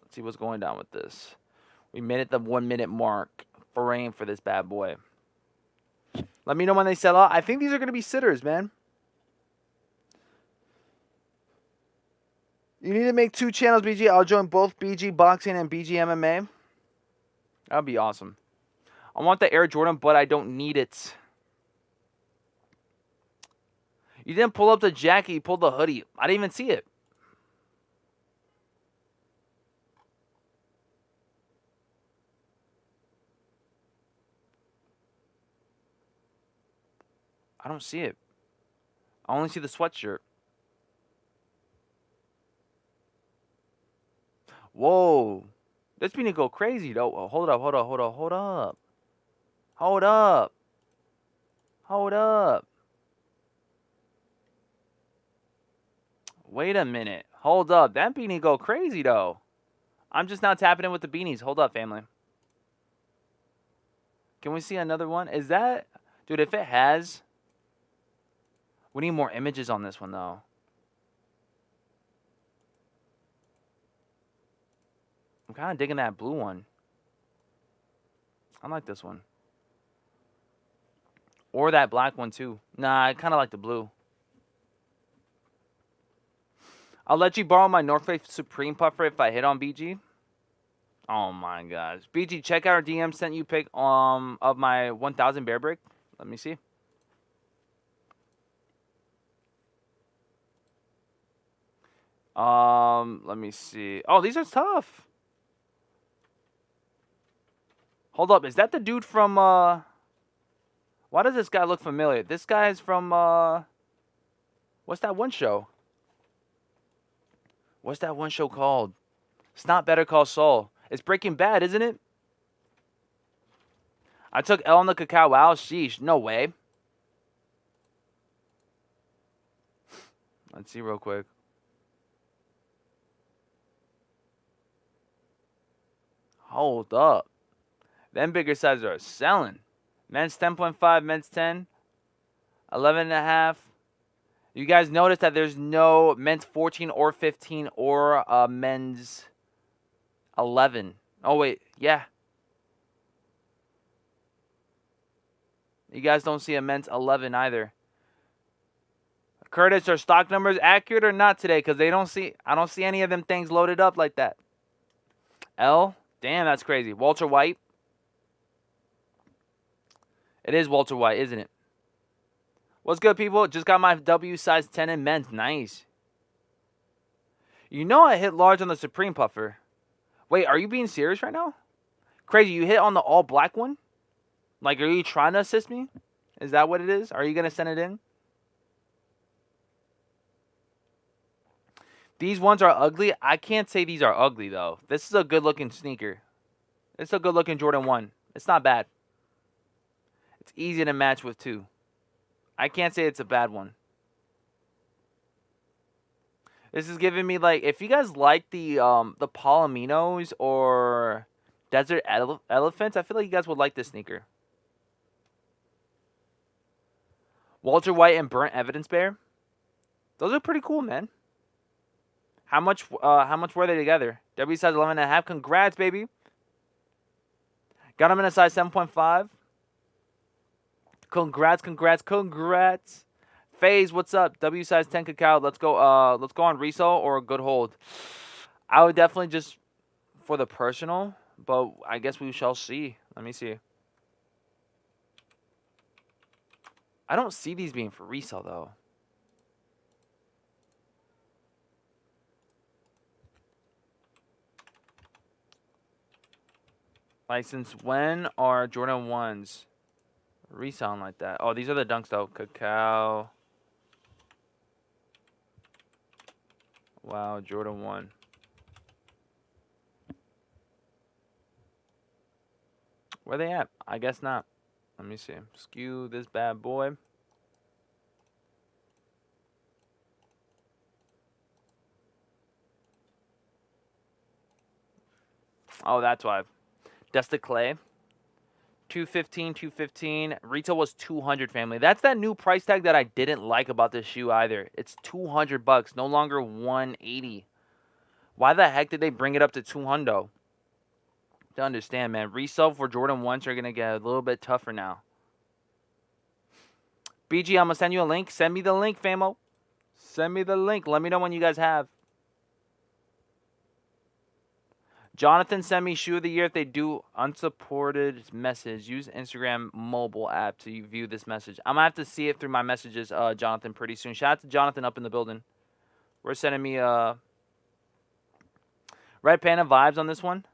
Let's see what's going down with this. We made it the 1 minute mark frame for this bad boy. Let me know when they sell out. I think these are going to be sitters, man. You need to make 2 channels, BG. I'll join both BG Boxing and BG MMA. That would be awesome. I want the Air Jordan, but I don't need it. You didn't pull up the jacket. You pulled the hoodie. I didn't even see it. I don't see it. I only see the sweatshirt. Whoa. This beanie go crazy, though. Oh, hold up. Wait a minute. Hold up. That beanie go crazy, though. I'm just now tapping in with the beanies. Hold up, family. Can we see another one? Is that... Dude, if it has... We need more images on this one, though. I'm kind of digging that blue one. I like this one. Or that black one, too. Nah, I kind of like the blue. I'll let you borrow my North Face Supreme puffer if I hit on BG. Oh, my gosh. BG, check out our DM. Sent you pic of my 1000 bear brick. Let me see. Let me see. Oh, these are tough. Hold up. Is that the dude from, Why does this guy look familiar? This guy is from, What's that one show? What's that one show called? It's not Better Call Saul. It's Breaking Bad, isn't it? I took L on the Cacao. Wow, sheesh. No way. Let's see real quick. Hold up. Them bigger sizes are selling. Men's 10.5, men's 10, 11.5. You guys notice that there's no men's 14 or 15 or men's 11. Oh, wait. Yeah. You guys don't see a men's 11 either. Curtis, are stock numbers accurate or not today? Because I don't see any of them things loaded up like that. L? Damn, that's crazy. Walter White? It is Walter White, isn't it? What's good, people? Just got my W size 10 in men's. Nice. You know I hit large on the Supreme Puffer. Wait, are you being serious right now? Crazy, you hit on the all black one? Like, are you trying to assist me? Is that what it is? Are you going to send it in? These ones are ugly. I can't say these are ugly, though. This is a good-looking sneaker. It's a good-looking Jordan 1. It's not bad. It's easy to match with, too. I can't say it's a bad one. This is giving me, like, if you guys like the Palominos or Desert Elephants, I feel like you guys would like this sneaker. Walter White and Burnt Evidence Bear. Those are pretty cool, man. How much were they together? W size 11.5. Congrats, baby. Got them in a size 7.5. Congrats. FaZe, what's up? W size 10 Cacao. Let's go on resale or a good hold. I would definitely just for the personal, but I guess we shall see. Let me see. I don't see these being for resale though. Like, since when are Jordan 1s reselling like that? Oh, these are the dunks though. Cacao. Wow, Jordan 1. Where they at? I guess not. Let me see. Skew this bad boy. Oh, that's why. That's the clay. 215. Retail was 200, family. That's that new price tag that I didn't like about this shoe either. It's 200 bucks, no longer 180. Why the heck did they bring it up to 200? To understand, man. Resale for Jordan 1s are going to get a little bit tougher now. BG, I'm going to send you a link. Send me the link, famo. Send me the link. Let me know when you guys have. Jonathan sent me shoe of the year if they do unsupported message. Use Instagram mobile app to view this message. I'm going to have to see it through my messages, Jonathan, pretty soon. Shout out to Jonathan up in the building. We're sending me Red Panda vibes on this one.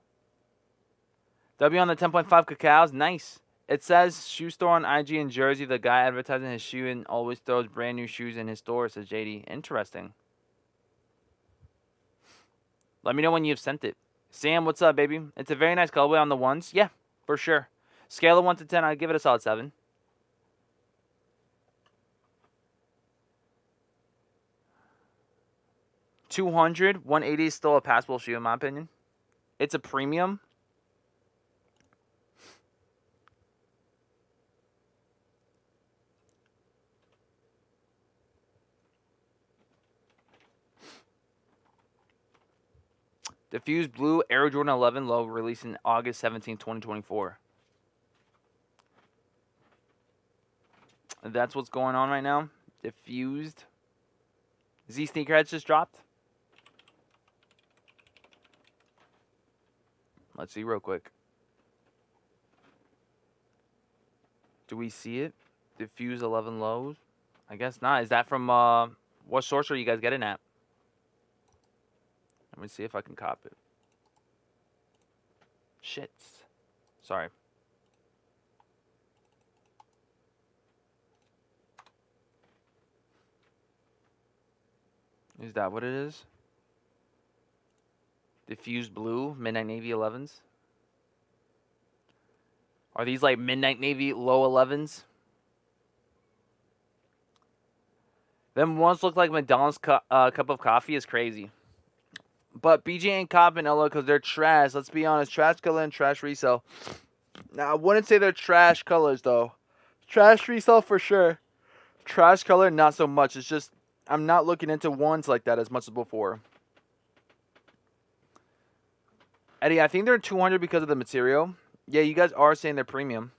W on the 10.5 Cacaos. Nice. It says shoe store on IG in Jersey. The guy advertising his shoe and always throws brand new shoes in his store, says JD. Interesting. Let me know when you've sent it. Sam, what's up, baby? It's a very nice colorway on the ones. Yeah, for sure. Scale of 1 to 10, I'd give it a solid 7. $200, $180 is still a passable shoe in my opinion. It's a premium. Diffused Blue Air Jordan 11 low, releasing August 17, 2024. That's what's going on right now. Diffused. Z Sneakerheads just dropped. Let's see real quick. Do we see it? Diffused 11 lows? I guess not. Is that from, what source are you guys getting at? Let me see if I can cop it. Shit. Sorry. Is that what it is? Diffused blue, midnight navy 11s. Are these like midnight navy low 11s? Them ones look like McDonald's cup of coffee is crazy. But BJ ain't copping LO because they're trash. Let's be honest. Trash color and trash resale. Now, I wouldn't say they're trash colors, though. Trash resale for sure. Trash color, not so much. It's just, I'm not looking into ones like that as much as before. Eddie, I think they're 200 because of the material. Yeah, you guys are saying they're premium.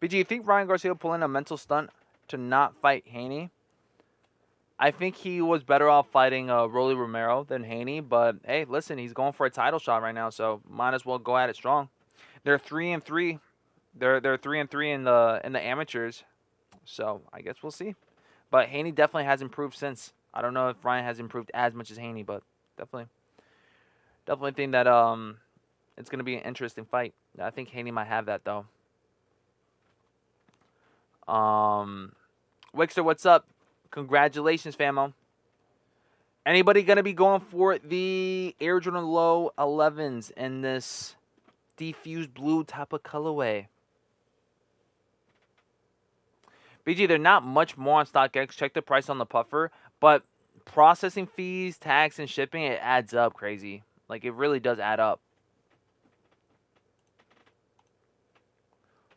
BG, you think Ryan Garcia will pull in a mental stunt to not fight Haney? I think he was better off fighting Rolly Romero than Haney, but hey, listen, he's going for a title shot right now, so might as well go at it strong. They're 3-3. They're 3-3 in the amateurs, so I guess we'll see. But Haney definitely has improved since. I don't know if Ryan has improved as much as Haney, but definitely think that it's gonna be an interesting fight. I think Haney might have that though. Wixter, what's up? Congratulations, famo. Anybody going to be going for the Air Jordan Low 11s in this diffused blue type of colorway? BG, they're not much more on StockX. Check the price on the puffer. But processing fees, tax, and shipping, it adds up crazy. Like, it really does add up.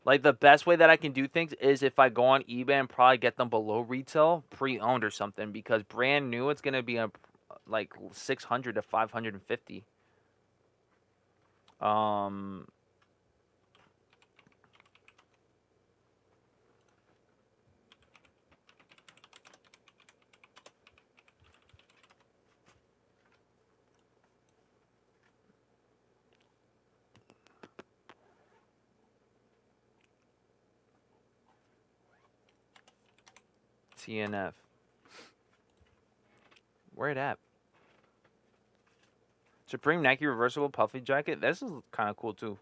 Like, the best way that I can do things is if I go on eBay and probably get them below retail, pre-owned or something. Because brand new, it's going to be like 600 to 550. TNF. Where it at? Supreme Nike reversible puffy jacket. This is kind of cool too.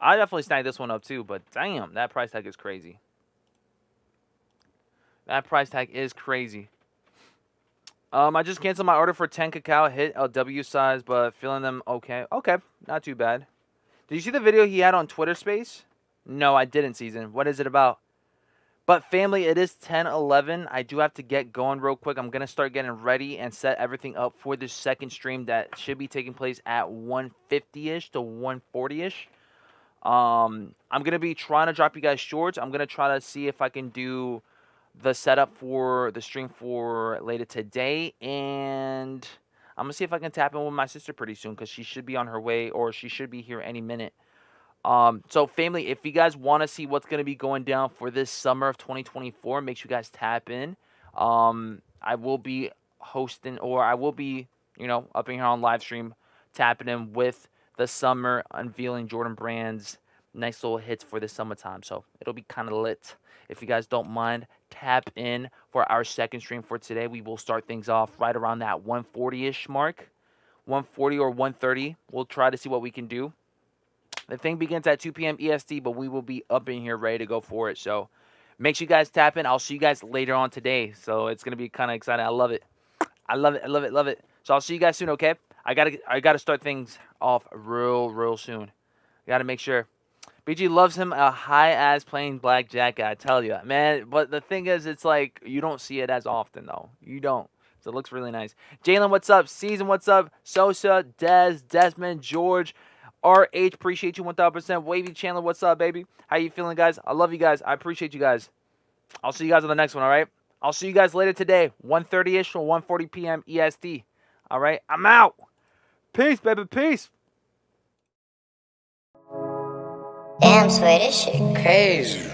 I definitely snagged this one up too, but damn, that price tag is crazy. That price tag is crazy. I just canceled my order for 10 cacao. Hit a W size, but feeling them okay. Okay, not too bad. Did you see the video he had on Twitter Space? No, I didn't, Season. What is it about? But family, it is 10:11. I do have to get going real quick. I'm going to start getting ready and set everything up for this second stream that should be taking place at 1:50-ish to 1:40-ish. I'm going to be trying to drop you guys shorts. I'm going to try to see if I can do the setup for the stream for later today. And I'm going to see if I can tap in with my sister pretty soon because she should be on her way or she should be here any minute. So family, if you guys want to see what's going to be going down for this summer of 2024, make sure you guys tap in. I will be hosting, or I will be, up in here on live stream, tapping in with the summer, unveiling Jordan Brand's nice little hits for the summertime. So it'll be kind of lit. If you guys don't mind, tap in for our second stream for today. We will start things off right around that 1:40-ish mark, 1:40 or 1:30. We'll try to see what we can do. The thing begins at 2 p.m. EST, but we will be up in here ready to go for it. So make sure you guys tap in. I'll see you guys later on today. So it's going to be kind of exciting. I love it. I love it. I love it. Love it. So I'll see you guys soon, okay? I gotta start things off real soon. Got to make sure. BG loves him a high-ass playing blackjack, I tell you. Man, but the thing is, it's like you don't see it as often, though. You don't. So it looks really nice. Jalen, what's up? Season, what's up? Sosa, Desmond, George. RH, appreciate you 1000%. Wavy Chandler, what's up, baby? How you feeling, guys? I love you guys. I appreciate you guys. I'll see you guys on the next one, all right? I'll see you guys later today, 1:30-ish or 1:40 p.m. EST. All right? I'm out. Peace, baby. Peace. Damn, Sway, this shit crazy.